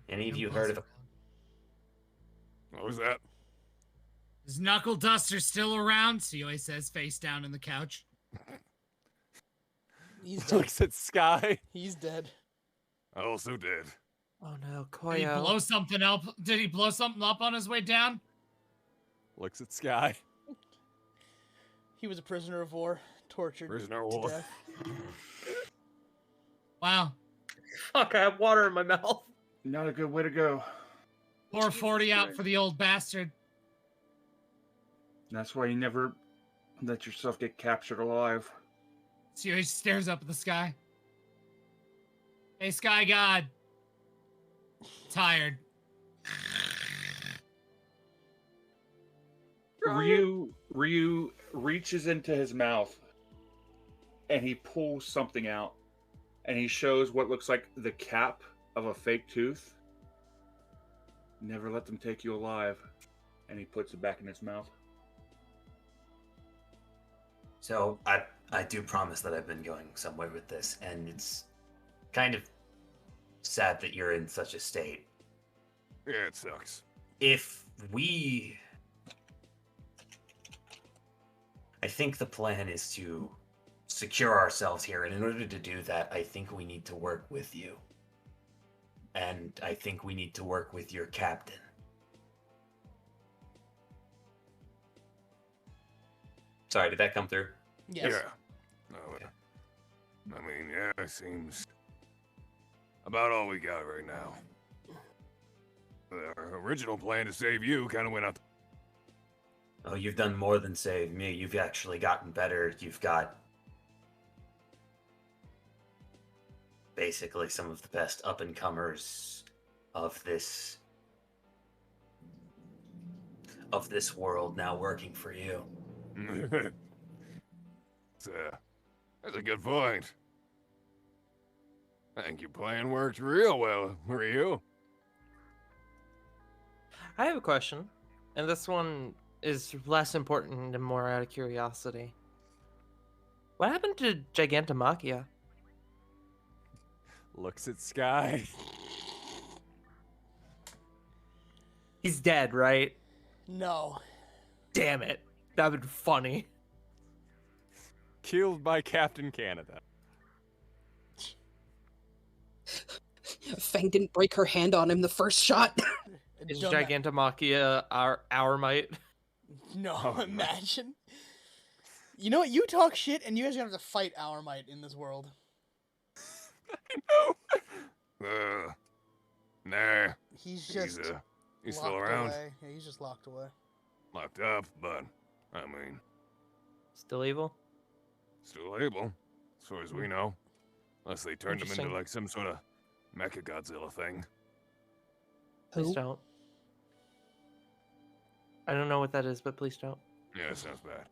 any of you heard of a What was that? Is Knuckle Duster still around? COA says, face down in the couch. He's dead. Looks at Sky. He's dead. I also did. Oh no, Did he Koyo. blow something up? Did he blow something up on his way down? Looks at Sky. He was a prisoner of war, tortured Prisoner of to war. death. Wow. Fuck, I have water in my mouth. Not a good way to go. Pour 40 out for the old bastard. That's why you never let yourself get captured alive. Sui stares up at the sky. Hey, Sky God. Tired. Ryu reaches into his mouth and he pulls something out and he shows what looks like the cap of a fake tooth. Never let them take you alive. And he puts it back in his mouth. So I do promise that I've been going somewhere with this, and it's kind of sad that you're in such a state. Yeah, it sucks. I think the plan is to secure ourselves here, and in order to do that, I think we need to work with you. And I think we need to work with your captain. Sorry, did that come through? Yes. Yeah. No, I mean, yeah, it seems about all we got right now. Our original plan to save you kind of went out. Oh, you've done more than save me. You've actually gotten better. You've got basically some of the best up-and-comers of this world now working for you. That's a good point. I think your plan worked real well, Ryu. I have a question, and this one is less important and more out of curiosity. What happened to Gigantomachia? Looks at Sky. He's dead, right? No. Damn it. That would be funny. Killed by Captain Canada. Fang didn't break her hand on him the first shot. Is Gigantomachia our might? No, imagine. You know what? You talk shit, and you guys are gonna have to fight our might in this world. Nah. He's just he's still locked around. away. Yeah, he's just locked away. Locked up, but I mean, Still evil? still able, as far as we know. Unless they turned him into Interesting. like some sort of Mecha Godzilla thing. Please don't. I don't know what that is, but please don't. Yeah, that sounds bad.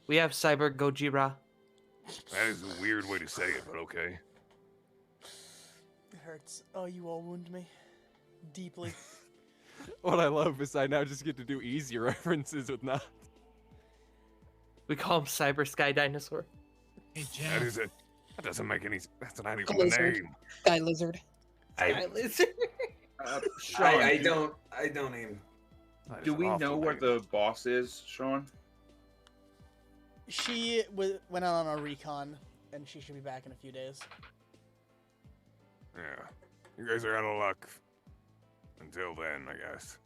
We have Cyber Gojira. That is a weird way to say it, but okay. It hurts. Oh, you all wound me deeply. What I love is I now just get to do easy references with not. We call him Cyber Sky Dinosaur. Hey, That Jeff. is it. That doesn't make any. That's not even Lizard. the name. Sky lizard. I Sean, don't even. That is do an we awful know where name. the boss is, Sean? She went out on a recon, and she should be back in a few days. Yeah, you guys are out of luck. Until then, I guess.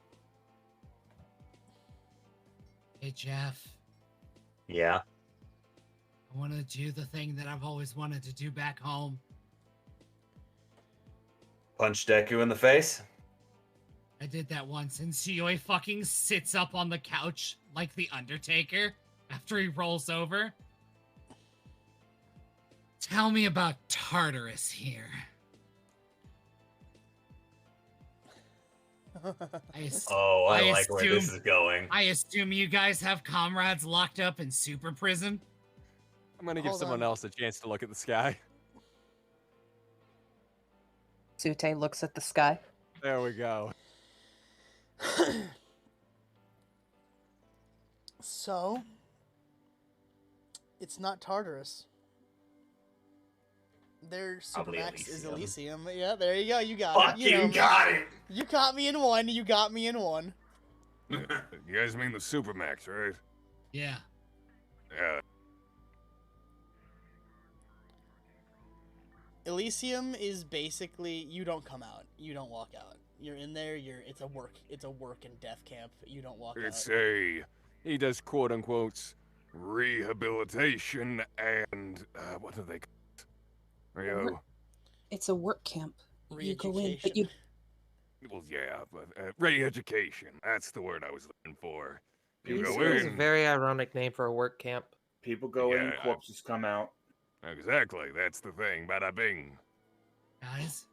Hey, Jeff. Yeah. I want to do the thing that I've always wanted to do back home. Punch Deku in the face. I did that once, and Suyoi fucking sits up on the couch like the Undertaker after he rolls over. Tell me about Tartarus here. Oh, I I like where this assume- is going. I assume you guys have comrades locked up in super prison? I'm gonna give Hold someone on. else a chance to look at the sky. Sute looks at the sky. There we go. So, it's not Tartarus. Their Probably Supermax is Elysium. Elysium. Yeah, there you go. You got Fucking it. You know me. got it. You caught me in one. You got me in one. You guys mean the Supermax, right? Yeah. Yeah. Elysium is basically you don't come out. You don't walk out. You're in there. It's a work and death camp. You don't walk It's out. he does quote unquote rehabilitation and what do they call it? Rio. It's a work camp. You go in, but Re-education. you Well, yeah, but re-education. That's the word I was looking for. You go It's a in. very ironic name for a work camp. People go in, Yeah, corpses come out. Exactly. That's the thing. Bada bing. Guys,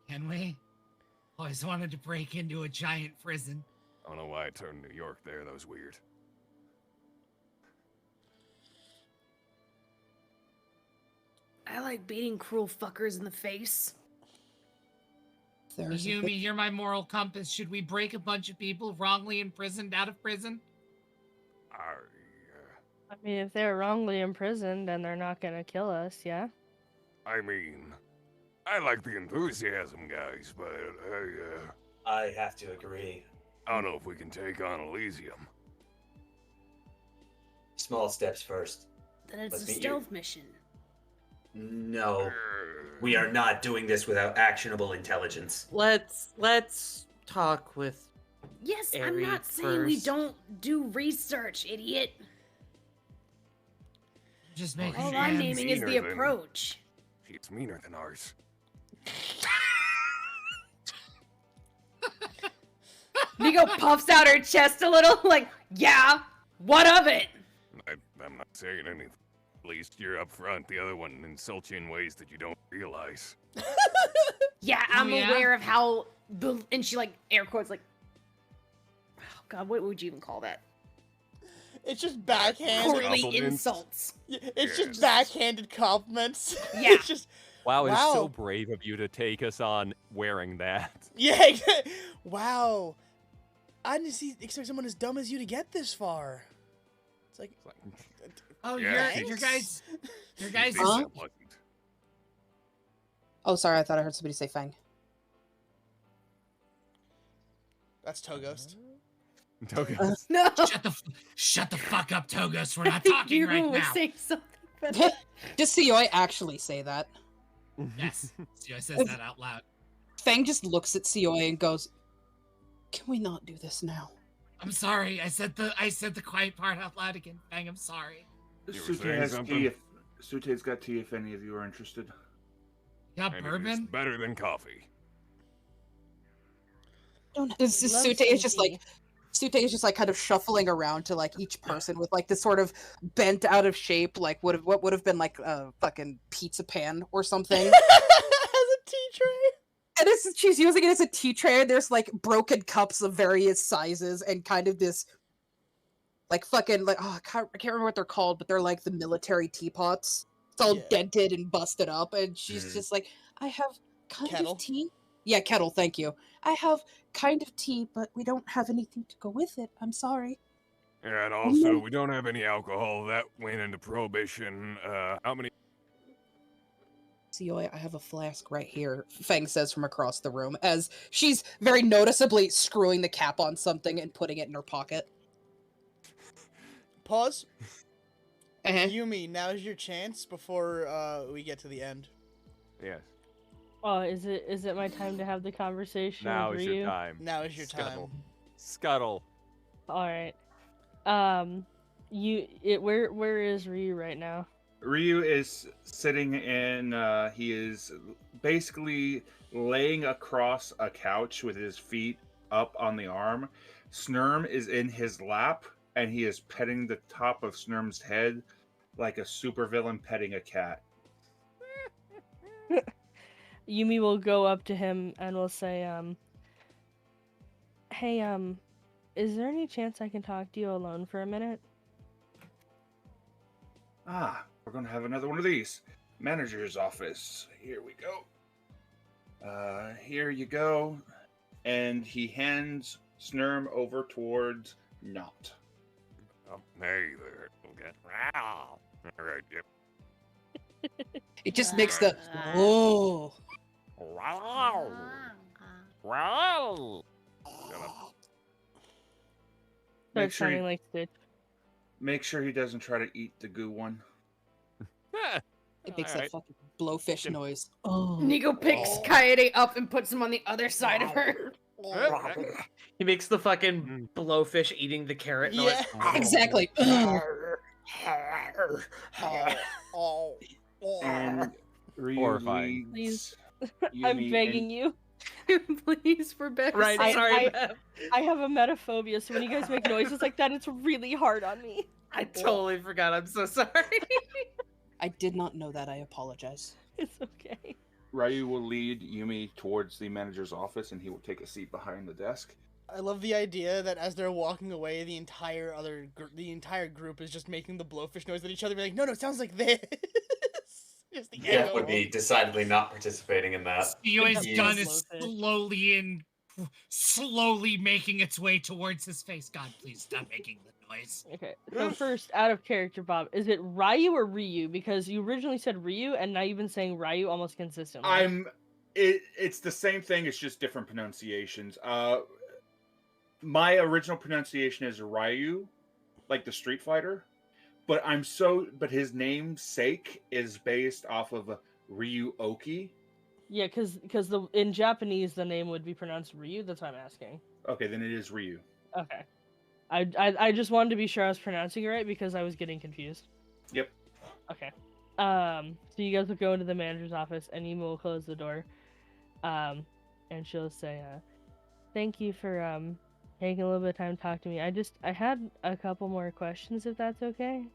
can we? Always wanted to break into a giant prison. I don't know why I turned New York there. That was weird. I like beating cruel fuckers in the face. There's a Yumi, bit- you're my moral compass. Should we break a bunch of people wrongly imprisoned out of prison? I mean, if they're wrongly imprisoned and they're not gonna kill us, yeah. I mean, I like the enthusiasm, guys, but I have to agree. I don't know if we can take on Elysium. Small steps first. Then it's Let's a meet you. stealth mission. No, we are not doing this without actionable intelligence. Let's talk with. Yes, I'm Airy not saying we first. don't do research, idiot. Just making All sure. I'm She's naming is the meaner than- approach. It's meaner than ours. Nico puffs out her chest a little, like, yeah, what of it? I'm not saying anything. At least you're up front. The other one insults you in ways that you don't realize. Yeah, I'm yeah? aware of how, and she like air quotes like, oh god, what would you even call that? It's just backhanded. Courtly compliments. insults. It's Yes. just backhanded compliments. Yeah. It's just Wow, it's so Wow. brave of you to take us on wearing that. yeah. Wow. I didn't expect someone as dumb as you to get this far. It's like It's like, Oh, Yeah, your thanks. guys. This Huh? wasn't. Oh, sorry, I thought I heard somebody say Fang. that's Togost. Tokens. No. Shut the fuck up, Togos. We're I not think talking you right were now. saying something better. Does Seoi actually say that? Yes, Sio says that out loud. Fang just looks at Seoi and goes, "Can we not do this now?" I'm sorry. I said the quiet part out loud again. Fang, I'm sorry. You were Sute saying has something? tea. Sute's got tea if any of you are interested. You got I mean, it's bourbon? better than coffee. This is love Sute some is just tea. like Sute is just like kind of shuffling around to like each person with like this sort of bent out of shape, like what would have been like a fucking pizza pan or something. As a tea tray. And she's using it as a tea tray. And there's like broken cups of various sizes and kind of this like fucking like I can't remember what they're called, but they're like the military teapots. It's all Yeah. dented and busted up, and she's Mm. just like, I have kind Kettle? of tea. Yeah, kettle. Thank you. I have kind of tea, but we don't have anything to go with it. I'm sorry. And also, we don't have any alcohol. That went into prohibition. How many? Seoi, I have a flask right here, Fang says from across the room, as she's very noticeably screwing the cap on something and putting it in her pocket. Pause. Uh-huh. Yumi, now's your chance before we get to the end. Yes. Oh, is it my time to have the conversation Now with is Ryu? your time. Now is your time. Scuttle. Scuttle. All right. Where is Ryu right now? Ryu is sitting in, he is basically laying across a couch with his feet up on the arm. Snurm is in his lap, and he is petting the top of Snurm's head like a supervillain petting a cat. Yumi will go up to him and will say, "Hey, is there any chance I can talk to you alone for a minute?" Ah, we're gonna have another one of these. Manager's office. Here we go. Here you go. And he hands Snurm over towards Not. Oh, hey there. Okay. Wow. All right. Yep. It just makes the oh. Wow. Wow. Shut up. Make Starts sure, sounding like Stitch. make sure he doesn't try to eat the goo one. It makes Alright. that fucking blowfish noise. Oh. Nico picks Kaede up and puts him on the other side of her. He makes the fucking blowfish eating the carrot noise. Yeah. Exactly. And Ryu Horrifying. leads I'm Yumi begging you. Please, for Beck's Right, sake. sorry, I- Beth. I have a metaphobia, so when you guys make noises like that, it's really hard on me. I totally forgot. I'm so sorry. I did not know that. I apologize. It's okay. Ryu will lead Yumi towards the manager's office, and he will take a seat behind the desk. I love the idea that as they're walking away, the entire group is just making the blowfish noise at each other. Be like, no, it sounds like this. Just the Jeff echo. would be decidedly not participating in that. Suyoi's He's- gun is slowly making its way towards his face. God, please stop making the noise. Okay, so first, out of character, Bob, is it Ryu or Ryu? Because you originally said Ryu, and now you've been saying Ryu almost consistently. It's the same thing. It's just different pronunciations. My original pronunciation is Ryu, like the Street Fighter, but his namesake is based off of Ryuoki. Yeah, because in Japanese the name would be pronounced Ryu. That's why I'm asking. Okay, then it is Ryu. Okay, I just wanted to be sure I was pronouncing it right because I was getting confused. Yep. Okay. So you guys will go into the manager's office, and Yuma will close the door. And she'll say, "Thank you for taking a little bit of time to talk to me. I had a couple more questions, if that's okay."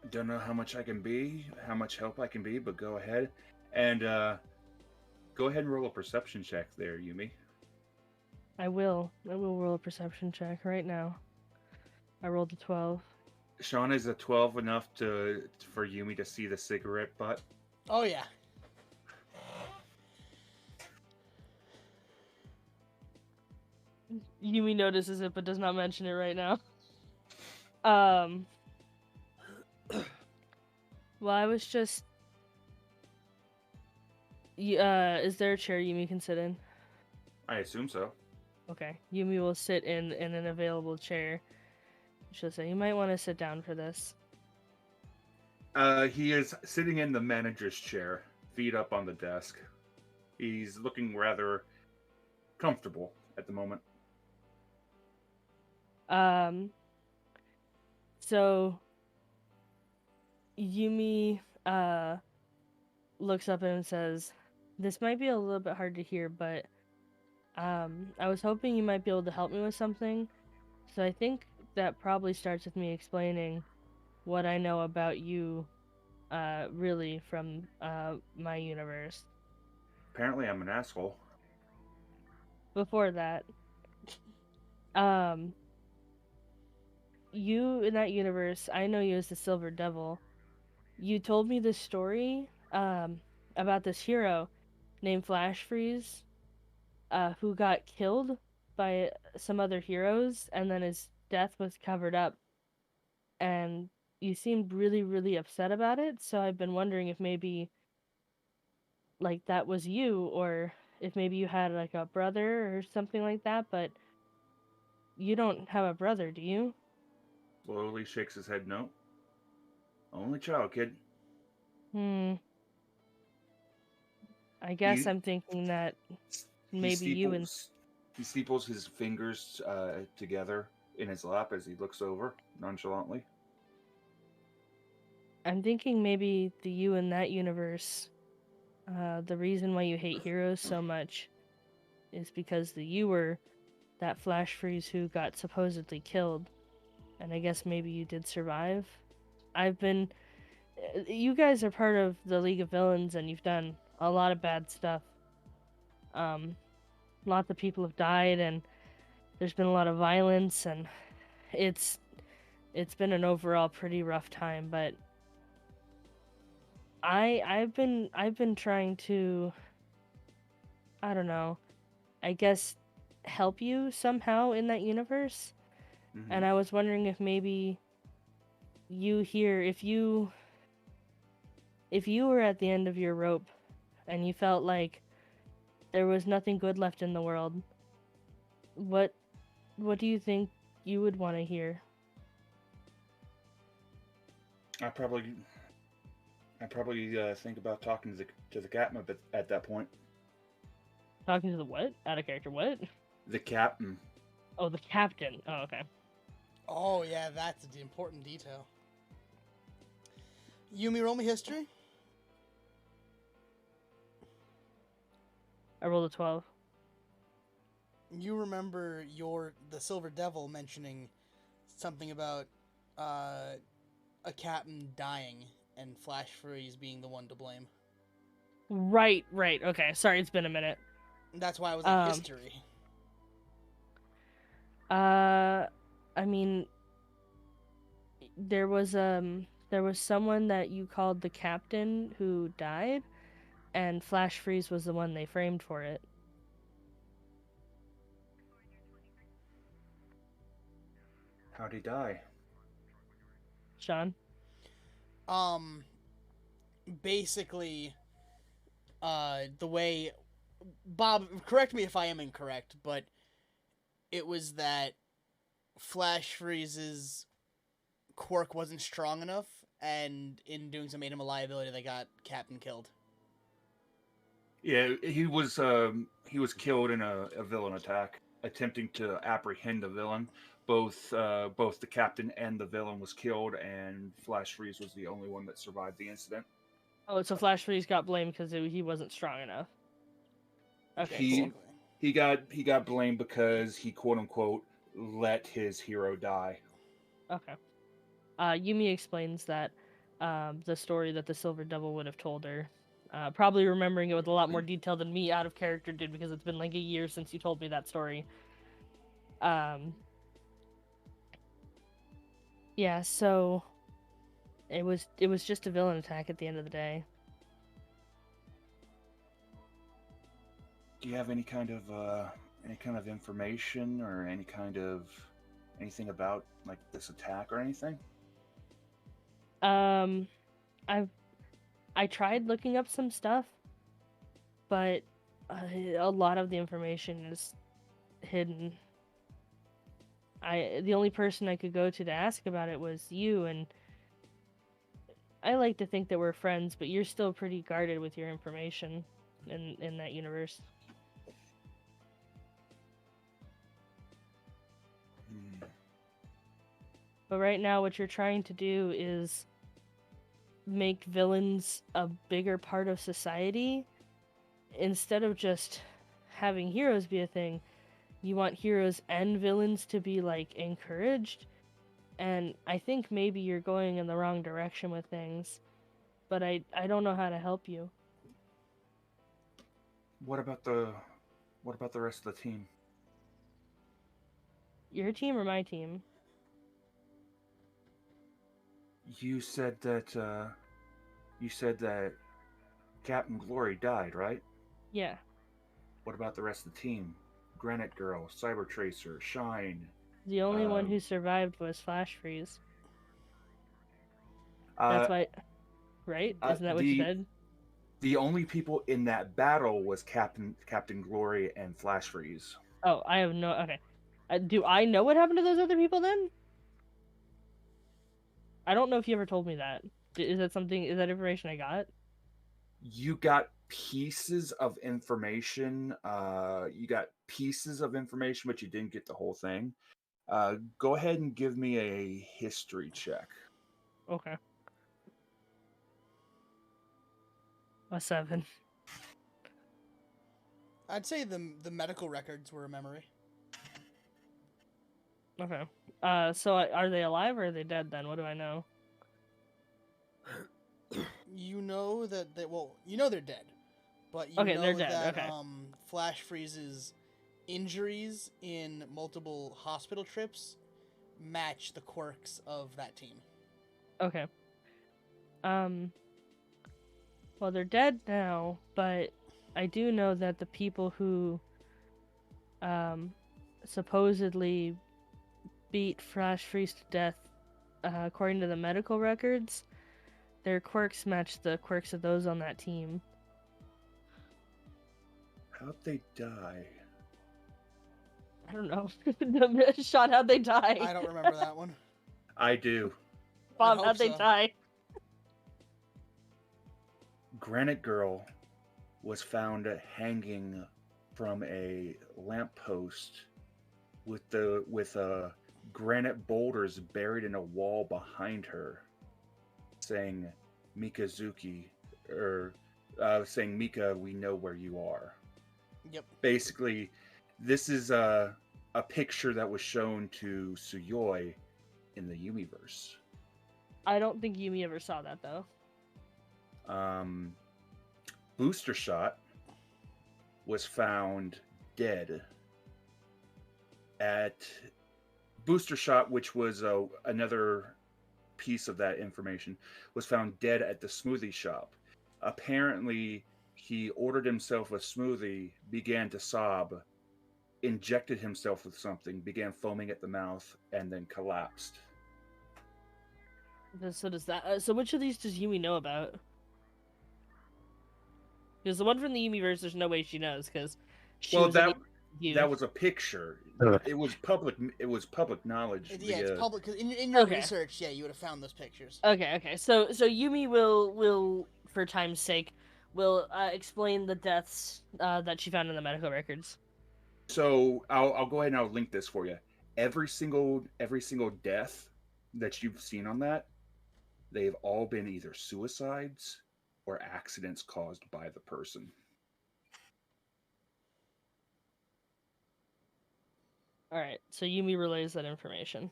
Don't know how much I can be, how much help I can be, but go ahead. And go ahead and roll a perception check there, Yumi. I will roll a perception check right now. I rolled a 12. Sean, is a 12 enough for Yumi to see the cigarette butt? Oh yeah. Yumi notices it but does not mention it right now. Well, I was just... is there a chair Yumi can sit in? I assume so. Okay. Yumi will sit in an available chair. She'll say, "You might want to sit down for this." He is sitting in the manager's chair, feet up on the desk. He's looking rather comfortable at the moment. So Yumi looks up and says, "This might be a little bit hard to hear, but I was hoping you might be able to help me with something. So I think that probably starts with me explaining what I know about you, really from my universe. Apparently I'm an asshole. Before that, you in that universe, I know you as the Silver Devil. You told me this story about this hero named Flash Freeze, who got killed by some other heroes, and then his death was covered up. And you seemed really, really upset about it, so I've been wondering if maybe, like, that was you, or if maybe you had, like, a brother or something like that, but you don't have a brother, do you? Slowly shakes his head no. Only child, kid. I guess You- I'm thinking that He maybe you and... He steeples his fingers together in his lap as he looks over nonchalantly. I'm thinking maybe the you in that universe, the reason why you hate heroes so much is because the you were that Flash Freeze who got supposedly killed. And I guess maybe you did survive. You guys are part of the League of Villains, and you've done a lot of bad stuff. Lots of people have died, and there's been a lot of violence, and it's been an overall pretty rough time, but I've been trying to, I don't know, I guess help you somehow in that universe. Mm-hmm. And I was wondering if maybe you here, if you were at the end of your rope and you felt like there was nothing good left in the world, what do you think you would want to hear? I probably think about talking to the captain at that point. Talking to the what? Out of character, what? The captain. Oh, the captain. Oh, okay. Oh yeah, that's the important detail. Yumi, roll me history. I rolled a 12. You remember the Silver Devil mentioning something about a captain dying and Flash Freeze being the one to blame. Right. Okay, sorry, it's been a minute. That's why I was like history. I mean, there was someone that you called the captain who died, and Flash Freeze was the one they framed for it. How'd he die? Sean? Basically, the way... Bob, correct me if I am incorrect, but it was that Flash Freeze's quirk wasn't strong enough, and in doing so made him a liability that got Captain killed. Yeah, he was killed in a villain attack, attempting to apprehend the villain. Both the captain and the villain was killed, and Flash Freeze was the only one that survived the incident. Oh, so Flash Freeze got blamed because he wasn't strong enough. Okay, cool. He got blamed because he quote unquote let his hero die. Okay. Yumi explains that the story that the Silver Devil would have told her, probably remembering it with a lot more detail than me out of character did, because it's been like a year since you told me that story. Yeah, so it was just a villain attack at the end of the day. Do you have any kind of information or anything about like this attack or anything? I tried looking up some stuff, but a lot of the information is hidden. The only person I could go to ask about it was you, and I like to think that we're friends, but you're still pretty guarded with your information in that universe. But right now, what you're trying to do is make villains a bigger part of society. Instead of just having heroes be a thing, you want heroes and villains to be, like, encouraged. And I think maybe you're going in the wrong direction with things. But I don't know how to help you. What about the rest of the team? Your team or my team? You said that Captain Glory died, right? Yeah. What about the rest of the team? Granite Girl, Cyber Tracer, Shine. The only one who survived was Flash Freeze. That's why, right? Isn't that what you said? The only people in that battle was Captain Glory and Flash Freeze. Oh, I have no... Okay. Do I know what happened to those other people then? I don't know if you ever told me that. Is that information I got? You got pieces of information. But you didn't get the whole thing. Go ahead and give me a history check. Okay. A 7. I'd say the medical records were a memory. Okay. So are they alive or are they dead then? What do I know? You know that you know they're dead. But you know they're dead. that Okay. Flash Freeze's injuries in multiple hospital trips match the quirks of that team. Okay. Well, they're dead now, but I do know that the people who supposedly beat Flash Freeze to death, according to the medical records, their quirks match the quirks of those on that team. How'd they die? I don't know. Sean, how'd they die? I don't remember that one. I do. Bob, how'd they die? Granite Girl was found hanging from a lamppost with granite boulders buried in a wall behind her, saying Mikazuki, or saying Mika, we know where you are. Yep. Basically, this is a picture that was shown to Suyoi in the Yumiverse. I don't think Yumi ever saw that though. Booster Shot was found dead at Booster Shot, which was another piece of that information, was found dead at the smoothie shop. Apparently, he ordered himself a smoothie, began to sob, injected himself with something, began foaming at the mouth, and then collapsed. So does that? So which of these does Yumi know about? Because the one from the Yumiverse, there's no way she knows. Because that was a picture. It was public. It was public knowledge. It's public. Cause in your Okay. research, yeah, you would have found those pictures. Okay. So Yumi will for time's sake will explain the deaths that she found in the medical records. So I'll go ahead and I'll link this for you. Every single death that you've seen on that, they've all been either suicides or accidents caused by the person. All right. So Yumi relays that information.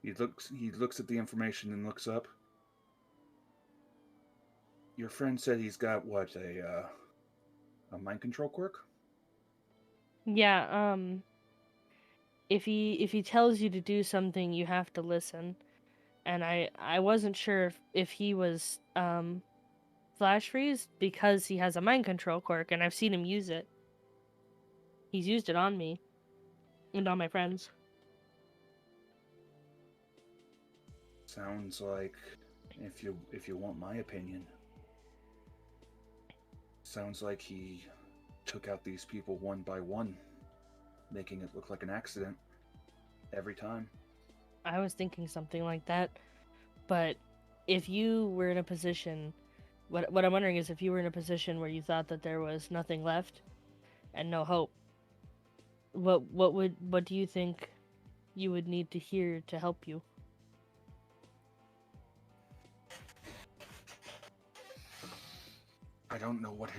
He looks at the information and looks up. Your friend said he's got what, a mind control quirk? Yeah. If he tells you to do something, you have to listen. And I wasn't sure if he was flash freeze because he has a mind control quirk, and I've seen him use it. He's used it on me and on my friends. Sounds like, if you want my opinion, sounds like he took out these people one by one, making it look like an accident every time. I was thinking something like that, but if you were in a position, what I'm wondering is if you were in a position where you thought that there was nothing left and no hope, what do you think you would need to hear to help you? I don't know what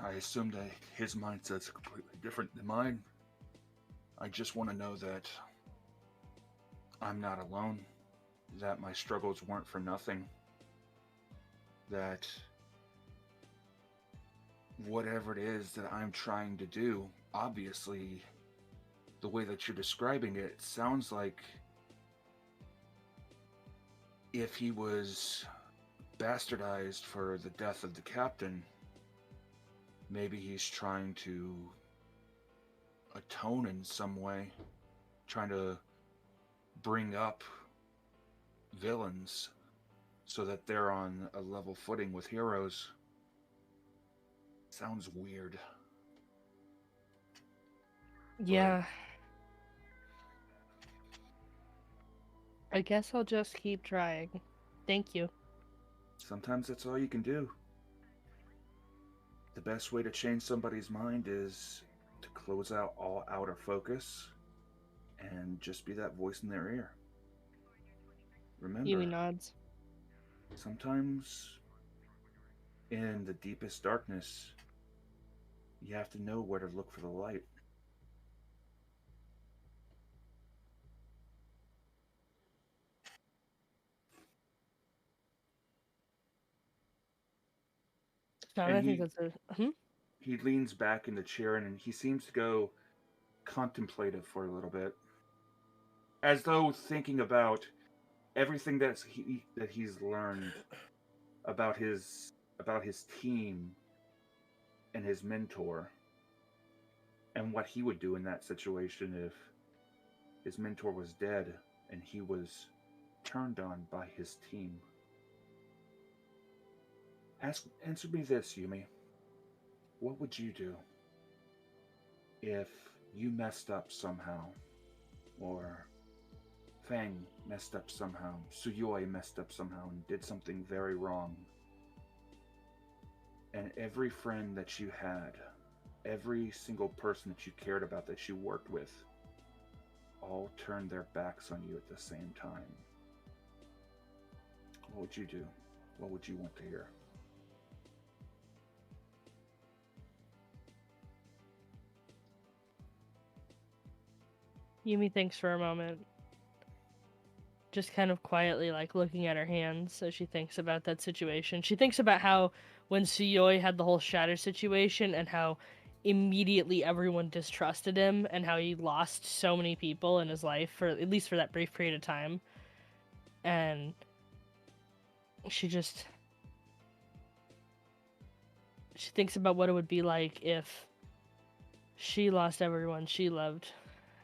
I assume that his mindset's completely different than mine. I just want to know that I'm not alone, that my struggles weren't for nothing, that whatever it is that I'm trying to do, obviously, the way that you're describing it sounds like if he was bastardized for the death of the captain, maybe he's trying to atone in some way, trying to bring up villains so that they're on a level footing with heroes. Sounds weird. Yeah. I guess I'll just keep trying. Thank you. Sometimes that's all you can do. The best way to change somebody's mind is to close out all outer focus and just be that voice in their ear. Remember, Yumi nods. sometimes in the deepest darkness, you have to know where to look for the light. No, And I think that's a. He leans back in the chair and he seems to go contemplative for a little bit, as though thinking about everything that he's learned about his team and his mentor, and what he would do in that situation if his mentor was dead and he was turned on by his team. Answer me this, Yumi. What would you do if you messed up somehow, or Fang messed up somehow, Suyoi messed up somehow and did something very wrong, and every friend that you had, every single person that you cared about, that you worked with, all turned their backs on you at the same time? What would you do? What would you want to hear? Yumi thinks for a moment. Just kind of quietly, like, looking at her hands as she thinks about that situation. She thinks about how when Suyoi had the whole shatter situation and how immediately everyone distrusted him and how he lost so many people in his life, for at least for that brief period of time. And she thinks about what it would be like if she lost everyone she loved.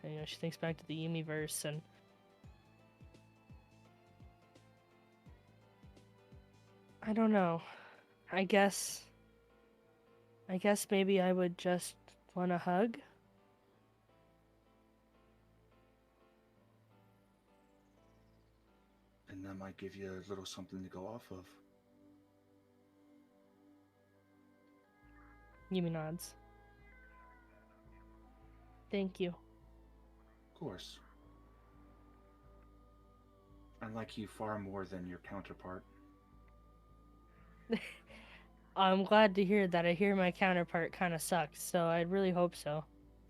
And, you know, she thinks back to the Yumiverse and I don't know. I guess maybe I would just want a hug. And that might give you a little something to go off of. Yumi nods. Thank you. Of course. I like you far more than your counterpart. I'm glad to hear that. I hear my counterpart kind of sucks, so I really hope so.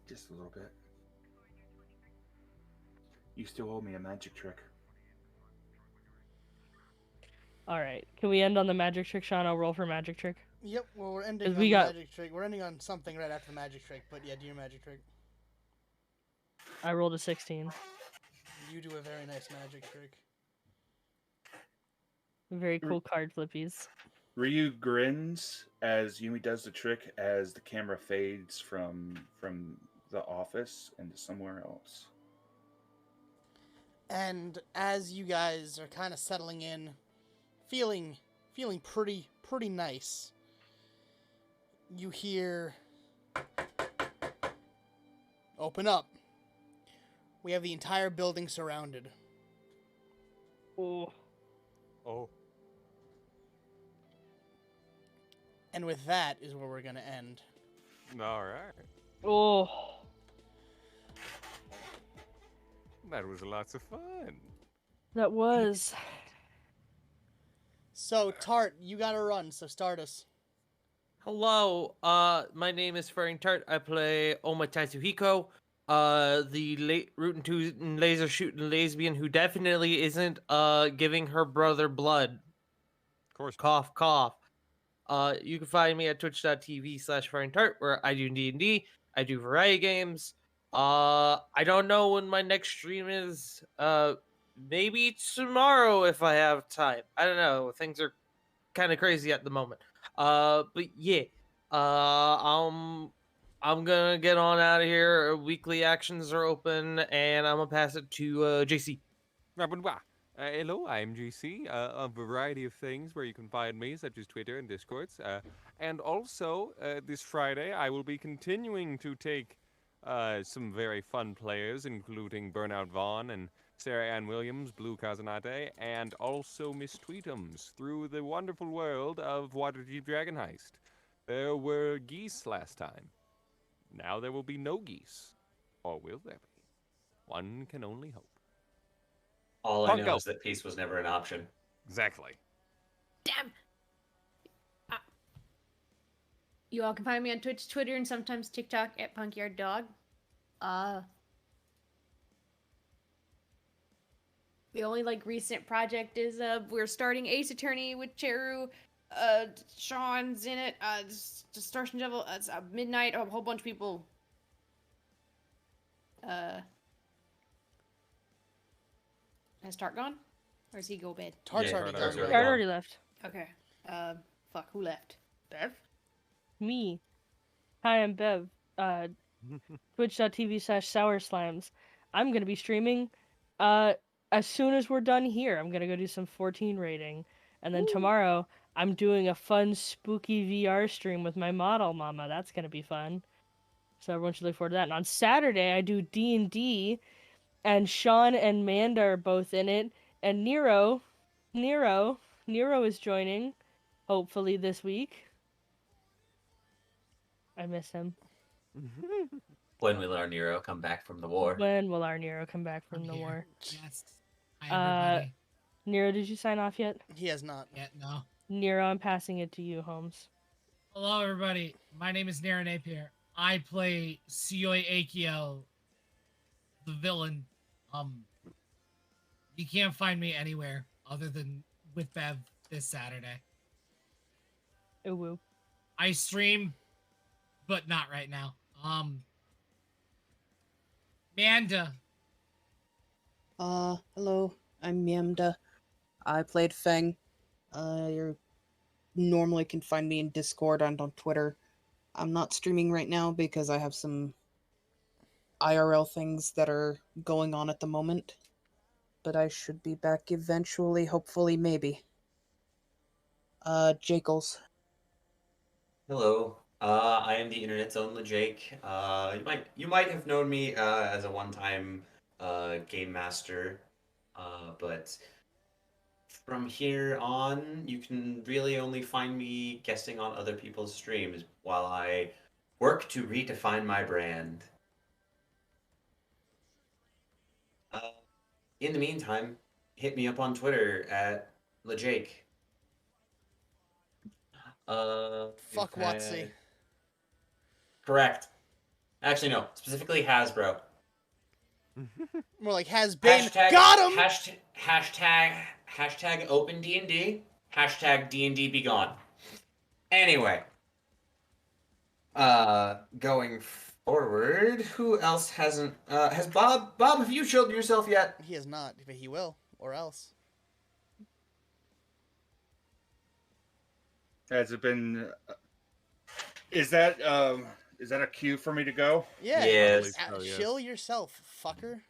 Just a little bit. You still owe me a magic trick. Alright, can we end on the magic trick, Sean? I'll roll for magic trick. Yep, well, we're ending on we the got- magic trick. We're ending on something right after the magic trick, but yeah, do your magic trick. I rolled a 16. You do a very nice magic trick. Very cool card flippies. Ryu grins as Yumi does the trick as the camera fades from the office into somewhere else. And as you guys are kind of settling in, feeling pretty nice, you hear open up. We have the entire building surrounded. Oh. Oh. And with that is where we're gonna end. All right. Oh. That was lots of fun. That was. So, Tart, you gotta run, so start us. Hello, my name is Furring Tart. I play Oma Tatsuhiko, the rootin' tootin' laser shooting lesbian who definitely isn't giving her brother blood. Of course. Cough, cough. You can find me at twitch.tv/FurringTart, where I do D&D. I do variety games. I don't know when my next stream is. Maybe tomorrow if I have time. I don't know. Things are kind of crazy at the moment. But yeah. I'm gonna get on out of here. Weekly actions are open, and I'm gonna pass it to JC. Hello, I'm JC. A variety of things where you can find me, such as Twitter and Discords. And also, this Friday, I will be continuing to take some very fun players, including Burnout Vaughn and Sarah Ann Williams, Blue Kazanate, and also Miss Tweetums through the wonderful world of Waterdeep Dragon Heist. There were geese last time. Now there will be no geese. Or will there be? One can only hope. All I know Punko. is that peace was never an option. Exactly. Damn. You all can find me on Twitch, Twitter, and sometimes TikTok at PunkyardDog. The only recent project is we're starting Ace Attorney with Cheru. Sean's in it. Distortion Devil. It's Midnight. A whole bunch of people. Has Tart gone? Or is he go bed? Tart's Yeah, already Tart's gone. already Tart already left. Okay. Fuck. Who left? Bev? Me. Hi, I'm Bev. Twitch.tv/Sour Slimes. I'm gonna be streaming as soon as we're done here. I'm gonna go do some 14 rating. And then tomorrow I'm doing a fun spooky VR stream with my model mama. That's gonna be fun. So everyone should look forward to that. And on Saturday I do D&D, and Sean and Manda are both in it. And Nero is joining, hopefully this week. I miss him. When will our Nero come back from the war? When will our Nero come back from I'm the here. war? Yes. Hi, everybody. Nero, did you sign off yet? He has not. Yeah, no. Nero, I'm passing it to you, Holmes. Hello, everybody. My name is Naren Napier. I play Suyoi Akio, the villain. You can't find me anywhere other than with Bev this Saturday. Ooh, woo. I stream, but not right now. Manda. Hello. I'm Miamda. I played Feng. You normally can find me in Discord and on Twitter. I'm not streaming right now because I have some IRL things that are going on at the moment. But I should be back eventually, hopefully, maybe. Jakels. Hello. I am the internet's own Jake. You might have known me as a one-time game master, but from here on, you can really only find me guesting on other people's streams while I work to redefine my brand. In the meantime, hit me up on Twitter at LeJake. Fuck Watsy. Correct. Actually, no. Specifically Hasbro. More like has been. Hashtag, Got him. Hashtag open D&D. Hashtag D&D be gone. Anyway. Going forward, who else hasn't? Has Bob? Bob, have you showed yourself yet? He has not, but he will, or else. Has it been? Is that a cue for me to go? Yeah. Yes. Chill yourself, fucker.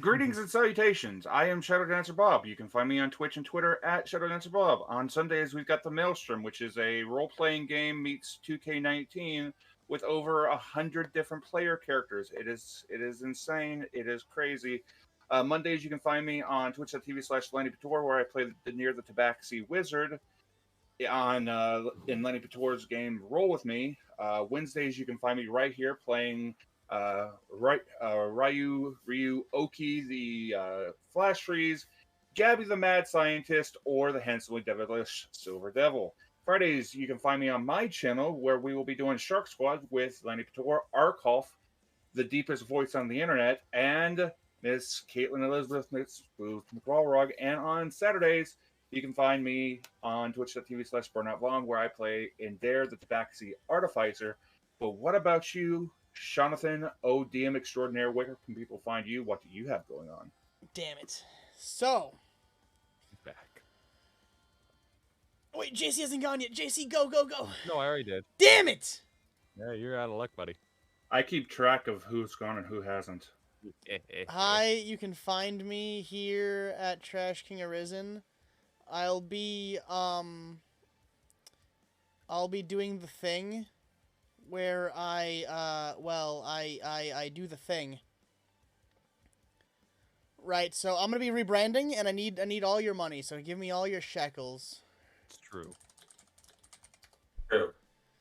Greetings and salutations. I am Shadow Dancer Bob. You can find me on Twitch and Twitter at Shadow Dancer Bob. On Sundays, we've got the Maelstrom, which is a role-playing game meets 2K19 with over 100 different player characters. It is insane. It is crazy. Mondays, you can find me on twitch.tv/LennyPator, where I play the Nier the Tabaxi Wizard in Lenny Pator's game Roll With Me. Wednesdays, you can find me right here playing Ryu Oki, the Flash Freeze, Gabby the Mad Scientist, or the handsomely devilish Silver Devil. Fridays, you can find me on my channel, where we will be doing Shark Squad with Lenny Pator, Arkolf, the deepest voice on the internet, and Miss Caitlin Elizabeth McWalrog. And on Saturdays, you can find me on twitch.tv/BurnoutVlog, where I play in Dare the Tabaxi Artificer. But what about you, Jonathan, ODM Extraordinaire? Where can people find you? What do you have going on? Damn it. So. Back. Wait, JC hasn't gone yet. JC, go, go, go. No, I already did. Damn it! Yeah, you're out of luck, buddy. I keep track of who's gone and who hasn't. Hi, you can find me here at Trash King Arisen. I'll be doing the thing where I do the thing. Right, so I'm gonna be rebranding, and I need all your money. So give me all your shekels. It's true. True.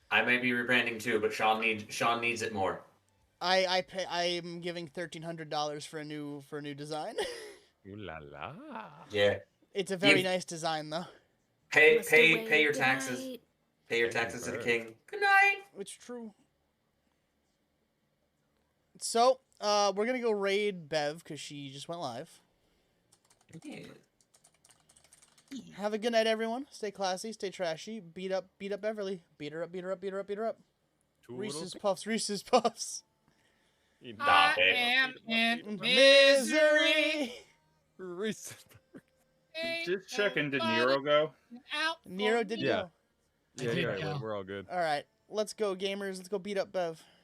I may be rebranding too, but Sean needs it more. I'm giving $1,300 for a new design. Ooh la la. Yeah. It's a very nice design, though. Pay your taxes. Pay your taxes to the king. Good night. It's true. So, we're gonna go raid Bev because she just went live. Yeah. Have a good night, everyone. Stay classy, stay trashy. Beat up Beverly. Beat her up, beat her up, beat her up, beat her up. Reese's Puffs, Reese's Puffs. Stop I it. am in misery. Reese's. Just checking. Did Nero go? Nero did Yeah. go. Yeah, did you're right. go. We're all good. All right, let's go, gamers. Let's go beat up Bev.